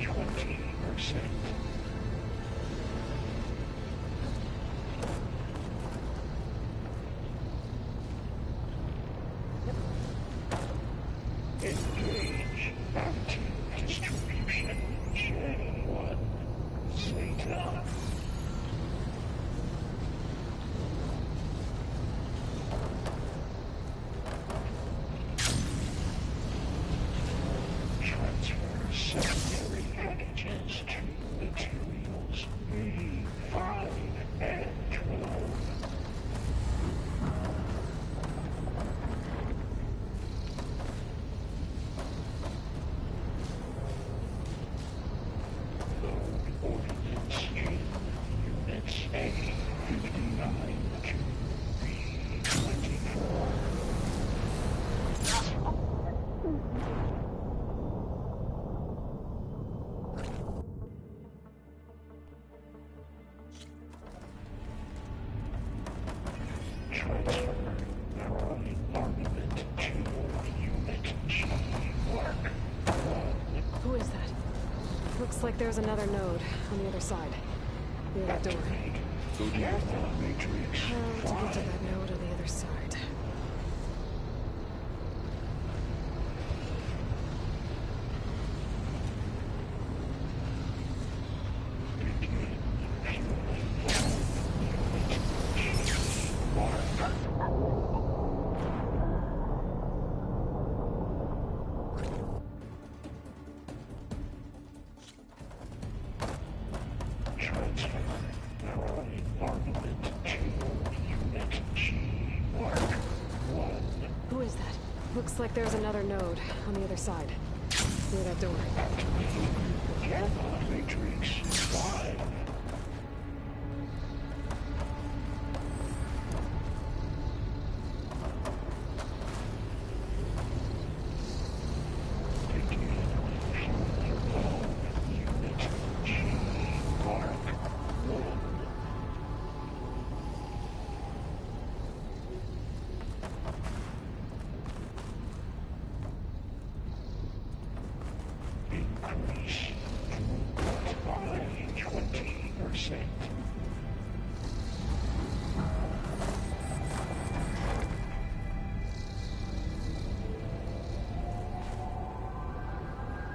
20%. Engage anti-distribution J1 Zeta. Transfer secondary packages to materials B5 and 12. Ordnance in Units A59 to B24. Transfer from armament to Unit G. Mark 1. Who is that? Looks like there's another node on the other side. Near that door. Go do your thing. Matrix How to get to that node on the other side? Transfer from armament to Unit G. Mark 1. Who is that? Looks like there's another node on the other side. Near that door. Gamma Matrix 5. Unit G. Mark 1. Increase throughput by 20%.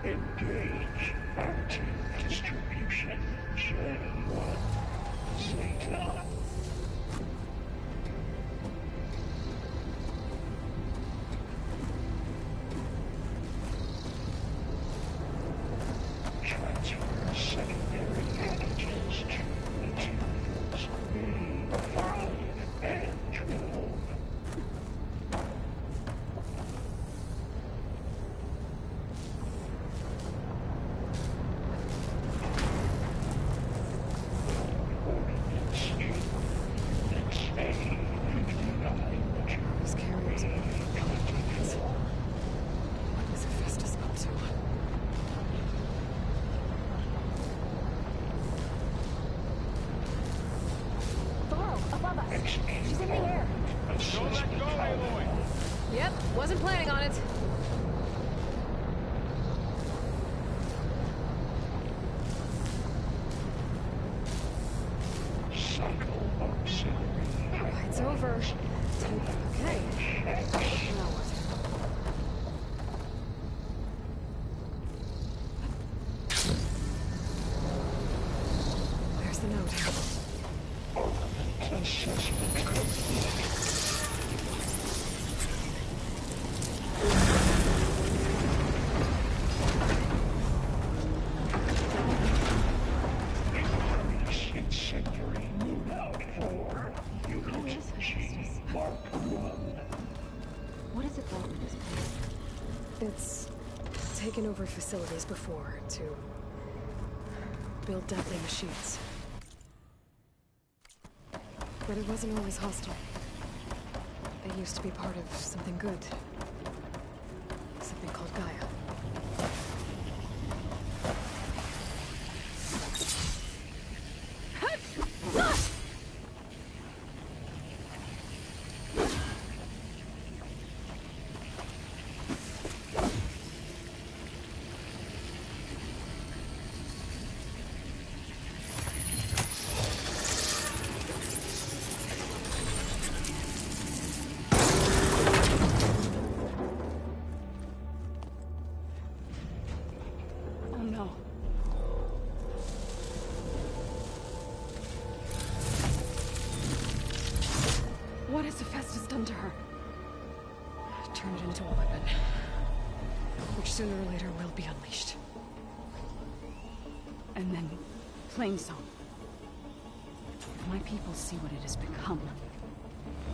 Engage anti-distribution J1 Zeta. Transfer secondary packages to materials B5 and 12. Ordnance in the note? What is it for in this place? It's taken over facilities before to build deadly machines. But it wasn't always hostile. It used to be part of something good. Something called Gaia. What has Hephaestus done to her? Turn it into a weapon, which sooner or later will be unleashed. And then, Plainsong. If my people see what it has become,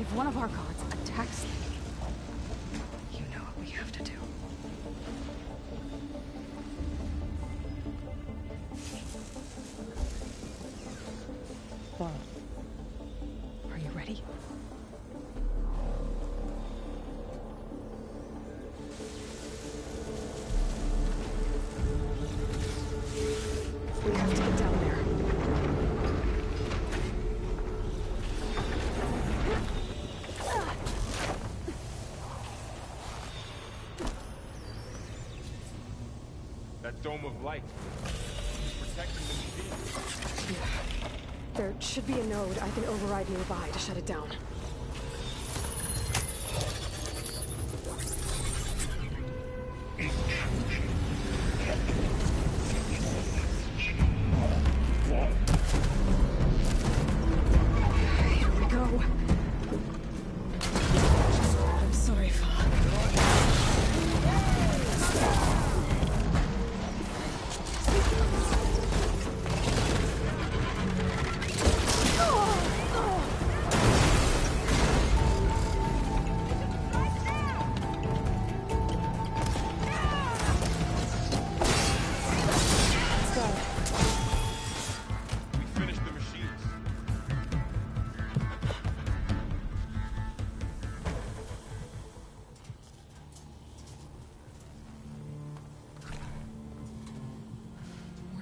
if one of our gods attacks them, you know what we have to do. Well, are you ready? We have to get down there. That dome of light. Protecting the machine. Yeah. There should be a node I can override nearby to shut it down. Here we go. I'm sorry, Fa.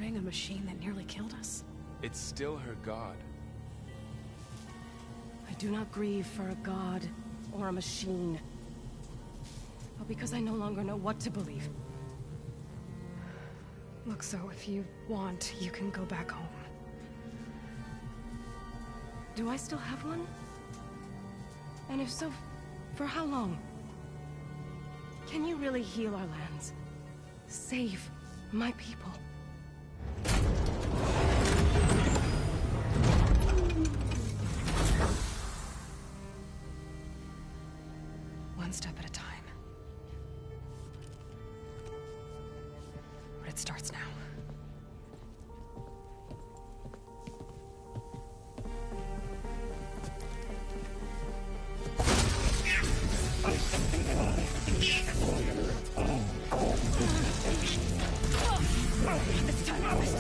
A machine that nearly killed us. It's still her god. I do not grieve for a god or a machine, but because I no longer know what to believe. Look, so if you want, you can go back home. Do I still have one? And if so, for how long? Can you really heal our lands? Save my people? One step at a time. But it starts now. It's time to harvest.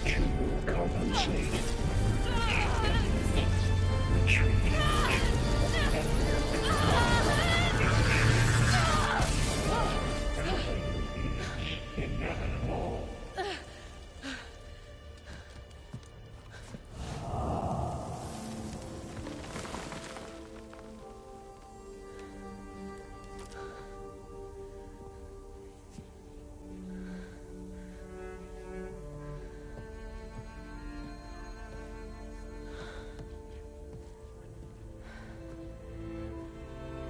To compensate.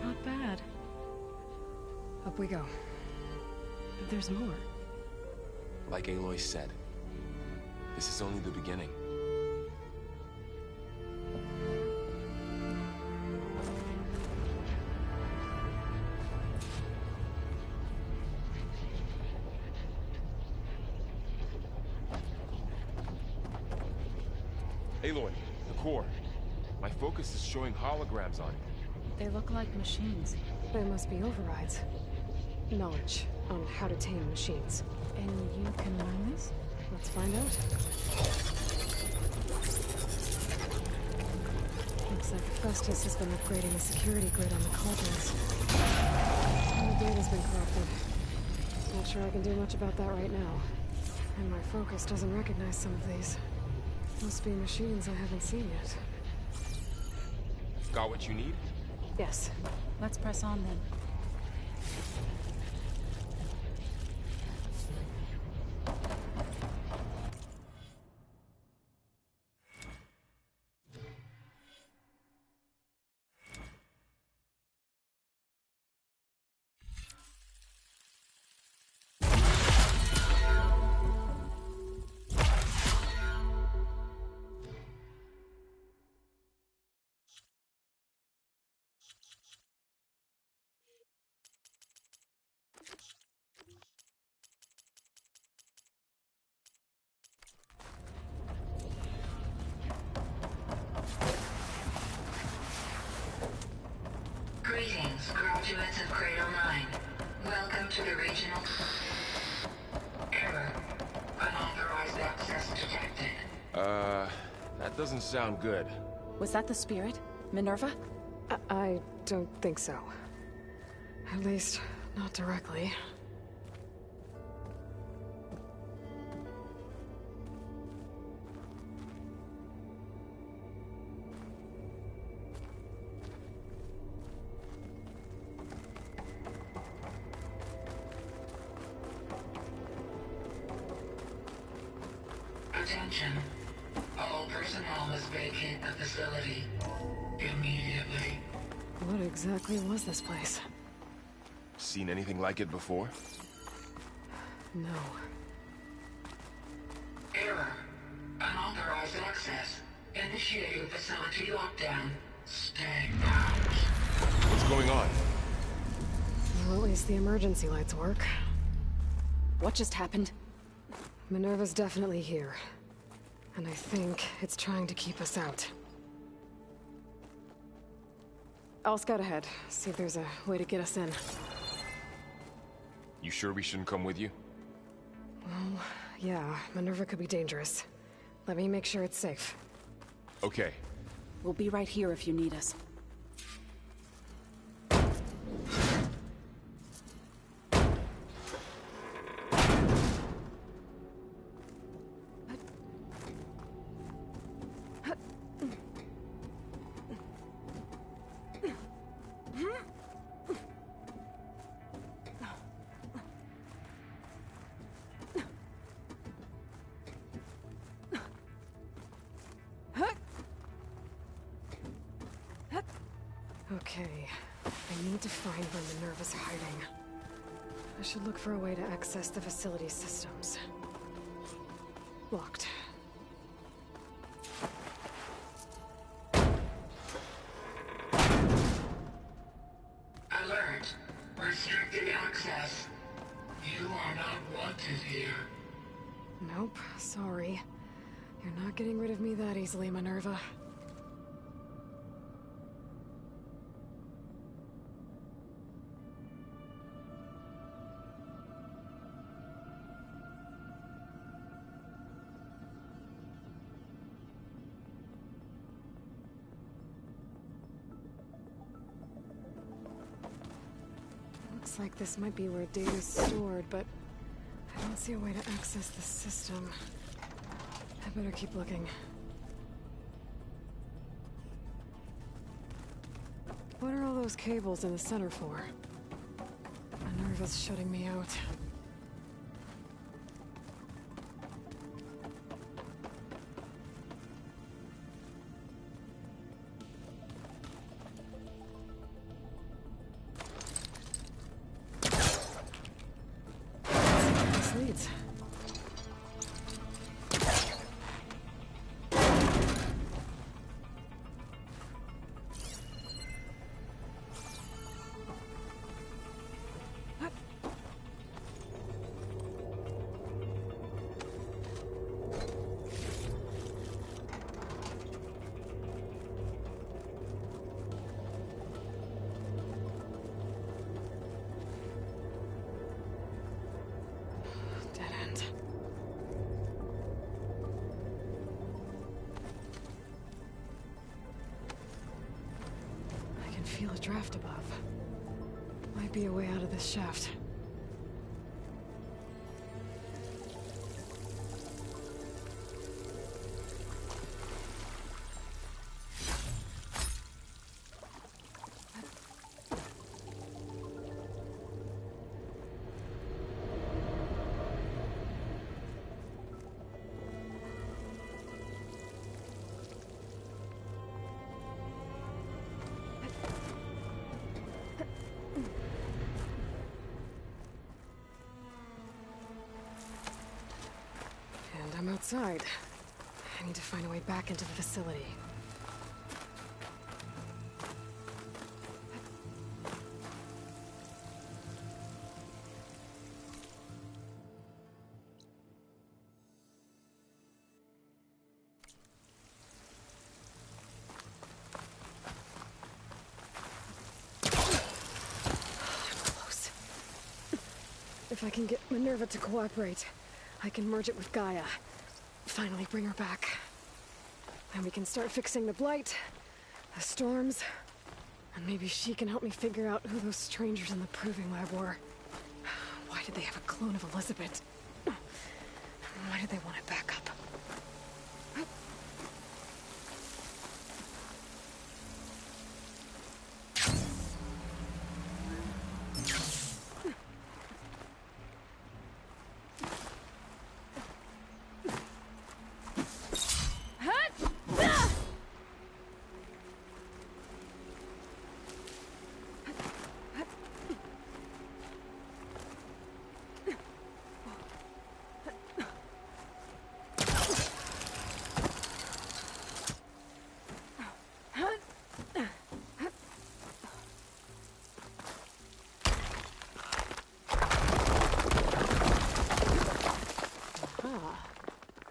Not bad. Up we go. There's more. Like Aloy said, this is only the beginning. Aloy, the core. My focus is showing holograms on it. They look like machines. They must be overrides. Knowledge on how to tame machines. And you can learn this? Let's find out. Looks like Festus has been upgrading the security grid on the cauldrons. Some of the data's been corrupted. Not sure I can do much about that right now. And my focus doesn't recognize some of these. Must be machines I haven't seen yet. Got what you need? Yes. Let's press on then. Greetings, graduates of Cradle 9. Welcome to the regional... Error. Unauthorized access detected. That doesn't sound good. Was that the spirit? Minerva? I don't think so. At least, not directly. Attention. All personnel must vacate the facility immediately. What exactly was this place? Seen anything like it before? No. Error. Unauthorized access. Initiating facility lockdown. Stay out. What's going on? Well, at least the emergency lights work. What just happened? Minerva's definitely here. And I think it's trying to keep us out. I'll scout ahead, see if there's a way to get us in. You sure we shouldn't come with you? Well, yeah, Minerva could be dangerous. Let me make sure it's safe. Okay. We'll be right here if you need us. Okay, I need to find where Minerva's hiding. I should look for a way to access the facility systems. Locked. Alert. Restricted access. You are not wanted here. Nope, sorry. You're not getting rid of me that easily, Minerva. Looks like this might be where data's stored, but I don't see a way to access the system. I better keep looking. What are all those cables in the center for? Minerva's shutting me out. This leads. Feel a draft above. Might be a way out of this shaft. And I'm outside. I need to find a way back into the facility. If I can get Minerva to cooperate, I can merge it with Gaia. Finally bring her back. Then we can start fixing the Blight, the storms, and maybe she can help me figure out who those strangers in the Proving Lab were. Why did they have a clone of Elizabeth? Why did they want it back up?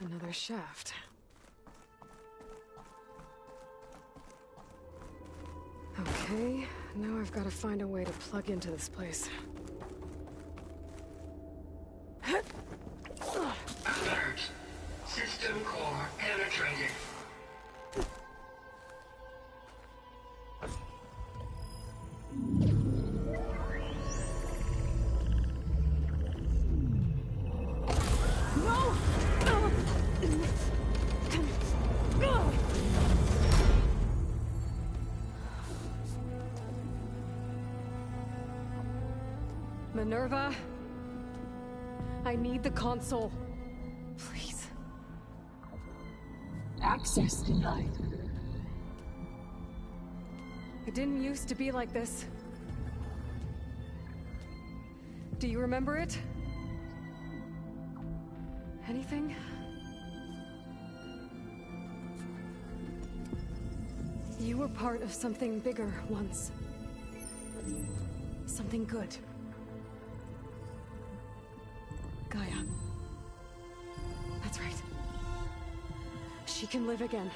Another shaft. Okay, now I've got to find a way to plug into this place. Alert. System core penetrated. Minerva, I need the console. Please. Access denied. It didn't used to be like this. Do you remember it? Anything? You were part of something bigger once. Something good. Gaia. That's right. She can live again.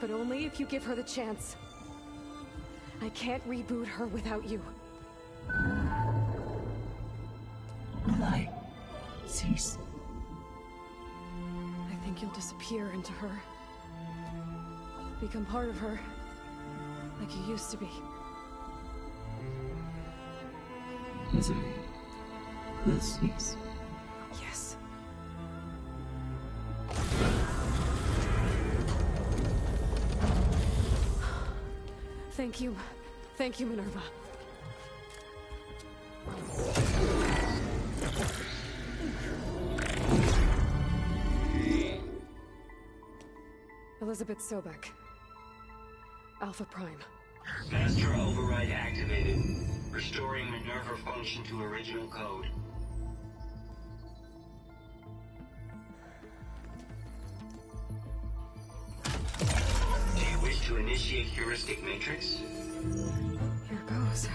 But only if you give her the chance. I can't reboot her without you. Light. Cease. I think you'll disappear into her. Become part of her. Like you used to be. Misery. Will cease. Yes. Thank you. Thank you, Minerva. Elizabeth Sobek. Alpha Prime. Master override activated. Restoring Minerva function to original code. Do you wish to initiate heuristic matrix? Here goes.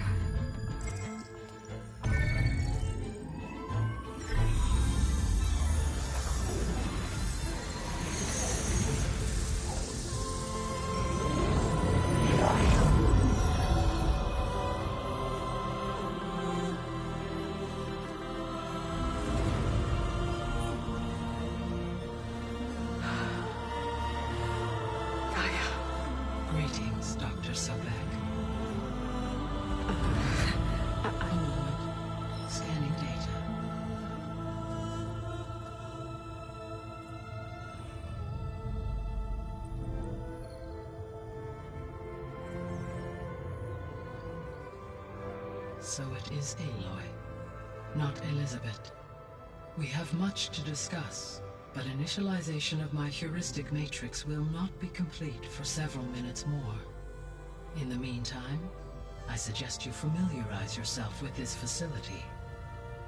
Greetings, Dr. Sobek. so it is Aloy, not Elizabeth. We have much to discuss, but initialization of my heuristic matrix will not be complete for several minutes more. In the meantime, I suggest you familiarize yourself with this facility.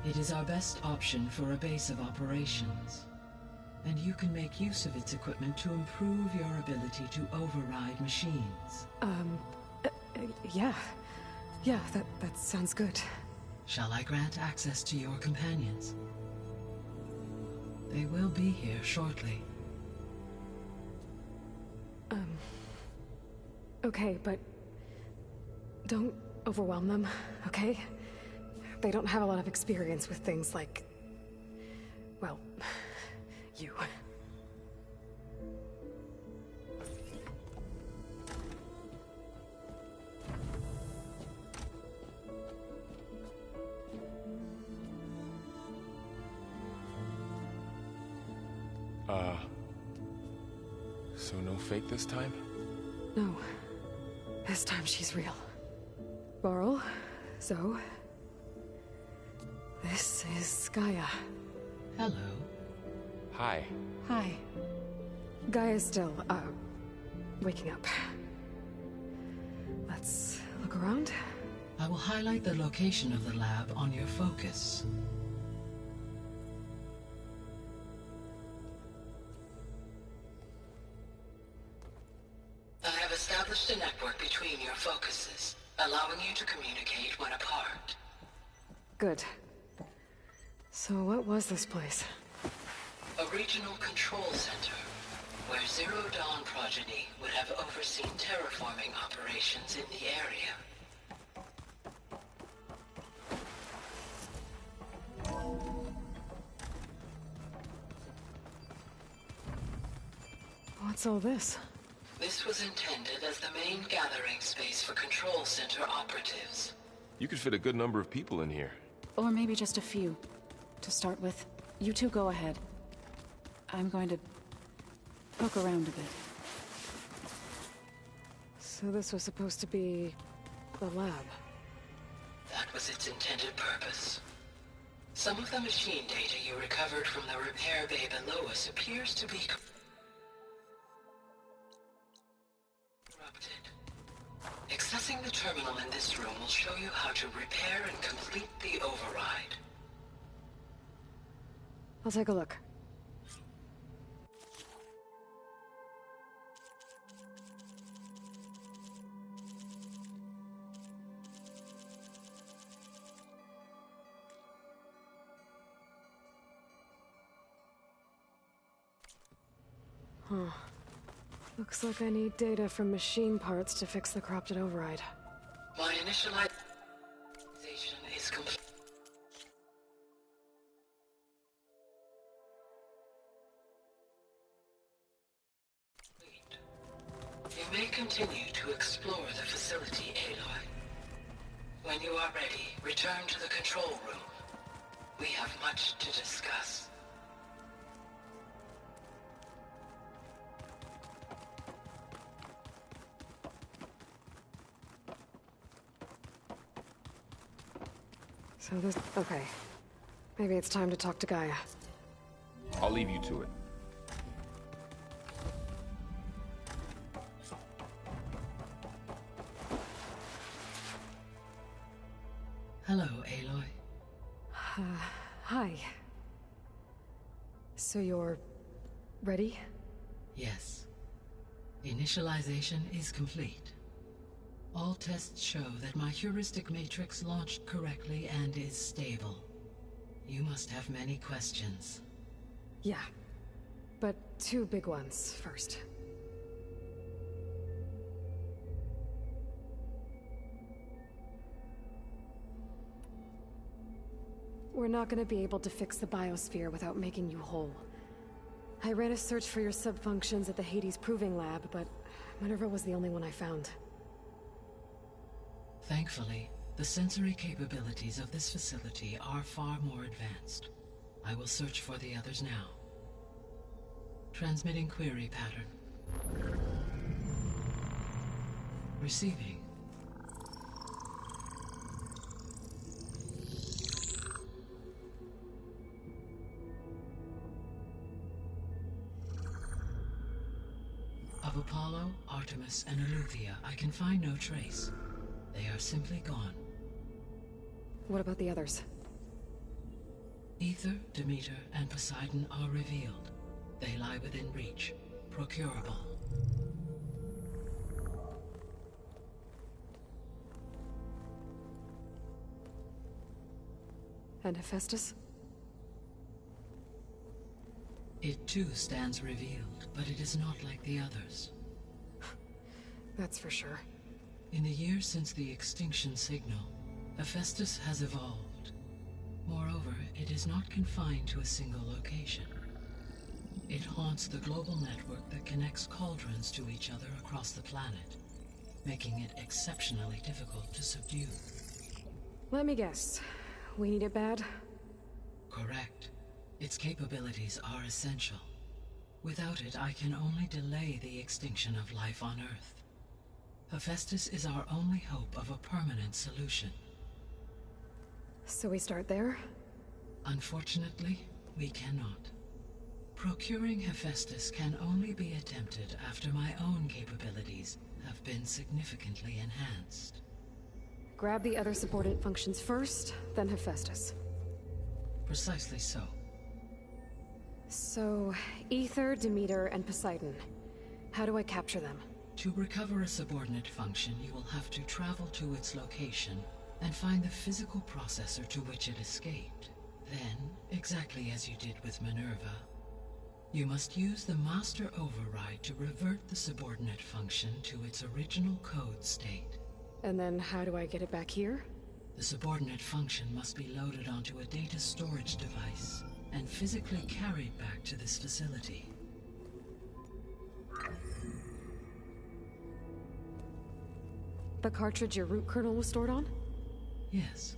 It is our best option for a base of operations, and you can make use of its equipment to improve your ability to override machines. Yeah. Yeah, that sounds good. Shall I grant access to your companions? They will be here shortly. Okay, but don't overwhelm them, okay? They don't have a lot of experience with things like, well, you. So no fake this time? No. This time she's real. Laurel, Zoe. This is Gaia. Hello. Hi. Hi. Gaia's still, waking up. Let's look around. I will highlight the location of the lab on your focus. I have established a network between your focuses, allowing you to communicate when apart. Good. So what was this place? A regional control center, where Zero Dawn progeny would have overseen terraforming operations in the area. What's all this? This was intended as the main gathering space for control center operatives. You could fit a good number of people in here. Or maybe just a few. To start with, you two go ahead. I'm going to poke around a bit. So this was supposed to be the lab. That was its intended purpose. Some of the machine data you recovered from the repair bay below us appears to be corrupted. Accessing the terminal in this room will show you how to repair and complete the override. I'll take a look. Huh. Looks like I need data from machine parts to fix the corrupted override. My initialization is complete. You may continue to explore the facility, Aloy. When you are ready, return to the control room. We have much to discuss. So this... okay. Maybe it's time to talk to Gaia. I'll leave you to it. Hello, Aloy. Hi. So you're... ready? Yes. Initialization is complete. All tests show that my heuristic matrix launched correctly and is stable. You must have many questions. Yeah. But two big ones first. We're not gonna be able to fix the biosphere without making you whole. I ran a search for your subfunctions at the Hades Proving Lab, but Minerva was the only one I found. Thankfully, the sensory capabilities of this facility are far more advanced. I will search for the others now. Transmitting query pattern. Receiving. Of Apollo, Artemis, and Eleuthia, I can find no trace. They are simply gone. What about the others? Ether, Demeter, and Poseidon are revealed. They lie within reach, procurable. And Hephaestus? It too stands revealed, but it is not like the others. That's for sure. In the years since the extinction signal, Hephaestus has evolved. Moreover, it is not confined to a single location. It haunts the global network that connects cauldrons to each other across the planet, making it exceptionally difficult to subdue. Let me guess. We need it bad? Correct. Its capabilities are essential. Without it, I can only delay the extinction of life on Earth. Hephaestus is our only hope of a permanent solution. So we start there? Unfortunately, we cannot. Procuring Hephaestus can only be attempted after my own capabilities have been significantly enhanced. Grab the other subordinate functions first, then Hephaestus. Precisely so. So, Ether, Demeter, and Poseidon. How do I capture them? To recover a subordinate function, you will have to travel to its location and find the physical processor to which it escaped. Then, exactly as you did with Minerva, you must use the master override to revert the subordinate function to its original code state. And then how do I get it back here? The subordinate function must be loaded onto a data storage device and physically carried back to this facility. The cartridge your root kernel was stored on? Yes.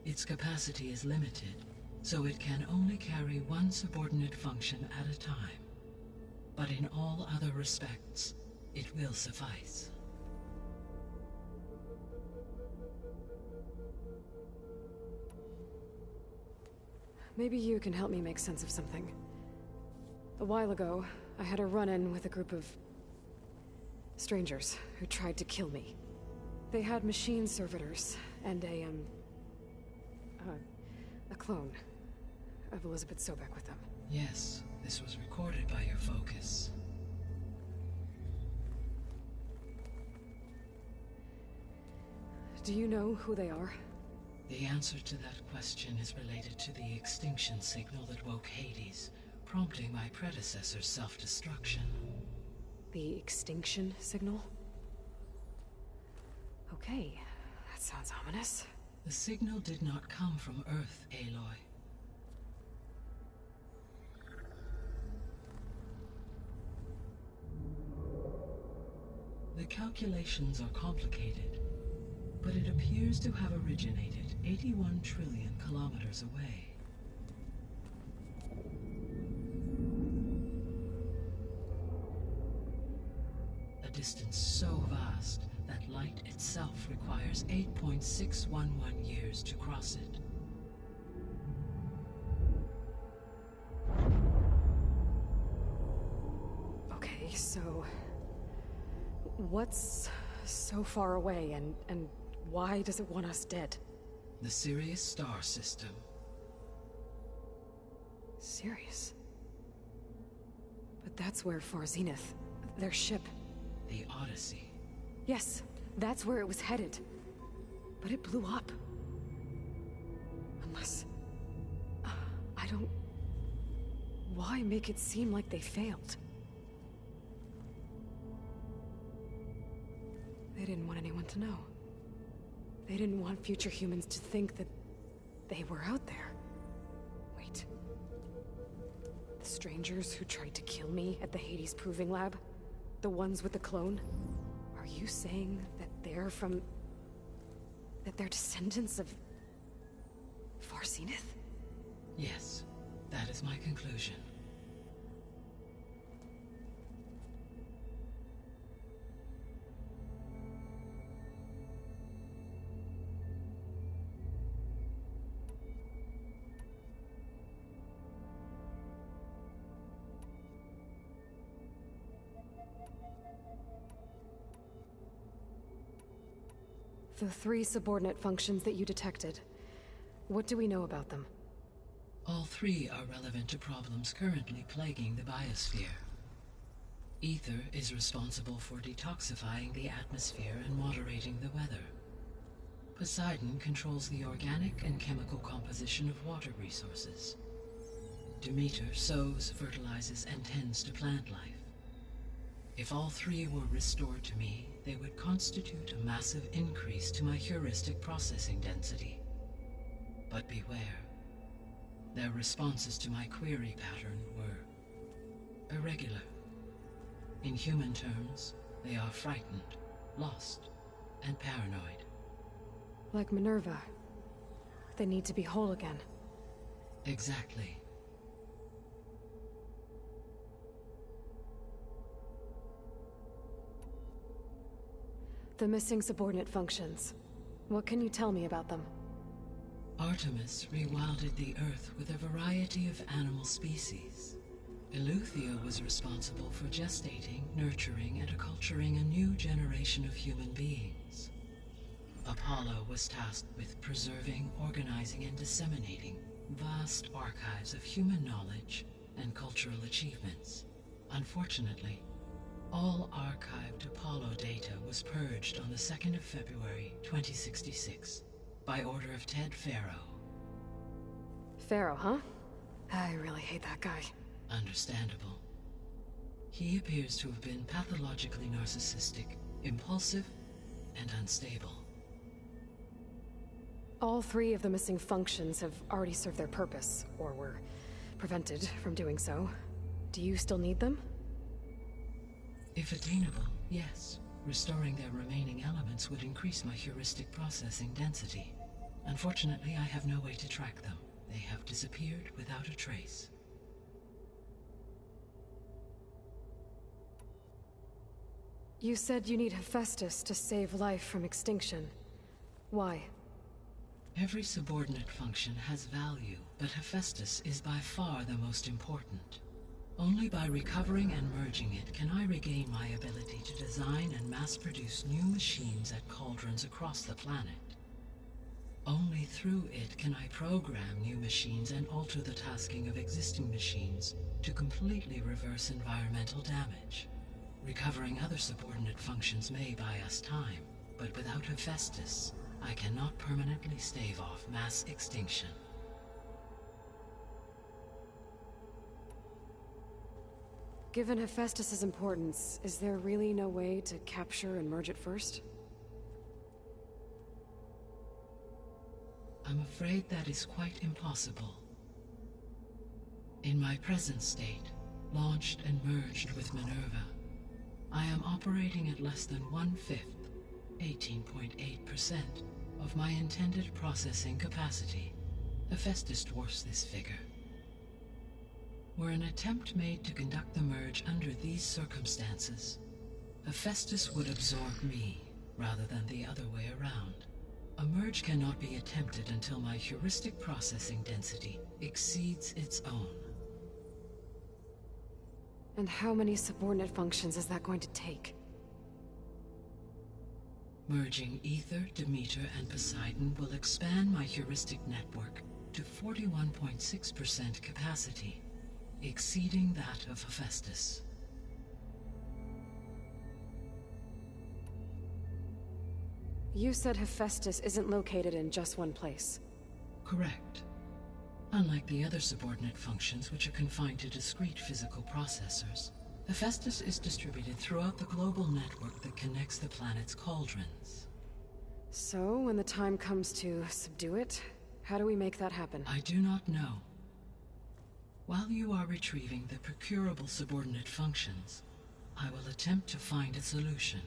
Its capacity is limited, so it can only carry one subordinate function at a time. But in all other respects, it will suffice. Maybe you can help me make sense of something. A while ago, I had a run-in with a group of strangers who tried to kill me. They had machine servitors and a clone of Elizabeth Sobek with them. Yes, this was recorded by your focus. Do you know who they are? The answer to that question is related to the extinction signal that woke Hades, prompting my predecessor's self-destruction. The extinction signal? Okay, that sounds ominous. The signal did not come from Earth, Aloy. The calculations are complicated, but it appears to have originated 81 trillion kilometers away. A distance so vast that light itself requires 8.611 years to cross it. Okay, so what's so far away and why does it want us dead? The Sirius star system. Sirius? But that's where Far Zenith, their ship... The Odyssey. Yes, that's where it was headed. But it blew up. Unless... I don't... Why make it seem like they failed? They didn't want anyone to know. They didn't want future humans to think that they were out there. Wait. The strangers who tried to kill me at the Hades Proving Lab? The ones with the clone? Are you saying that they're from... that they're descendants of... Far Zenith? Yes, that is my conclusion. The 3 subordinate functions that you detected. What do we know about them? All 3 are relevant to problems currently plaguing the biosphere. Ether is responsible for detoxifying the atmosphere and moderating the weather. Poseidon controls the organic and chemical composition of water resources. Demeter sows, fertilizes, and tends to plant life. If all 3 were restored to me, they would constitute a massive increase to my heuristic processing density. But beware. Their responses to my query pattern were irregular. In human terms, they are frightened, lost, and paranoid. Like Minerva. They need to be whole again. Exactly. The missing subordinate functions. What can you tell me about them? Artemis rewilded the Earth with a variety of animal species. Eleuthia was responsible for gestating, nurturing, and acculturating a new generation of human beings. Apollo was tasked with preserving, organizing, and disseminating vast archives of human knowledge and cultural achievements. Unfortunately, all archived Apollo data was purged on the 2nd of February, 2066, by order of Ted Faro. Pharaoh, huh? I really hate that guy. Understandable. He appears to have been pathologically narcissistic, impulsive, and unstable. All 3 of the missing functions have already served their purpose, or were prevented from doing so. Do you still need them? If attainable, yes. Restoring their remaining elements would increase my heuristic processing density. Unfortunately, I have no way to track them. They have disappeared without a trace. You said you need Hephaestus to save life from extinction. Why? Every subordinate function has value, but Hephaestus is by far the most important. Only by recovering and merging it can I regain my ability to design and mass-produce new machines at cauldrons across the planet. Only through it can I program new machines and alter the tasking of existing machines to completely reverse environmental damage. Recovering other subordinate functions may buy us time, but without Hephaestus, I cannot permanently stave off mass extinction. Given Hephaestus's importance, is there really no way to capture and merge it first? I'm afraid that is quite impossible. In my present state, launched and merged with Minerva, I am operating at less than 1/5, 18.8%, of my intended processing capacity. Hephaestus dwarfs this figure. Were an attempt made to conduct the merge under these circumstances, Hephaestus would absorb me, rather than the other way around. A merge cannot be attempted until my heuristic processing density exceeds its own. And how many subordinate functions is that going to take? Merging Ether, Demeter, and Poseidon will expand my heuristic network to 41.6% capacity, exceeding that of Hephaestus. You said Hephaestus isn't located in just one place. Correct. Unlike the other subordinate functions, which are confined to discrete physical processors, Hephaestus is distributed throughout the global network that connects the planet's cauldrons. So, when the time comes to subdue it, how do we make that happen? I do not know. While you are retrieving the procurable subordinate functions, I will attempt to find a solution.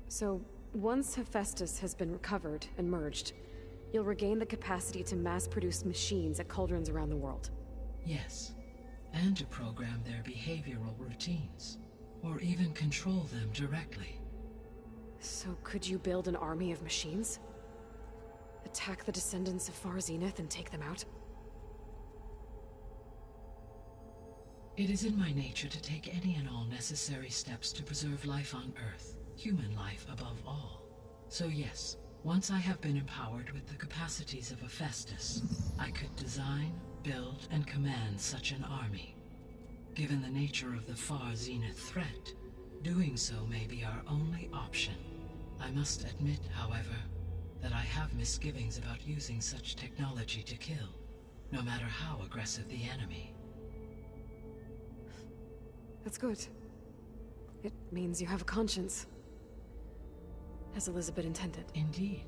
So, once Hephaestus has been recovered and merged, you'll regain the capacity to mass-produce machines at cauldrons around the world. Yes, and to program their behavioral routines, or even control them directly. So could you build an army of machines? Attack the descendants of Far Zenith and take them out? It is in my nature to take any and all necessary steps to preserve life on Earth, human life above all. So yes, once I have been empowered with the capacities of a Festus, I could design, build, and command such an army. Given the nature of the far zenith threat, doing so may be our only option. I must admit, however, that I have misgivings about using such technology to kill, no matter how aggressive the enemy. That's good. It means you have a conscience. As Elizabeth intended. Indeed.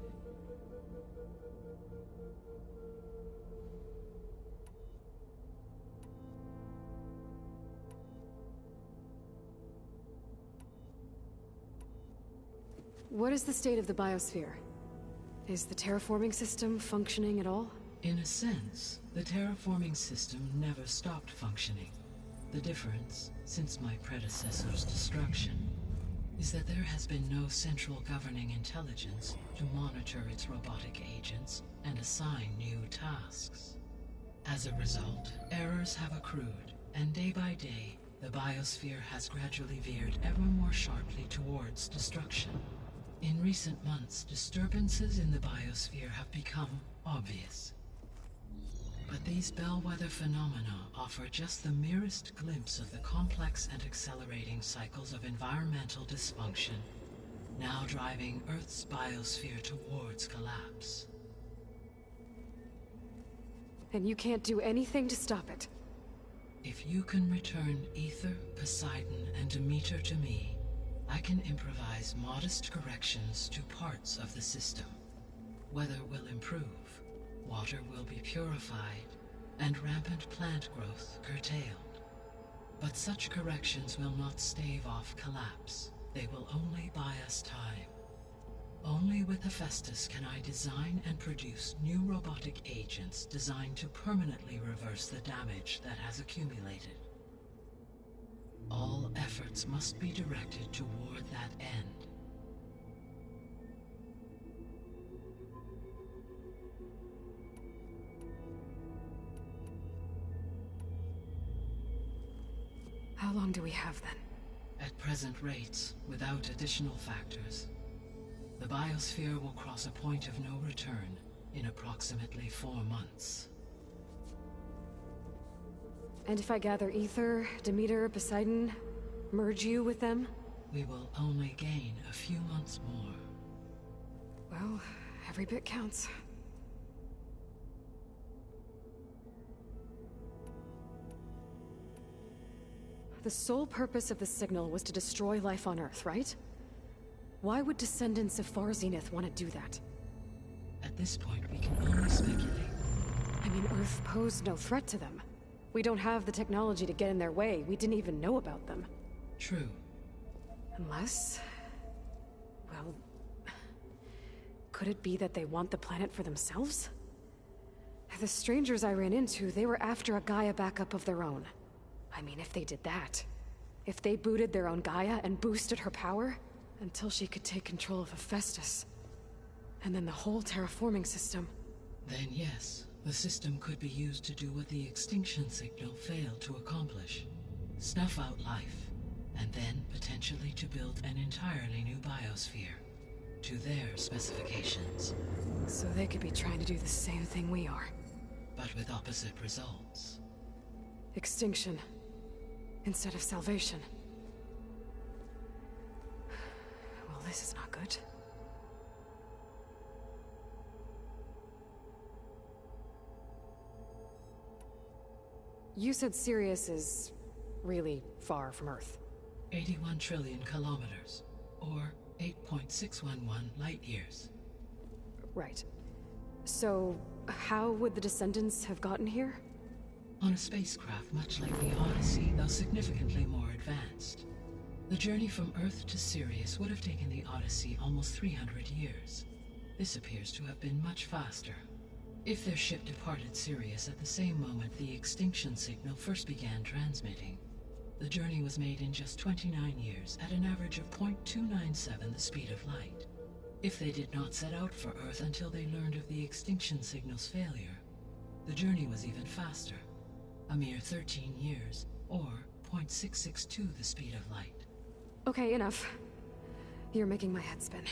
What is the state of the biosphere? Is the terraforming system functioning at all? In a sense, the terraforming system never stopped functioning. The difference, since my predecessor's destruction, is that there has been no central governing intelligence to monitor its robotic agents and assign new tasks. As a result, errors have accrued, and day by day, the biosphere has gradually veered ever more sharply towards destruction. In recent months, disturbances in the biosphere have become obvious. But these bellwether phenomena offer just the merest glimpse of the complex and accelerating cycles of environmental dysfunction, now driving Earth's biosphere towards collapse. And you can't do anything to stop it? If you can return Ether, Poseidon, and Demeter to me, I can improvise modest corrections to parts of the system. Weather will improve, water will be purified, and rampant plant growth curtailed. But such corrections will not stave off collapse. They will only buy us time. Only with Hephaestus can I design and produce new robotic agents designed to permanently reverse the damage that has accumulated. All efforts must be directed toward that end. How long do we have then? At present rates, without additional factors, the biosphere will cross a point of no return in approximately 4 months. And if I gather Ether, Demeter, Poseidon, merge you with them? We will only gain a few months more. Well, every bit counts. The sole purpose of the signal was to destroy life on Earth, right? Why would descendants of Far Zenith want to do that? At this point, we can only speculate. I mean, Earth posed no threat to them. We don't have the technology to get in their way. We didn't even know about them. True. Unless... well... could it be that they want the planet for themselves? The strangers I ran into, they were after a Gaia backup of their own. I mean, if they did that... if they booted their own Gaia and boosted her power... until she could take control of Hephaestus. And then the whole terraforming system. Then yes, the system could be used to do what the extinction signal failed to accomplish. Snuff out life, and then potentially to build an entirely new biosphere. To their specifications. So they could be trying to do the same thing we are. But with opposite results. Extinction. Instead of salvation. Well, this is not good. You said Sirius is really far from Earth. 81 trillion kilometers, or 8.611 light years. Right. So, how would the descendants have gotten here? On a spacecraft much like the Odyssey, though significantly more advanced. The journey from Earth to Sirius would have taken the Odyssey almost 300 years. This appears to have been much faster. If their ship departed Sirius at the same moment the extinction signal first began transmitting, the journey was made in just 29 years at an average of 0.297 the speed of light. If they did not set out for Earth until they learned of the extinction signal's failure, the journey was even faster. A mere 13 years, or 0.662 the speed of light. Okay, enough. You're making my head spin.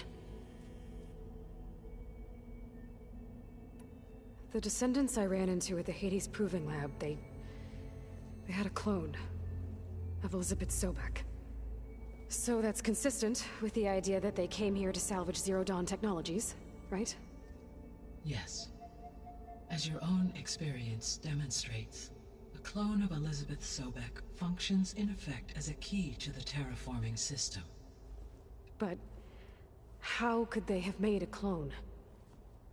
The descendants I ran into at the Hades Proving Lab, they had a clone of Elizabeth Sobek. So that's consistent with the idea that they came here to salvage Zero Dawn technologies, right? Yes. As your own experience demonstrates, a clone of Elizabeth Sobek functions in effect as a key to the terraforming system. But how could they have made a clone?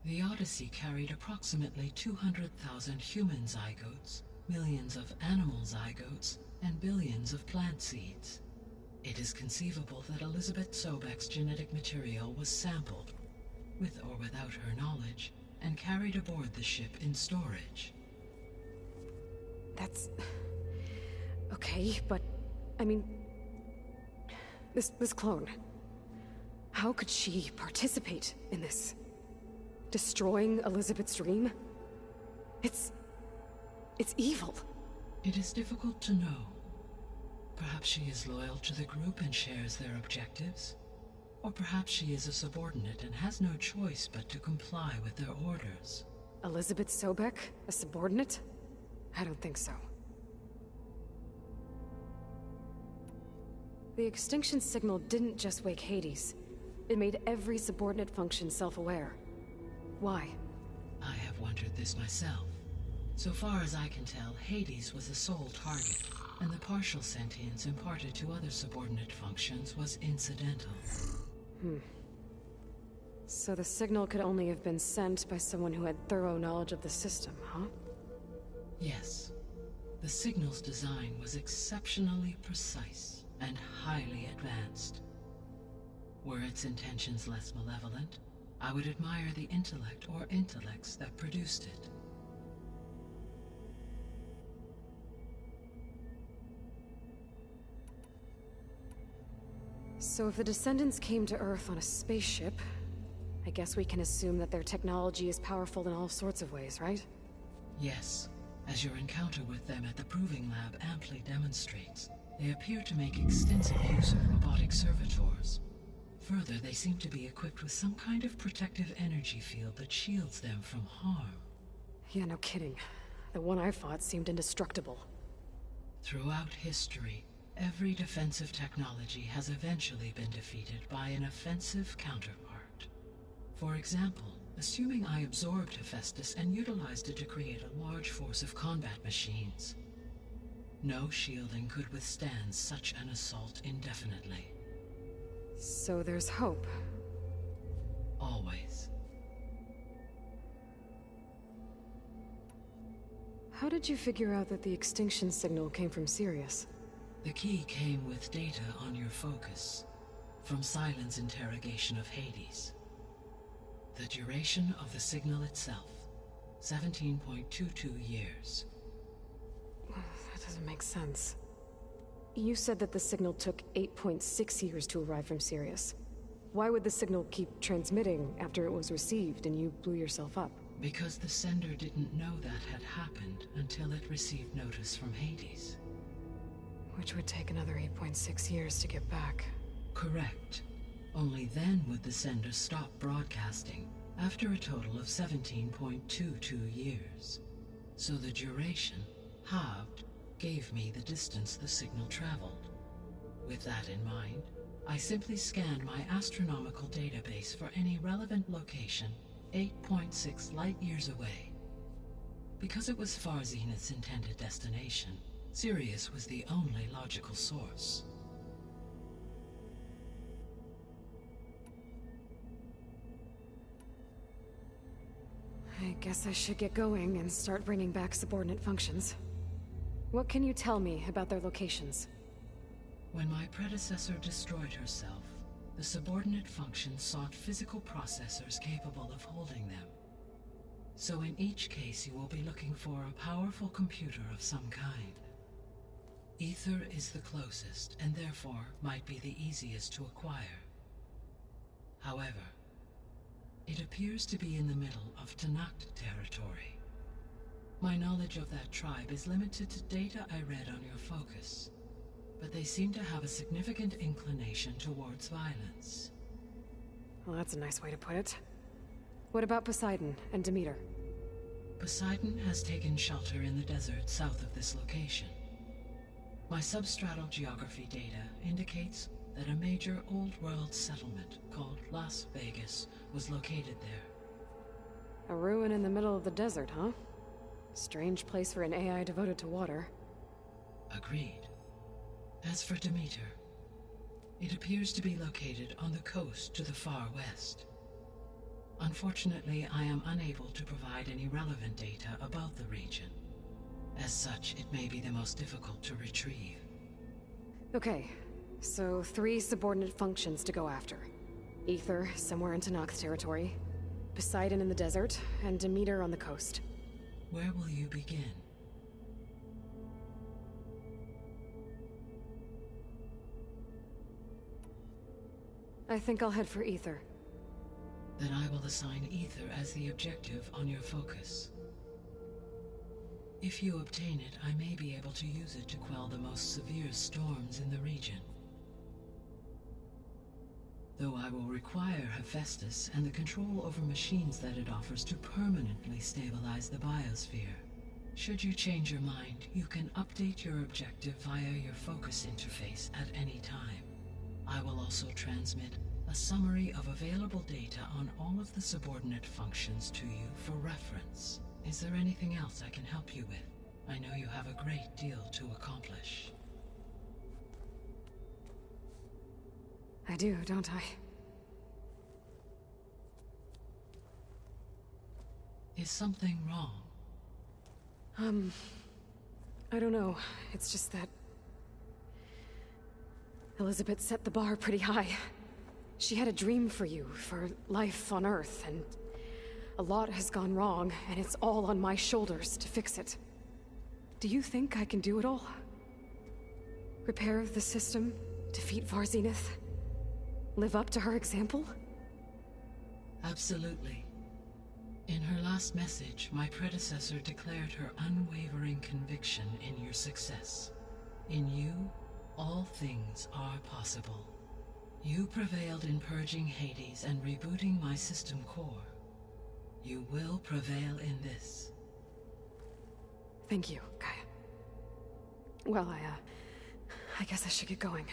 The Odyssey carried approximately 200,000 human zygotes, millions of animal zygotes, and billions of plant seeds. It is conceivable that Elizabeth Sobek's genetic material was sampled, with or without her knowledge, and carried aboard the ship in storage. That's... okay, but... I mean... This clone... How could she participate in this? Destroying Elizabeth's dream? It's evil. It is difficult to know. Perhaps she is loyal to the group and shares their objectives. Or perhaps she is a subordinate and has no choice but to comply with their orders. Elizabeth Sobek? A subordinate? I don't think so. The extinction signal didn't just wake Hades. It made every subordinate function self-aware. Why? I have wondered this myself. So far as I can tell, Hades was the sole target, and the partial sentience imparted to other subordinate functions was incidental. So the signal could only have been sent by someone who had thorough knowledge of the system, huh? Yes. The signal's design was exceptionally precise and highly advanced. Were its intentions less malevolent, I would admire the intellect or intellects that produced it. So if the descendants came to Earth on a spaceship, I guess we can assume that their technology is powerful in all sorts of ways, right? Yes. As your encounter with them at the Proving Lab amply demonstrates, they appear to make extensive use of robotic servitors. Further, they seem to be equipped with some kind of protective energy field that shields them from harm. Yeah, no kidding. The one I fought seemed indestructible. Throughout history, every defensive technology has eventually been defeated by an offensive counterpart. For example, assuming I absorbed Hephaestus and utilized it to create a large force of combat machines. No shielding could withstand such an assault indefinitely. So there's hope. Always. How did you figure out that the extinction signal came from Sirius? The key came with data on your focus, from Silent's interrogation of Hades. The duration of the signal itself, 17.22 years. That doesn't make sense. You said that the signal took 8.6 years to arrive from Sirius. Why would the signal keep transmitting after it was received and you blew yourself up? Because the sender didn't know that had happened until it received notice from Hades. Which would take another 8.6 years to get back. Correct. Only then would the sender stop broadcasting, after a total of 17.22 years. So the duration, halved, gave me the distance the signal traveled. With that in mind, I simply scanned my astronomical database for any relevant location 8.6 light-years away. Because it was far Zenith's intended destination, Sirius was the only logical source. I guess I should get going and start bringing back subordinate functions. What can you tell me about their locations? When my predecessor destroyed herself, the subordinate functions sought physical processors capable of holding them. So in each case you will be looking for a powerful computer of some kind. Ether is the closest, and therefore might be the easiest to acquire. However, it appears to be in the middle of Tanakh territory. My knowledge of that tribe is limited to data I read on your focus, but they seem to have a significant inclination towards violence. Well, that's a nice way to put it. What about Poseidon and Demeter? Poseidon has taken shelter in the desert south of this location. My substratal geography data indicates that a major old-world settlement called Las Vegas was located there. A ruin in the middle of the desert, huh? Strange place for an AI devoted to water. Agreed. As for Demeter, it appears to be located on the coast to the far west. Unfortunately, I am unable to provide any relevant data about the region. As such, it may be the most difficult to retrieve. Okay, so 3 subordinate functions to go after. Ether, somewhere in Tenakth territory. Poseidon in the desert, and Demeter on the coast. Where will you begin? I think I'll head for Ether. Then I will assign Ether as the objective on your focus. If you obtain it, I may be able to use it to quell the most severe storms in the region. Though I will require Hephaestus and the control over machines that it offers to permanently stabilize the biosphere. Should you change your mind, you can update your objective via your focus interface at any time. I will also transmit a summary of available data on all of the subordinate functions to you for reference. Is there anything else I can help you with? I know you have a great deal to accomplish. I do, don't I? Is something wrong? I don't know. It's just that Elizabeth set the bar pretty high. She had a dream for you, for life on Earth, and a lot has gone wrong, and it's all on my shoulders to fix it. Do you think I can do it all? Repair the system, defeat Varzinith, live up to her example? Absolutely. In her last message, my predecessor declared her unwavering conviction in your success. In you, all things are possible. You prevailed in purging Hades and rebooting my system core. You will prevail in this. Thank you, Gaia. Well, I guess I should get going.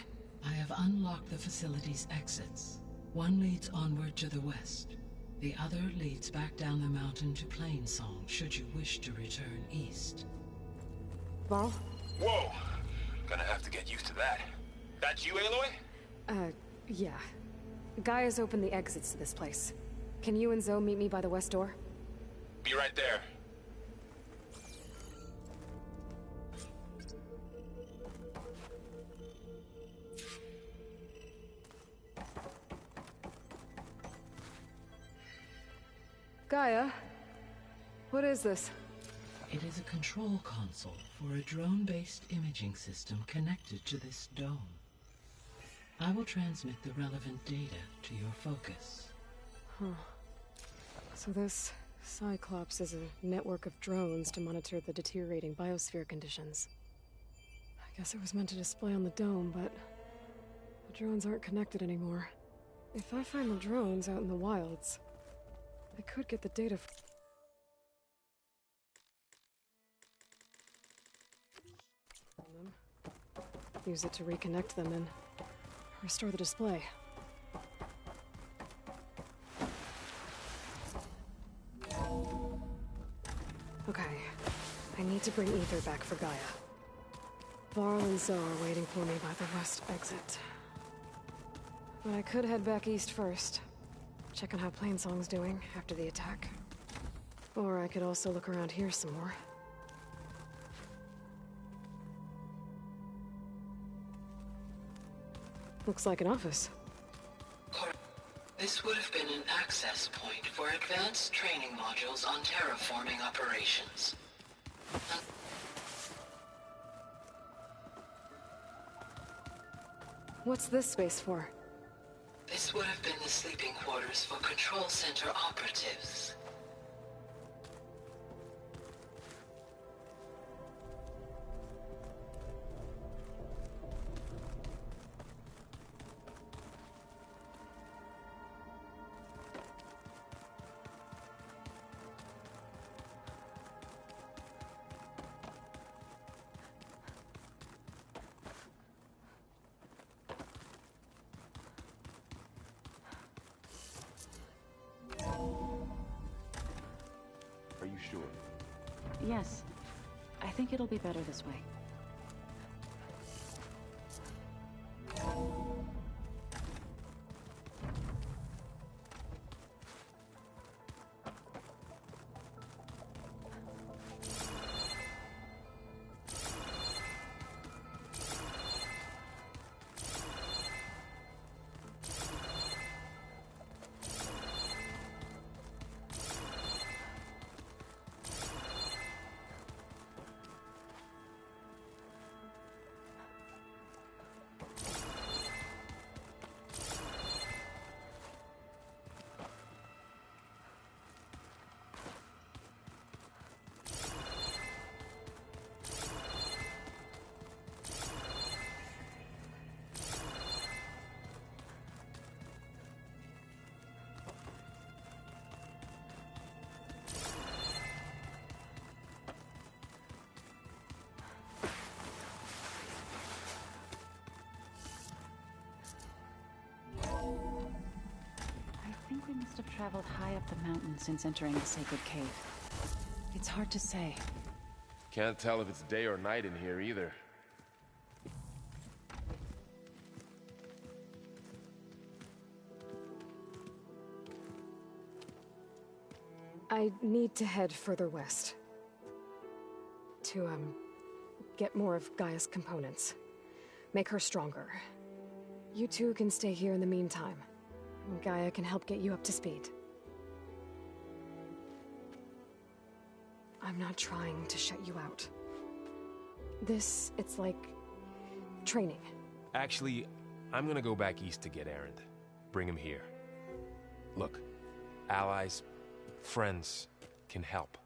I have unlocked the facility's exits. One leads onward to the west. The other leads back down the mountain to Plainsong, should you wish to return east. Varl? Whoa! Gonna have to get used to that. That's you, Aloy? Yeah. Gaia's opened the exits to this place. Can you and Zoe meet me by the west door? Be right there. Gaia? What is this? It is a control console for a drone-based imaging system connected to this dome. I will transmit the relevant data to your focus. Huh. So this Cyclops is a network of drones to monitor the deteriorating biosphere conditions. I guess it was meant to display on the dome, but the drones aren't connected anymore. If I find the drones out in the wilds, I could get the data from them. Use it to reconnect them and restore the display. Okay, I need to bring Ether back for Gaia. Varl and Zoe are waiting for me by the west exit. But I could head back east first. Check on how Plainsong's doing after the attack. Or I could also look around here some more. Looks like an office. This would have been an access point for advanced training modules on terraforming operations. What's this space for? This would have been the sleeping quarters for control center operatives. Yes. I think it'll be better this way. I think we must have traveled high up the mountain since entering the sacred cave. It's hard to say. Can't tell if it's day or night in here either. I need to head further west. To, get more of Gaia's components. Make her stronger. You two can stay here in the meantime. Gaia can help get you up to speed. I'm not trying to shut you out. It's like training. Actually, I'm gonna go back east to get Erend. Bring him here. Look, allies, friends can help.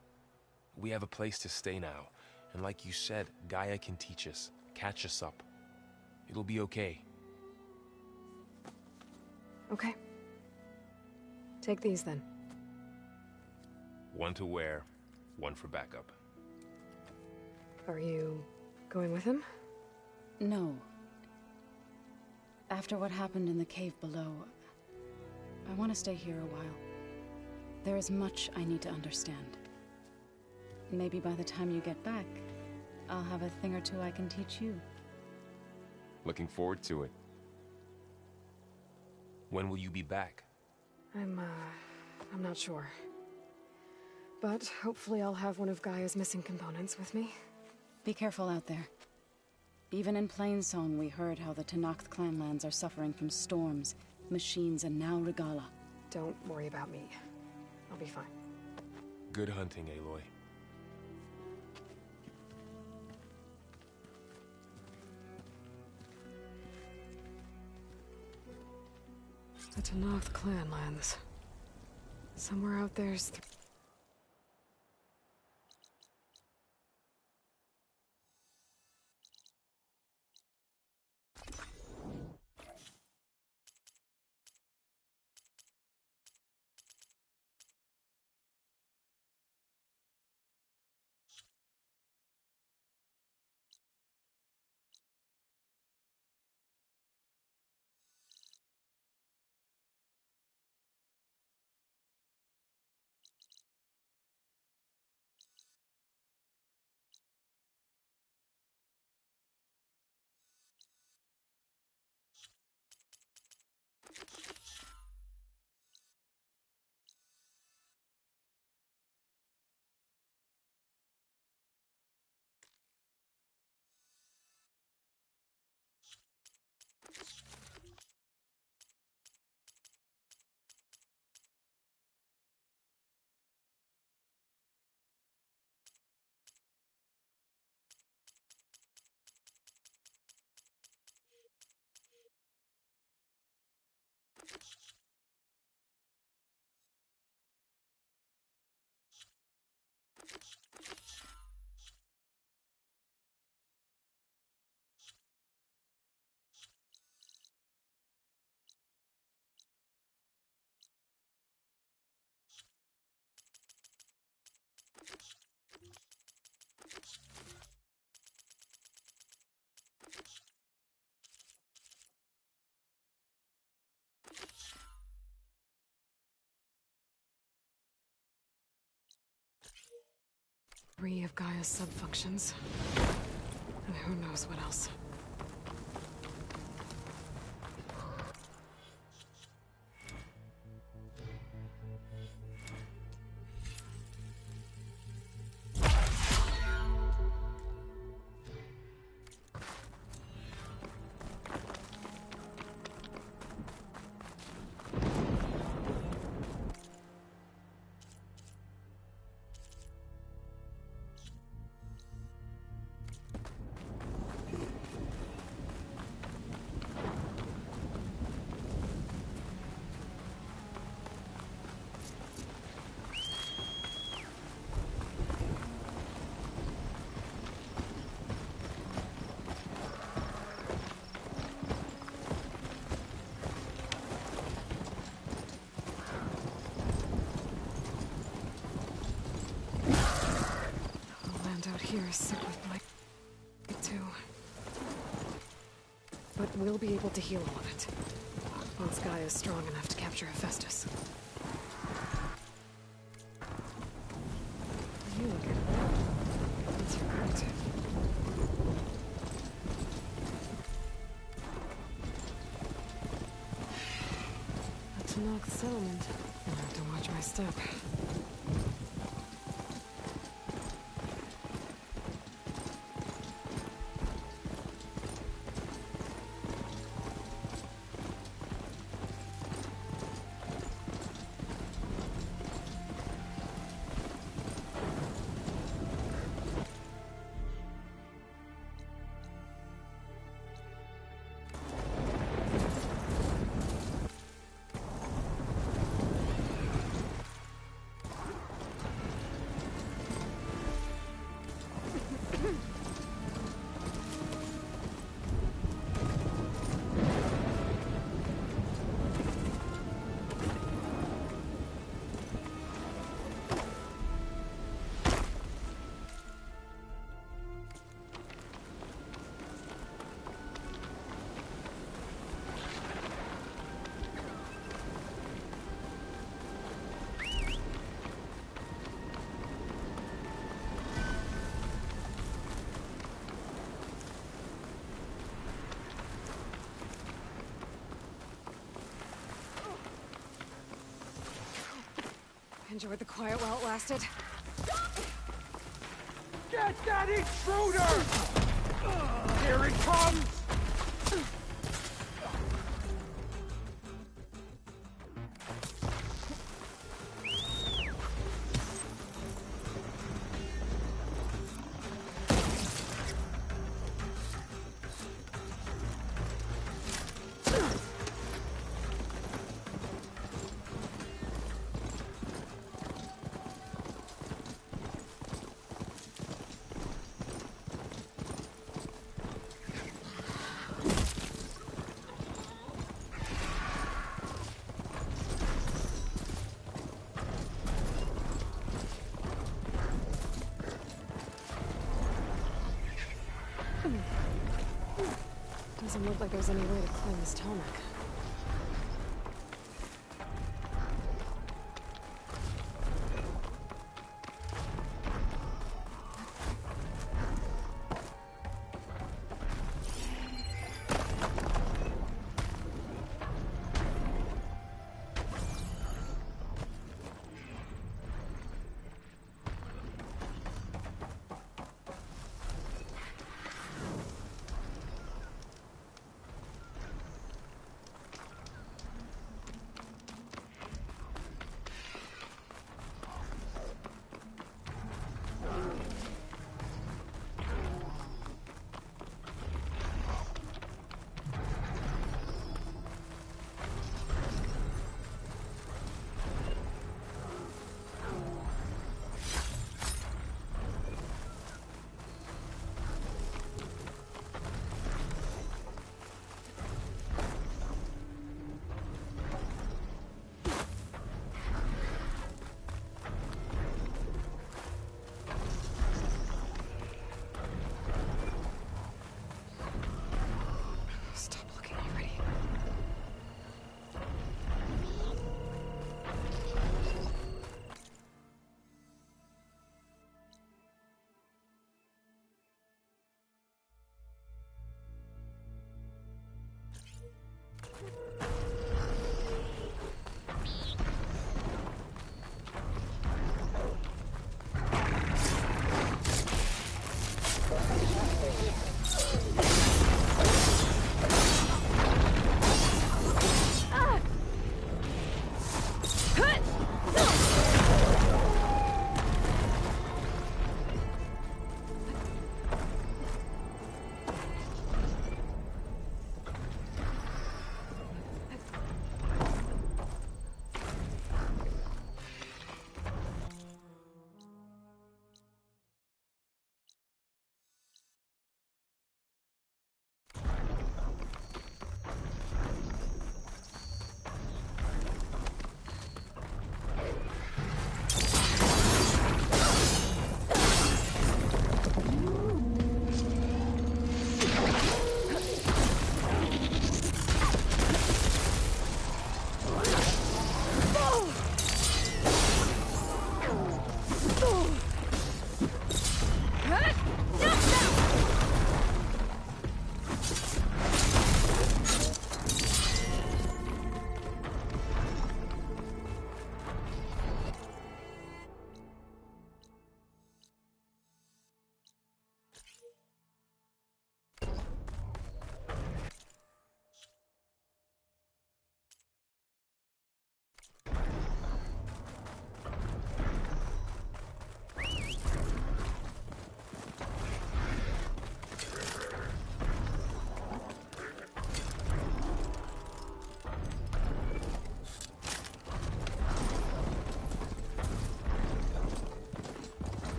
We have a place to stay now, and like you said, Gaia can teach us, catch us up. It'll be okay. Okay. Take these then. One to wear, one for backup. Are you going with him? No. After what happened in the cave below, I want to stay here a while. There is much I need to understand. Maybe by the time you get back, I'll have a thing or two I can teach you. Looking forward to it. When will you be back? I'm not sure. But hopefully I'll have one of Gaia's missing components with me. Be careful out there. Even in Plainsong, we heard how the Tenakth clanlands are suffering from storms, machines, and now Regala. Don't worry about me. I'll be fine. Good hunting, Aloy. The Tenakth clanlands. Somewhere out there's... 3 of Gaia's subfunctions. And who knows what else. Here is sick with blight too. But we'll be able to heal all of it. Once Gaia is strong enough to capture Hephaestus. You look at what's your point? That's a knock settlement. I have to watch my step. Enjoyed the quiet while it lasted. Get that intruder! Here it comes! Doesn't look like there's any way to clean this tarmac.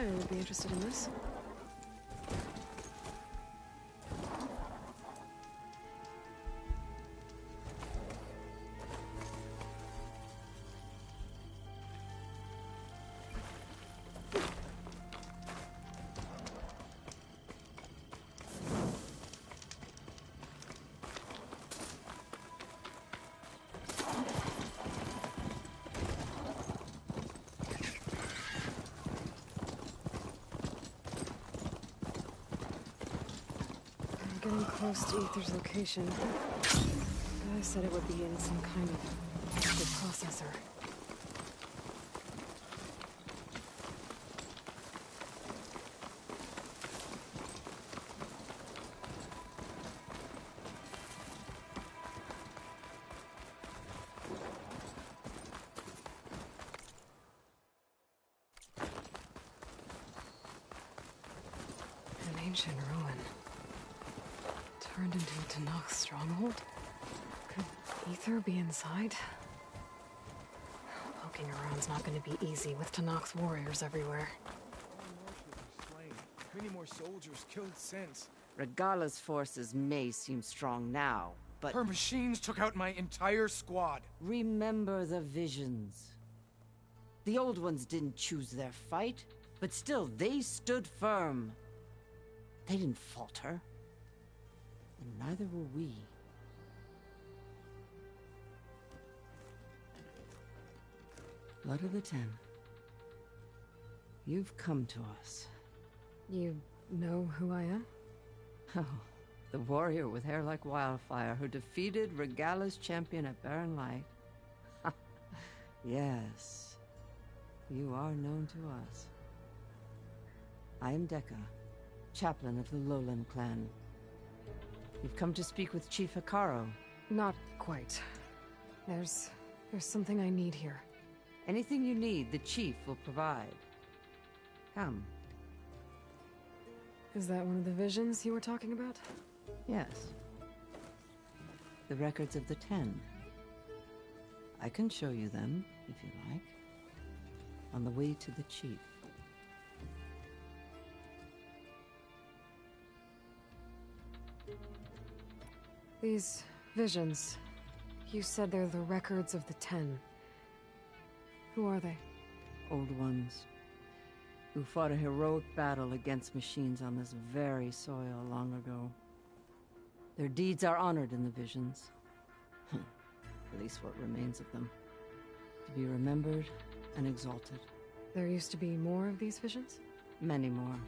I would be interested in this. Getting close to Ether's location. The guy said it would be in some kind of active processor. An ancient ruin. Turned into a Tanakh stronghold? Could Ether be inside? Poking around's not gonna be easy with Tanakh's warriors everywhere. Many more soldiers killed since. Regala's forces may seem strong now, but... Her machines took out my entire squad. Remember the visions. The old ones didn't choose their fight, but still, they stood firm. They didn't falter. And neither will we. Blood of the Ten. You've come to us. You know who I am? Oh, the warrior with hair like wildfire who defeated Regala's champion at Barren Light. Yes, you are known to us. I am Dekka, chaplain of the Lowland clan. You've come to speak with Chief Hikaru. Not quite. There's something I need here. Anything you need, the Chief will provide. Come. Is that one of the visions you were talking about? Yes. The records of the Ten. I can show you them, if you like. On the way to the Chief. These visions, you said they're the records of the Ten. Who are they? Old ones, who fought a heroic battle against machines on this very soil long ago. Their deeds are honored in the visions. At least what remains of them. To be remembered and exalted. There used to be more of these visions? Many more.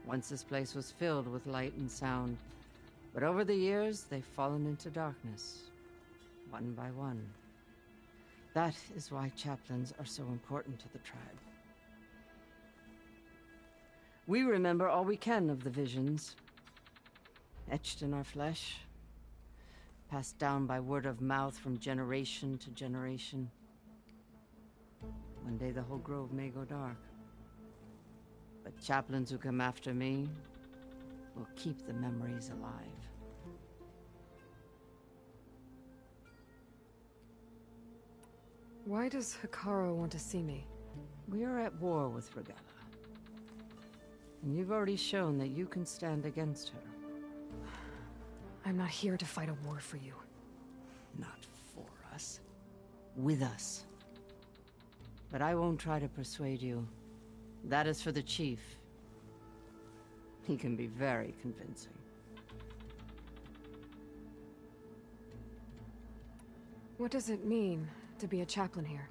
Once this place was filled with light and sound. But over the years, they've fallen into darkness, one by one. That is why chaplains are so important to the tribe. We remember all we can of the visions, etched in our flesh, passed down by word of mouth from generation to generation. One day the whole grove may go dark. But chaplains who come after me will keep the memories alive. Why does Hikaru want to see me? We are at war with Regala. And you've already shown that you can stand against her. I'm not here to fight a war for you. Not for us. With us. But I won't try to persuade you. That is for the Chief. He can be very convincing. What does it mean to be a chaplain here?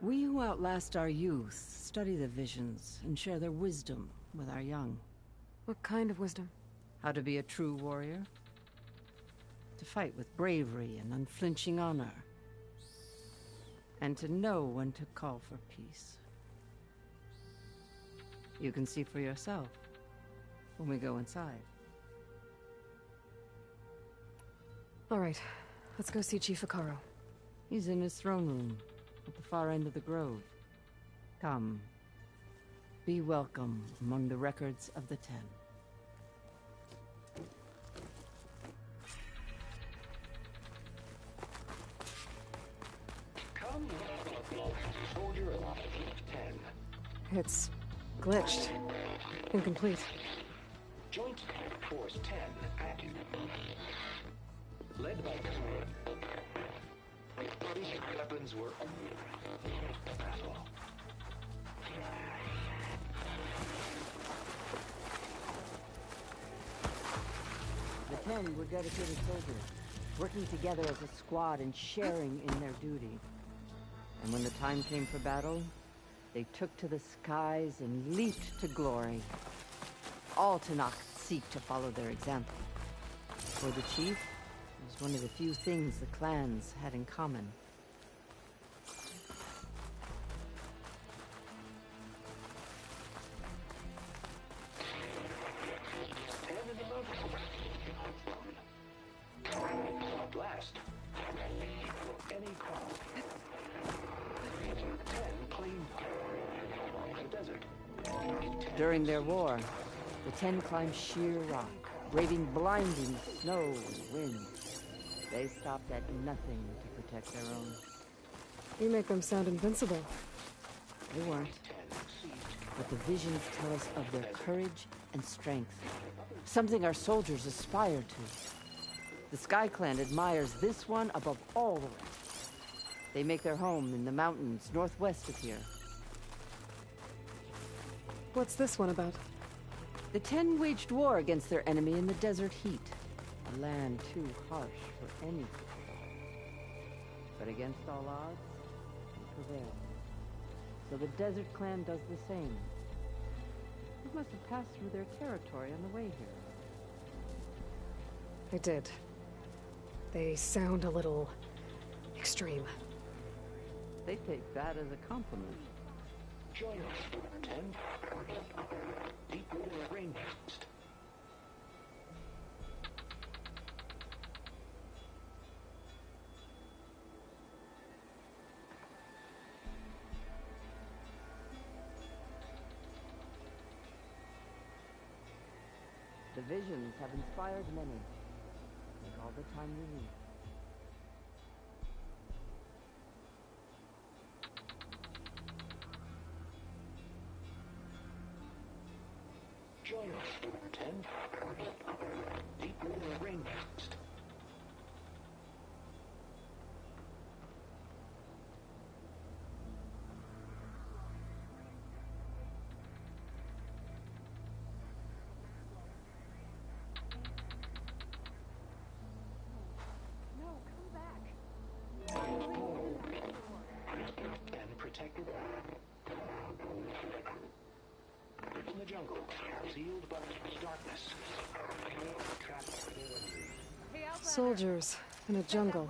We who outlast our youth study the visions and share their wisdom with our young. What kind of wisdom? How to be a true warrior. To fight with bravery and unflinching honor. And to know when to call for peace. You can see for yourself when we go inside. All right, let's go see Chief Hikaru. He's in his throne room, at the far end of the grove. Come. Be welcome among the records of the Ten. Come, soldier alive, 10. It's glitched. Incomplete. Joint Force 10 active. Led by weapons were battle. The 10 were dedicated soldiers, working together as a squad and sharing in their duty. And when the time came for battle, they took to the skies and leaped to glory. All Tanakh seek to follow their example. For the chief, it was one of the few things the clans had in common. Blast. Any call. 10 claimed the desert. During their war, the 10 climbed sheer rock, braving blinding snow and wind. They stopped at nothing to protect their own. You make them sound invincible. They weren't. But the visions tell us of their courage and strength, something our soldiers aspire to. The Sky Clan admires this one above all the rest. They make their home in the mountains northwest of here. What's this one about? The 10 waged war against their enemy in the desert heat, a land too harsh for any people. But against all odds, they prevailed. So the Desert Clan does the same. You must have passed through their territory on the way here. I did. They sound a little extreme. They take that as a compliment. Join us, 10. Deep water ranged. The visions have inspired many. Take all the time you need. Join us, 10. Deep water ranged. And protected in the jungle, sealed by darkness. Soldiers in a jungle.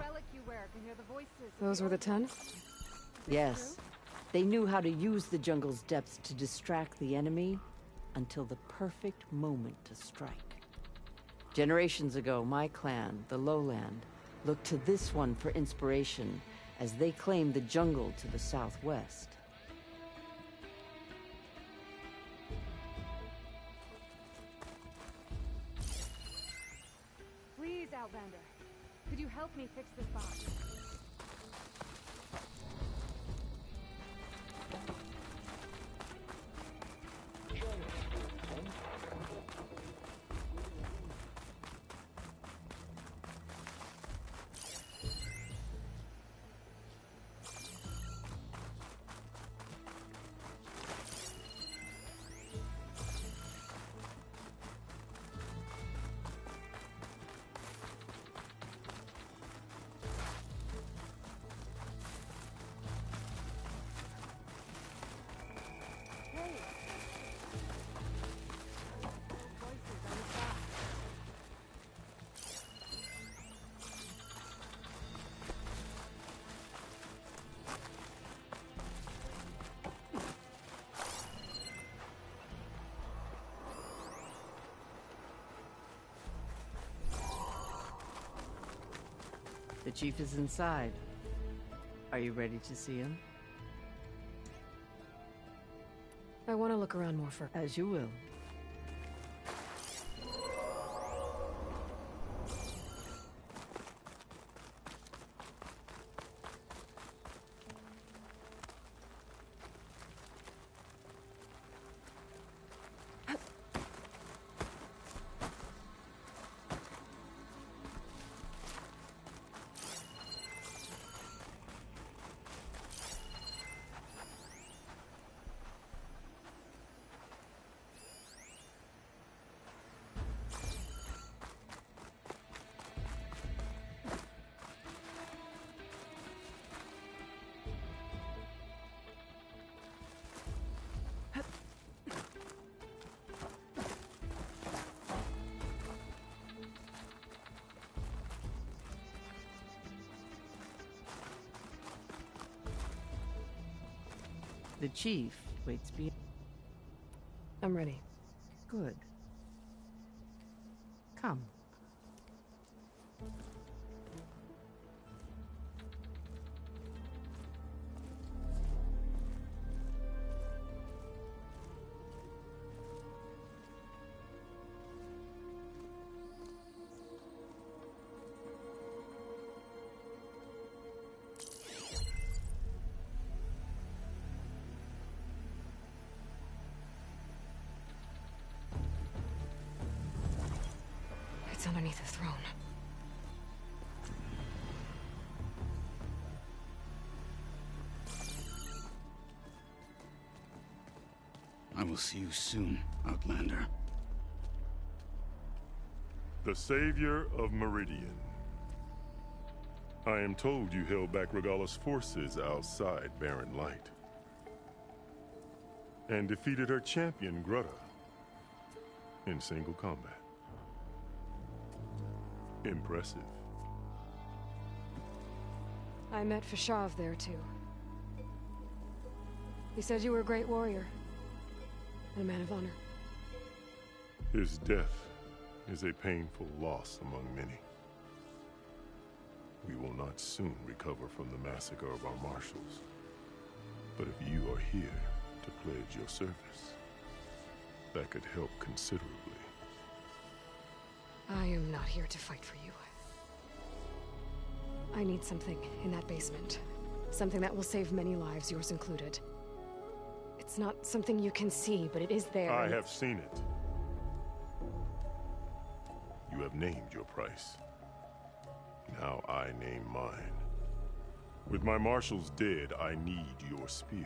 Those were the 10? Yes. They knew how to use the jungle's depths to distract the enemy until the perfect moment to strike. Generations ago, my clan, the Lowland, looked to this one for inspiration as they claimed the jungle to the southwest. Please, Outlander. Could you help me fix this box? The chief is inside. Are you ready to see him? I want to look around more for... As you will. The chief waits beyond. I'm ready. Good. Come. It's underneath the throne. I will see you soon, Outlander. The Savior of Meridian. I am told you held back Regalla's forces outside Barren Light. And defeated her champion, Grutta, in single combat. Impressive. I met Fashav there, too. He said you were a great warrior. And a man of honor. His death is a painful loss among many. We will not soon recover from the massacre of our marshals. But if you are here to pledge your service, that could help considerably. I am not here to fight for you. I need something in that basement. Something that will save many lives, yours included. It's not something you can see, but it is there. I have seen it. You have named your price. Now I name mine. With my marshals dead, I need your spear.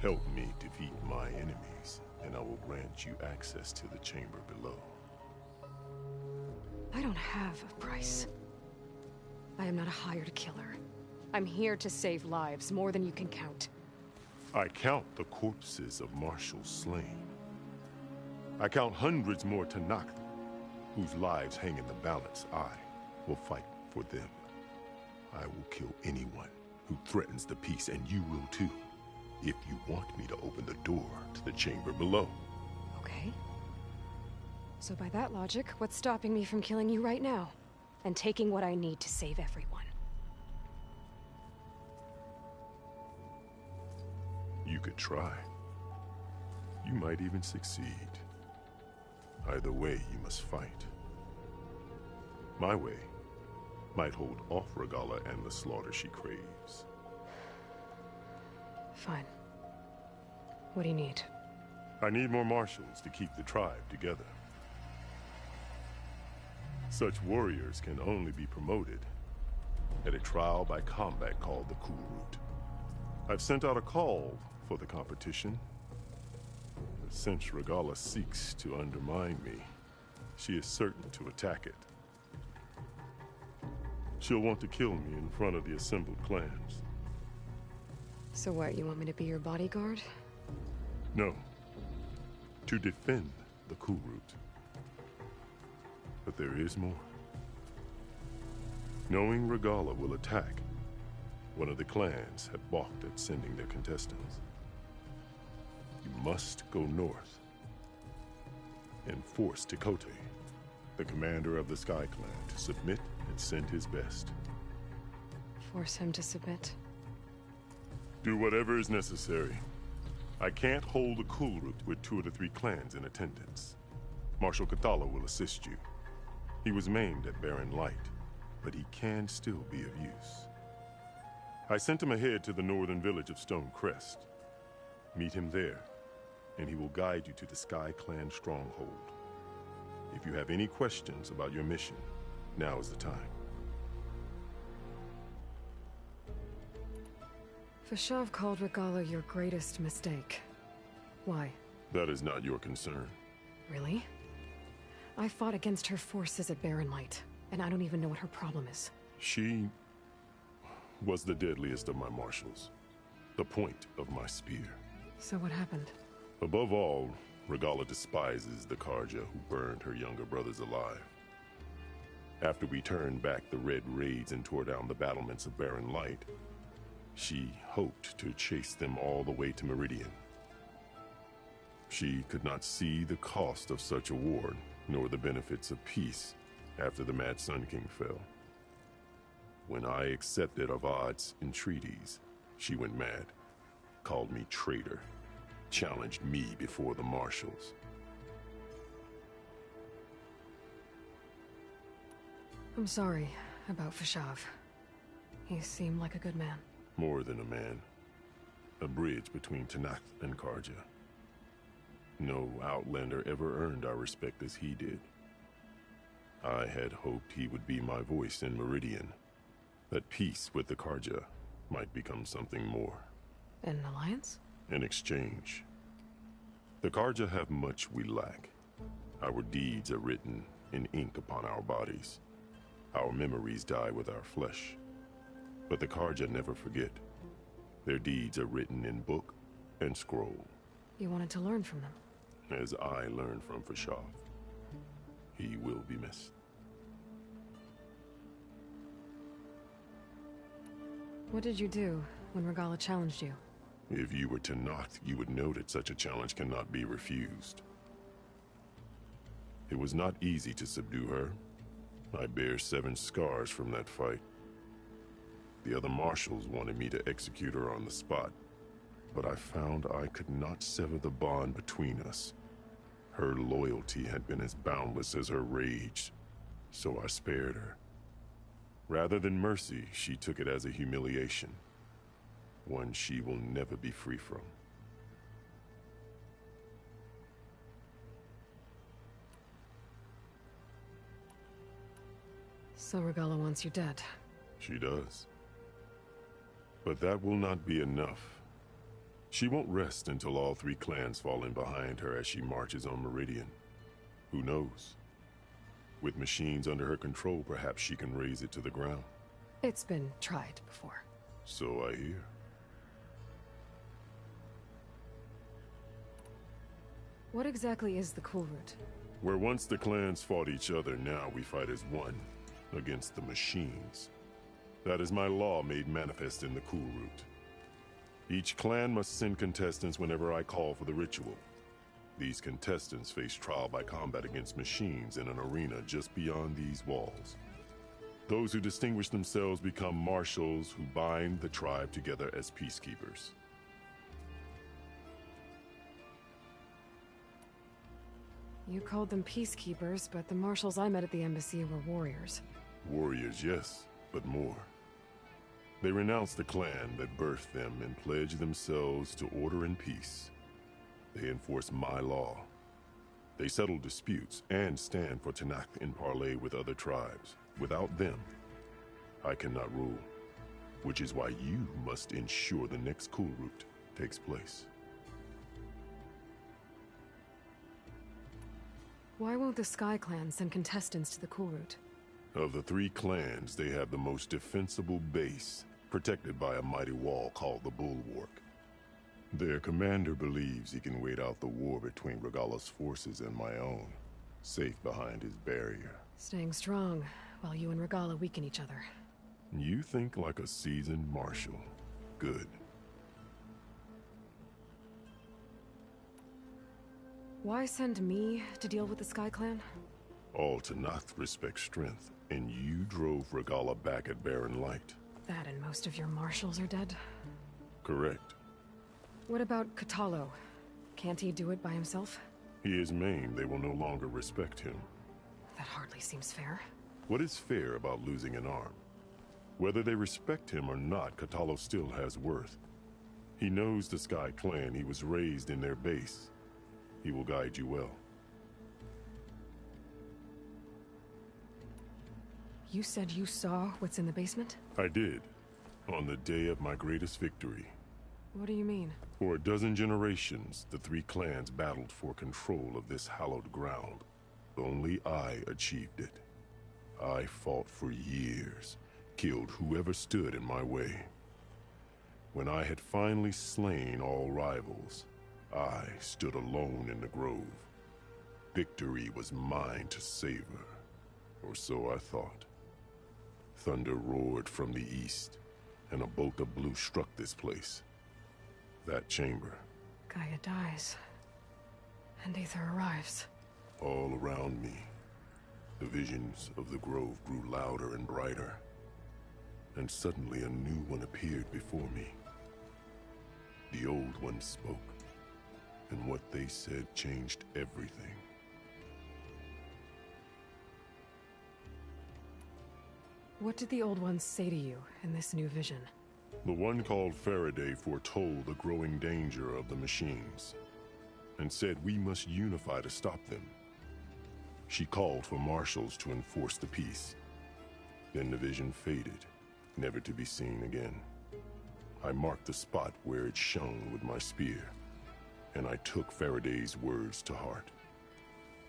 Help me defeat my enemies, and I will grant you access to the chamber below. I don't have a price. I am not a hired killer. I'm here to save lives, more than you can count. I count the corpses of marshals slain. I count hundreds more Tanakh, whose lives hang in the balance. I will fight for them. I will kill anyone who threatens the peace, and you will too, if you want me to open the door to the chamber below. Okay. So by that logic, what's stopping me from killing you right now? And taking what I need to save everyone? You could try. You might even succeed. Either way, you must fight. My way might hold off Regalla and the slaughter she craves. Fine. What do you need? I need more marshals to keep the tribe together. Such warriors can only be promoted at a trial by combat called the Cool Route. I've sent out a call for the competition. But since Regalla seeks to undermine me, she is certain to attack it. She'll want to kill me in front of the assembled clans. So what, you want me to be your bodyguard? No. To defend the Cool Route. But there is more. Knowing Regalla will attack, one of the clans had balked at sending their contestants. You must go north and force Tekote, the commander of the Sky Clan, to submit and send his best. Force him to submit? Do whatever is necessary. I can't hold the Cool Route with 2 of the 3 clans in attendance. Marshal Cathala will assist you. He was maimed at Barren Light, but he can still be of use. I sent him ahead to the northern village of Stone Crest. Meet him there, and he will guide you to the Sky Clan stronghold. If you have any questions about your mission, now is the time. Fashav called Regalla your greatest mistake. Why? That is not your concern. Really? I fought against her forces at Barren Light, and I don't even know what her problem is. She was the deadliest of my marshals. The point of my spear. So what happened? Above all, Regalla despises the Karja who burned her younger brothers alive. After we turned back the Red Raids and tore down the battlements of Barren Light, She hoped to chase them all the way to Meridian. She could not see the cost of such a war, nor the benefits of peace after the Mad Sun King fell. When I accepted Avad's entreaties, she went mad, called me traitor, challenged me before the marshals. I'm sorry about Fashav. He seemed like a good man. More than a man. A bridge between Tanath and Karja. No Outlander ever earned our respect as he did. I had hoped he would be my voice in Meridian, that peace with the Karja might become something more. An alliance? In exchange. The Karja have much we lack. Our deeds are written in ink upon our bodies. Our memories die with our flesh. But the Karja never forget. Their deeds are written in book and scroll. You wanted to learn from them? As I learned from Fashav. He will be missed. What did you do when Regala challenged you? If you were Tanath, you would know that such a challenge cannot be refused. It was not easy to subdue her. I bear 7 scars from that fight. The other marshals wanted me to execute her on the spot, but I found I could not sever the bond between us. Her loyalty had been as boundless as her rage, so I spared her. Rather than mercy, she took it as a humiliation, one she will never be free from. So Regala wants you dead. She does. But that will not be enough. She won't rest until all 3 clans fall in behind her as she marches on Meridian. Who knows? With machines under her control, perhaps she can raise it to the ground. It's been tried before. So I hear. What exactly is the Cool Route? Where once the clans fought each other, now we fight as one, against the machines. That is my law made manifest in the Cool Route. Each clan must send contestants whenever I call for the ritual. These contestants face trial by combat against machines in an arena just beyond these walls. Those who distinguish themselves become marshals who bind the tribe together as peacekeepers. You called them peacekeepers, but the marshals I met at the embassy were warriors. Warriors, yes, but more. They renounce the clan that birthed them and pledge themselves to order and peace. They enforce my law. They settle disputes and stand for Tanath in parley with other tribes. Without them, I cannot rule. Which is why you must ensure the next Cool Route takes place. Why won't the Sky Clan send contestants to the Cool Route? Of the 3 clans, they have the most defensible base, protected by a mighty wall called the Bulwark. Their commander believes he can wait out the war between Regala's forces and my own, safe behind his barrier. Staying strong, while you and Regala weaken each other. You think like a seasoned marshal. Good. Why send me to deal with the Sky Clan? All Tanath respect strength, and you drove Regala back at Barren Light. That and most of your marshals are dead? Correct. What about Katalo? Can't he do it by himself? He is maimed, they will no longer respect him. That hardly seems fair. What is fair about losing an arm? Whether they respect him or not, Katalo still has worth. He knows the Sky Clan, he was raised in their base. He will guide you well. You said you saw what's in the basement? I did, on the day of my greatest victory. What do you mean? For a dozen generations, the 3 clans battled for control of this hallowed ground. Only I achieved it. I fought for years, killed whoever stood in my way. When I had finally slain all rivals, I stood alone in the grove. Victory was mine to savor, or so I thought. Thunder roared from the east. and a bolt of blue struck this place. That chamber. Gaia dies. And Aether arrives. All around me, the visions of the grove grew louder and brighter. And suddenly a new one appeared before me. The old one spoke, and what they said changed everything. What did the old ones say to you in this new vision? The one called Faraday foretold the growing danger of the machines, and said we must unify to stop them. She called for marshals to enforce the peace. Then the vision faded, never to be seen again. I marked the spot where it shone with my spear, and I took Faraday's words to heart.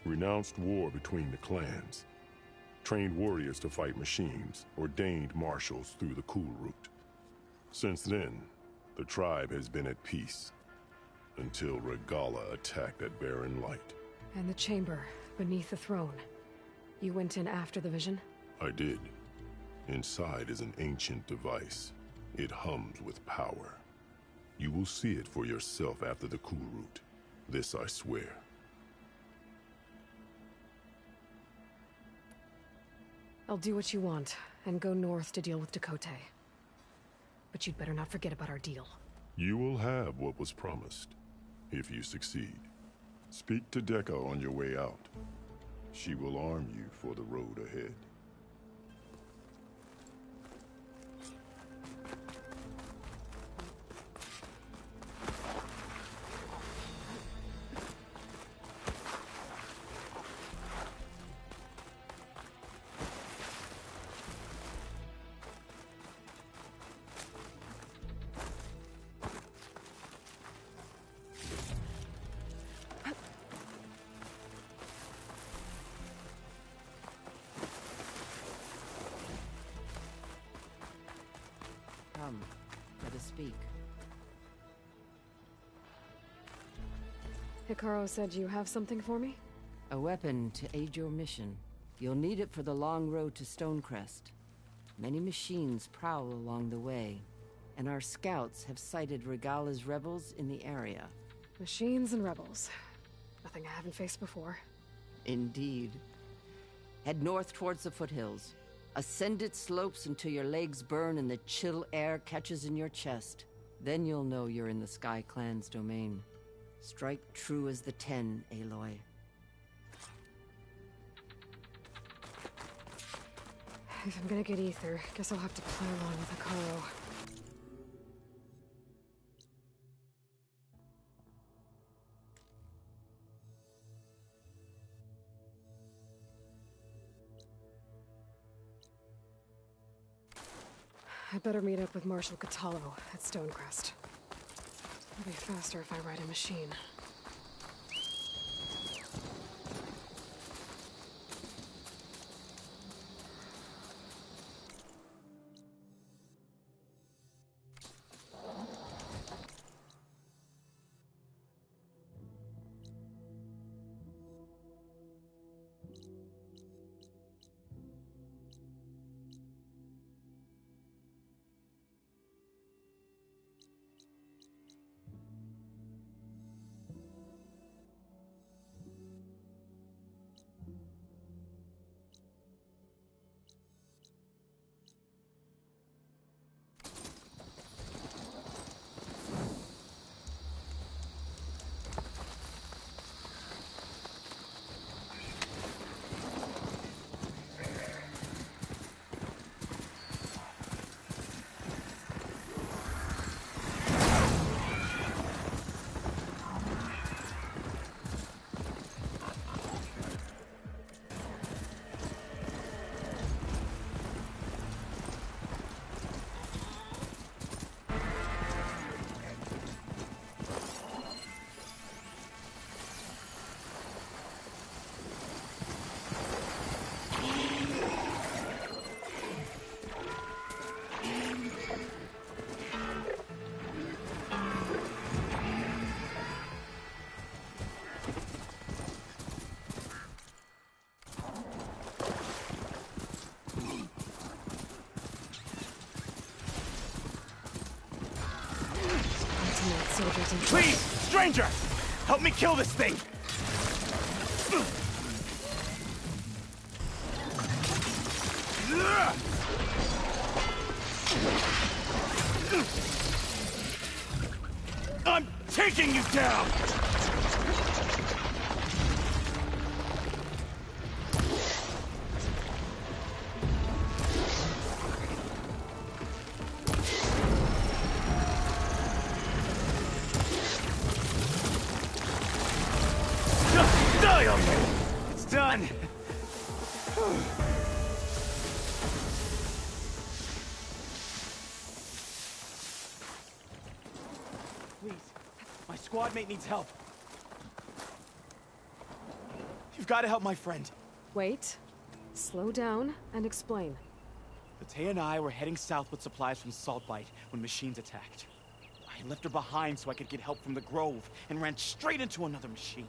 Renounced war between the clans, trained warriors to fight machines, ordained marshals through the cool route. Since then, the tribe has been at peace, until Regala attacked at Barren Light. And the chamber, beneath the throne. You went in after the vision? I did. Inside is an ancient device. It hums with power. You will see it for yourself after the cool route. This I swear. I'll do what you want, and go north to deal with Dakota. But you'd better not forget about our deal. You will have what was promised, if you succeed. Speak to Deca on your way out. She will arm you for the road ahead. Come, let us speak. Hikaru said you have something for me? A weapon to aid your mission. You'll need it for the long road to Stonecrest. Many machines prowl along the way, and our scouts have sighted Regala's rebels in the area. Machines and rebels. Nothing I haven't faced before. Indeed. Head north towards the foothills. Ascend its slopes until your legs burn and the chill air catches in your chest. Then you'll know you're in the Sky Clan's domain. Strike true as the 10, Aloy. If I'm gonna get Aether, guess I'll have to play along with Hikaru. I better meet up with Marshal Catallo at Stonecrest. It'll be faster if I ride a machine. soldiers in... Please, stranger! Help me kill this thing! I'm taking you down! Die on me! It's done! Please, my squad mate needs help. You've got to help my friend. Wait. Slow down and explain. Battea and I were heading south with supplies from Saltbite when machines attacked. I left her behind so I could get help from the Grove and ran straight into another machine.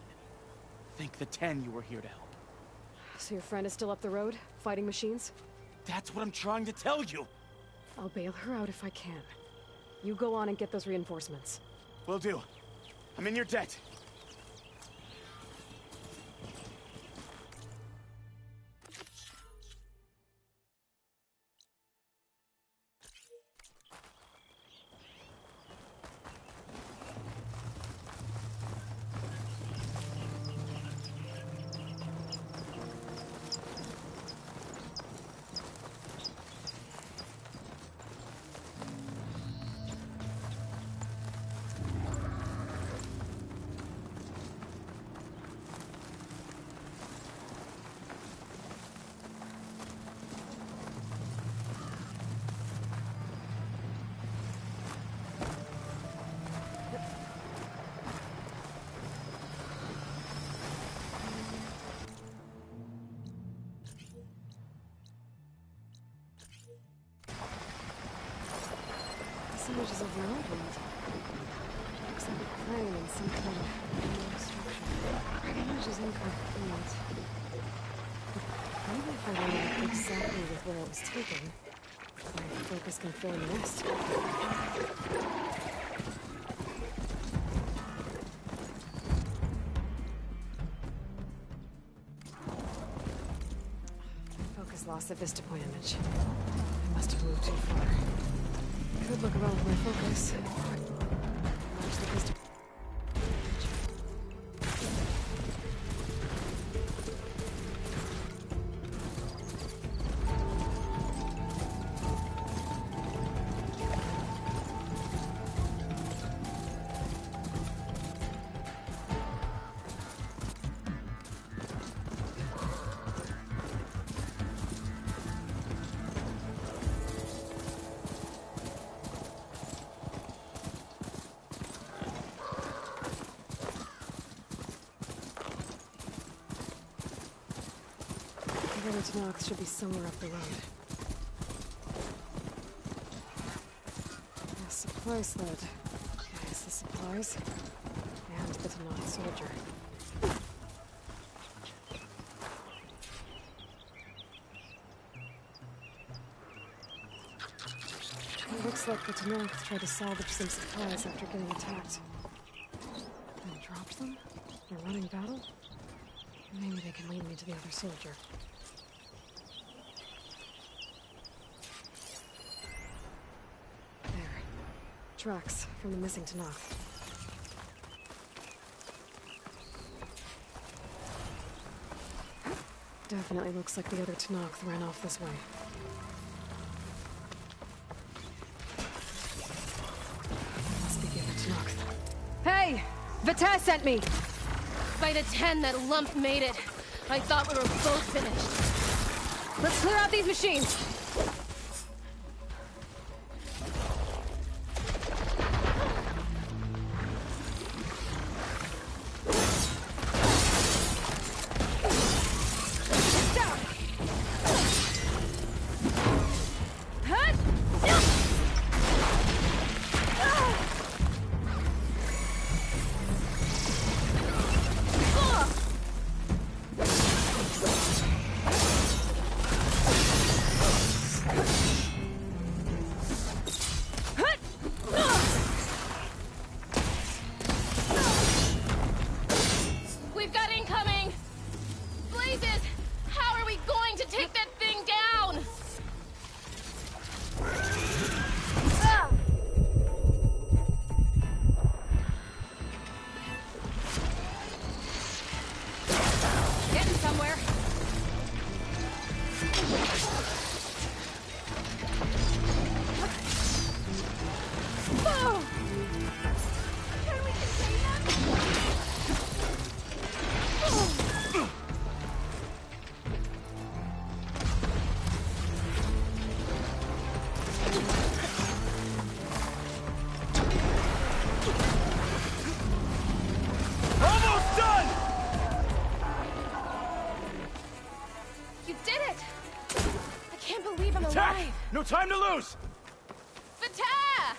Thank the 10 you were here to help. So your friend is still up the road, fighting machines? That's what I'm trying to tell you. I'll bail her out if I can. You go on and get those reinforcements. Will do. I'm in your debt. Images of an old world. Looks like a plane and some kind of metal structure. The image is incomplete. Maybe if I line it up exactly with where it was taken, my focus can fill in the rest. Focus lost the vista point image. I must have moved too far. Could look around with my focus. Watch the vista. The other Tanox should be somewhere up the road. A supply sled. There's the supplies. And the Tanox soldier. It looks like the Tanox tried to salvage some supplies after getting attacked. Then dropped them? They're running battle? Maybe they can lead me to the other soldier. Tracks from the missing Tanoch. Definitely looks like the other Tanoch ran off this way. Must be the other Tanoch. Hey! Battea sent me! By the 10, that lump made it. I thought we were both finished. Let's clear out these machines! Whoa! Can we contain them? Almost done! You did it! I can't believe I'm Attack! alive! No time to lose! Vita!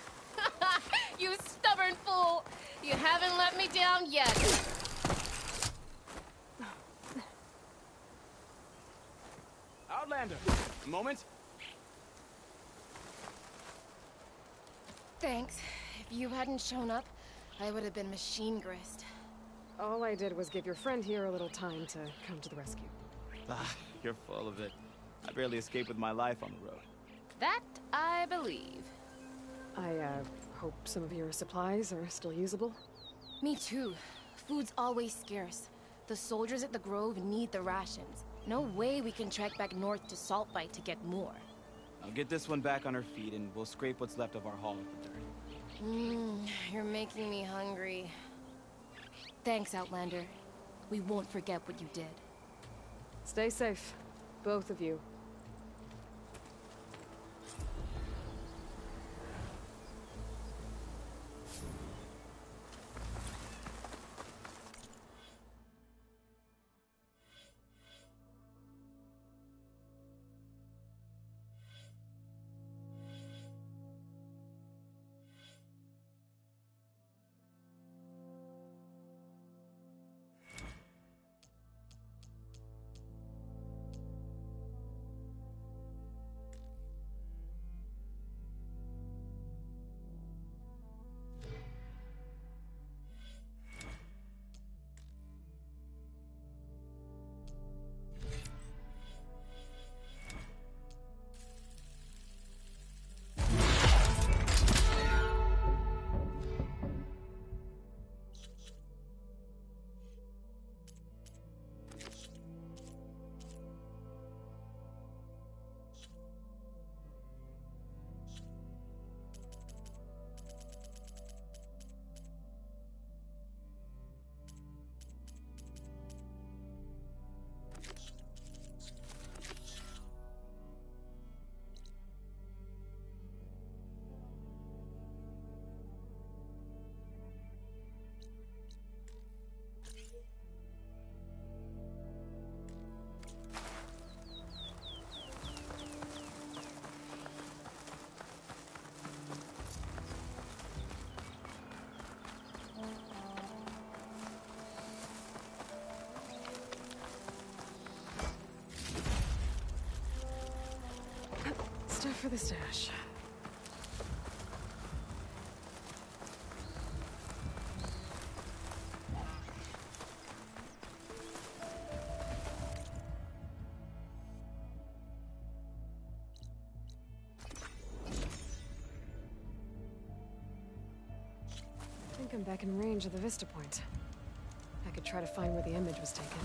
You stubborn fool! You haven't let me down yet! Outlander, a moment. Thanks. If you hadn't shown up, I would have been machine grist. All I did was give your friend here a little time to come to the rescue. Ah, you're full of it. I barely escaped with my life on the road. That I believe. I, hope some of your supplies are still usable. Me too. Food's always scarce. The soldiers at the Grove need the rations. No way we can trek back north to Saltbite to get more. I'll get this one back on her feet and we'll scrape what's left of our haul of the dirt. You're making me hungry. Thanks, Outlander. We won't forget what you did. Stay safe, both of you. Stuff for the stash. I think I'm back in range of the Vista Point. I could try to find where the image was taken.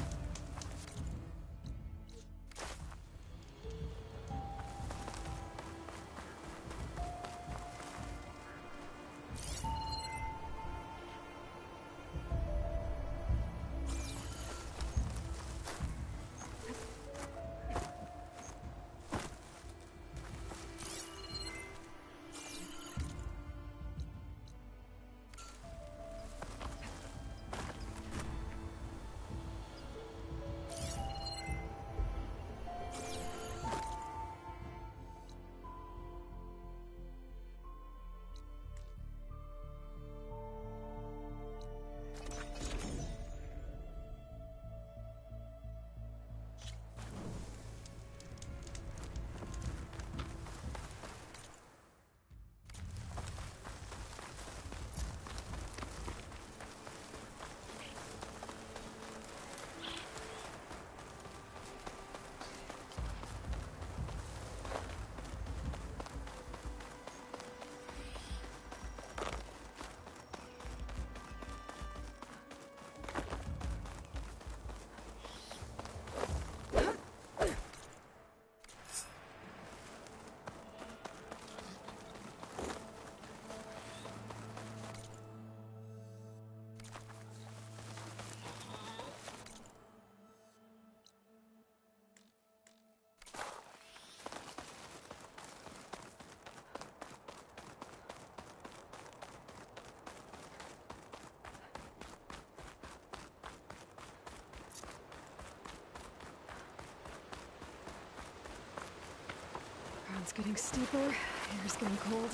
Ground's getting steeper, air's getting cold.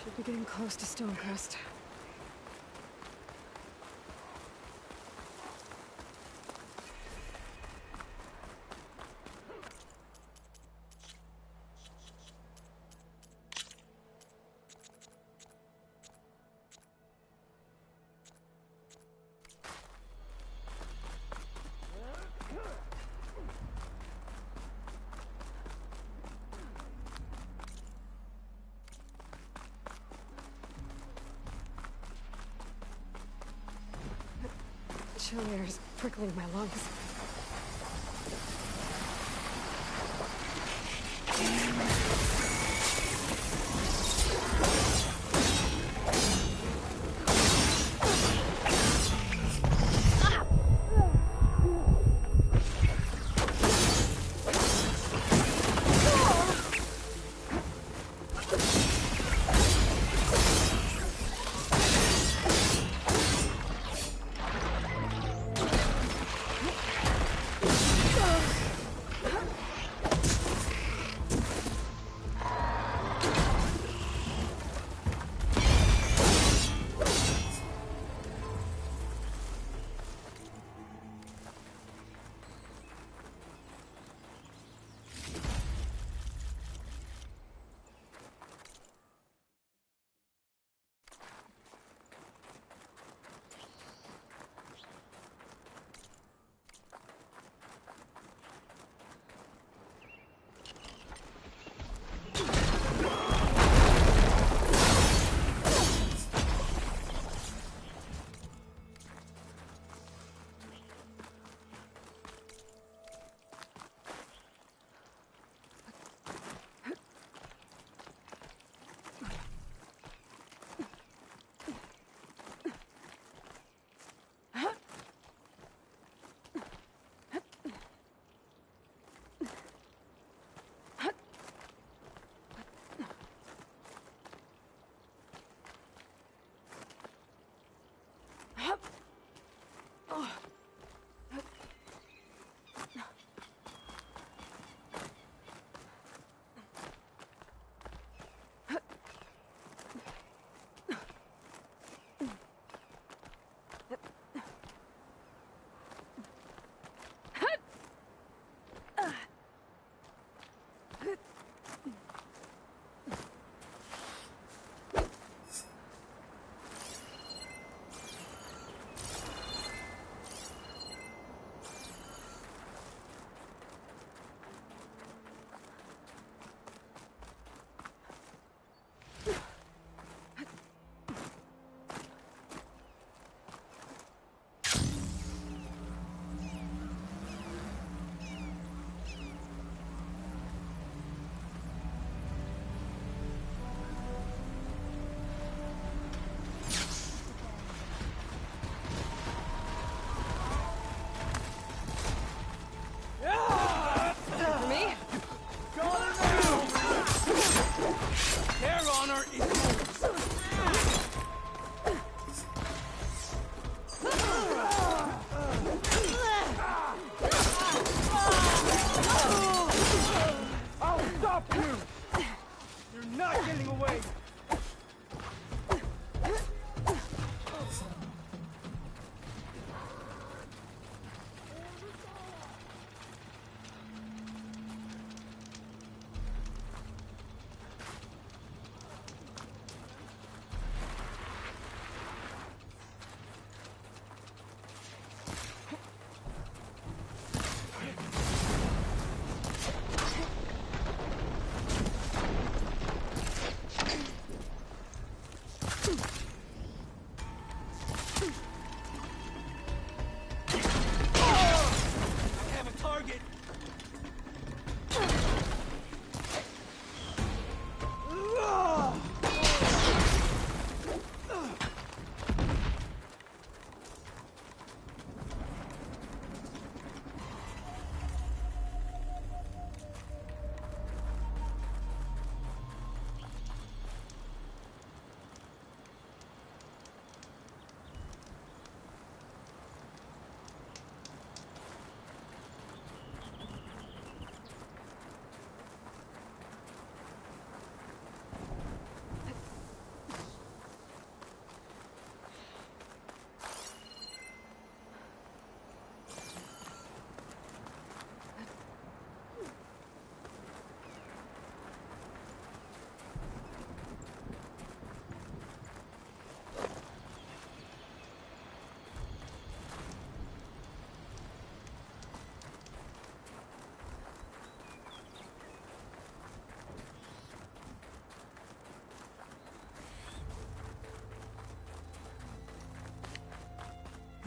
Should be getting close to Stonecrest. Chill air is prickling my lungs.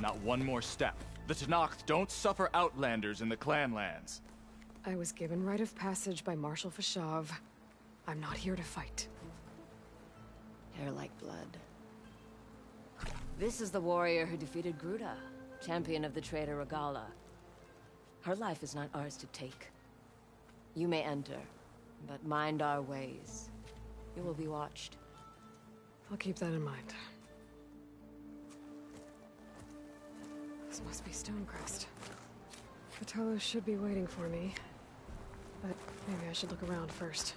Not one more step. The Tenakth don't suffer outlanders in the clan lands. I was given rite of passage by Marshal Fashav. I'm not here to fight. Hair like blood. This is the warrior who defeated Gruda, champion of the traitor Regala. Her life is not ours to take. You may enter, but mind our ways. You will be watched. I'll keep that in mind. This must be Stonecrest. Vitalos should be waiting for me, but maybe I should look around first.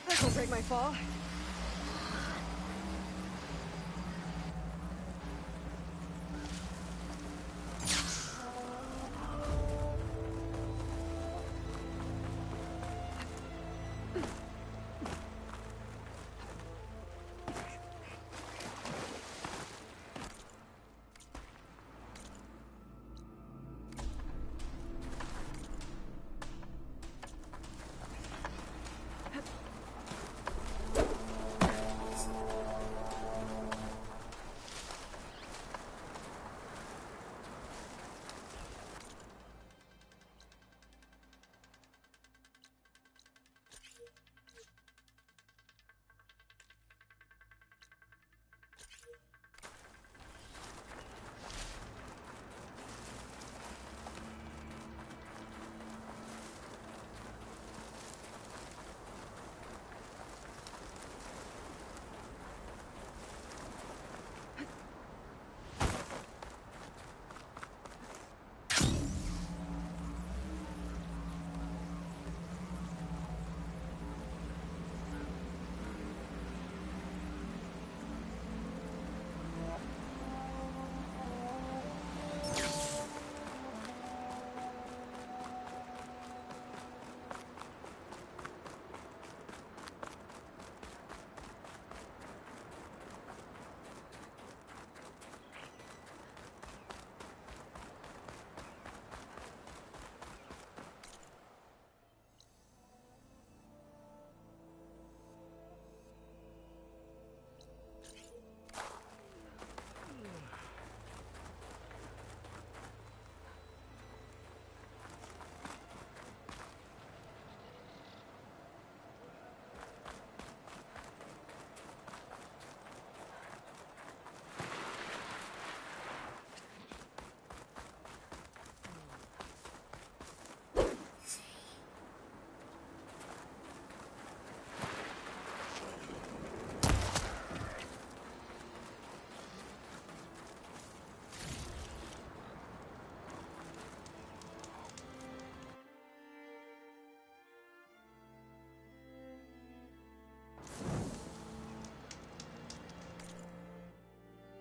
That'll break my fall.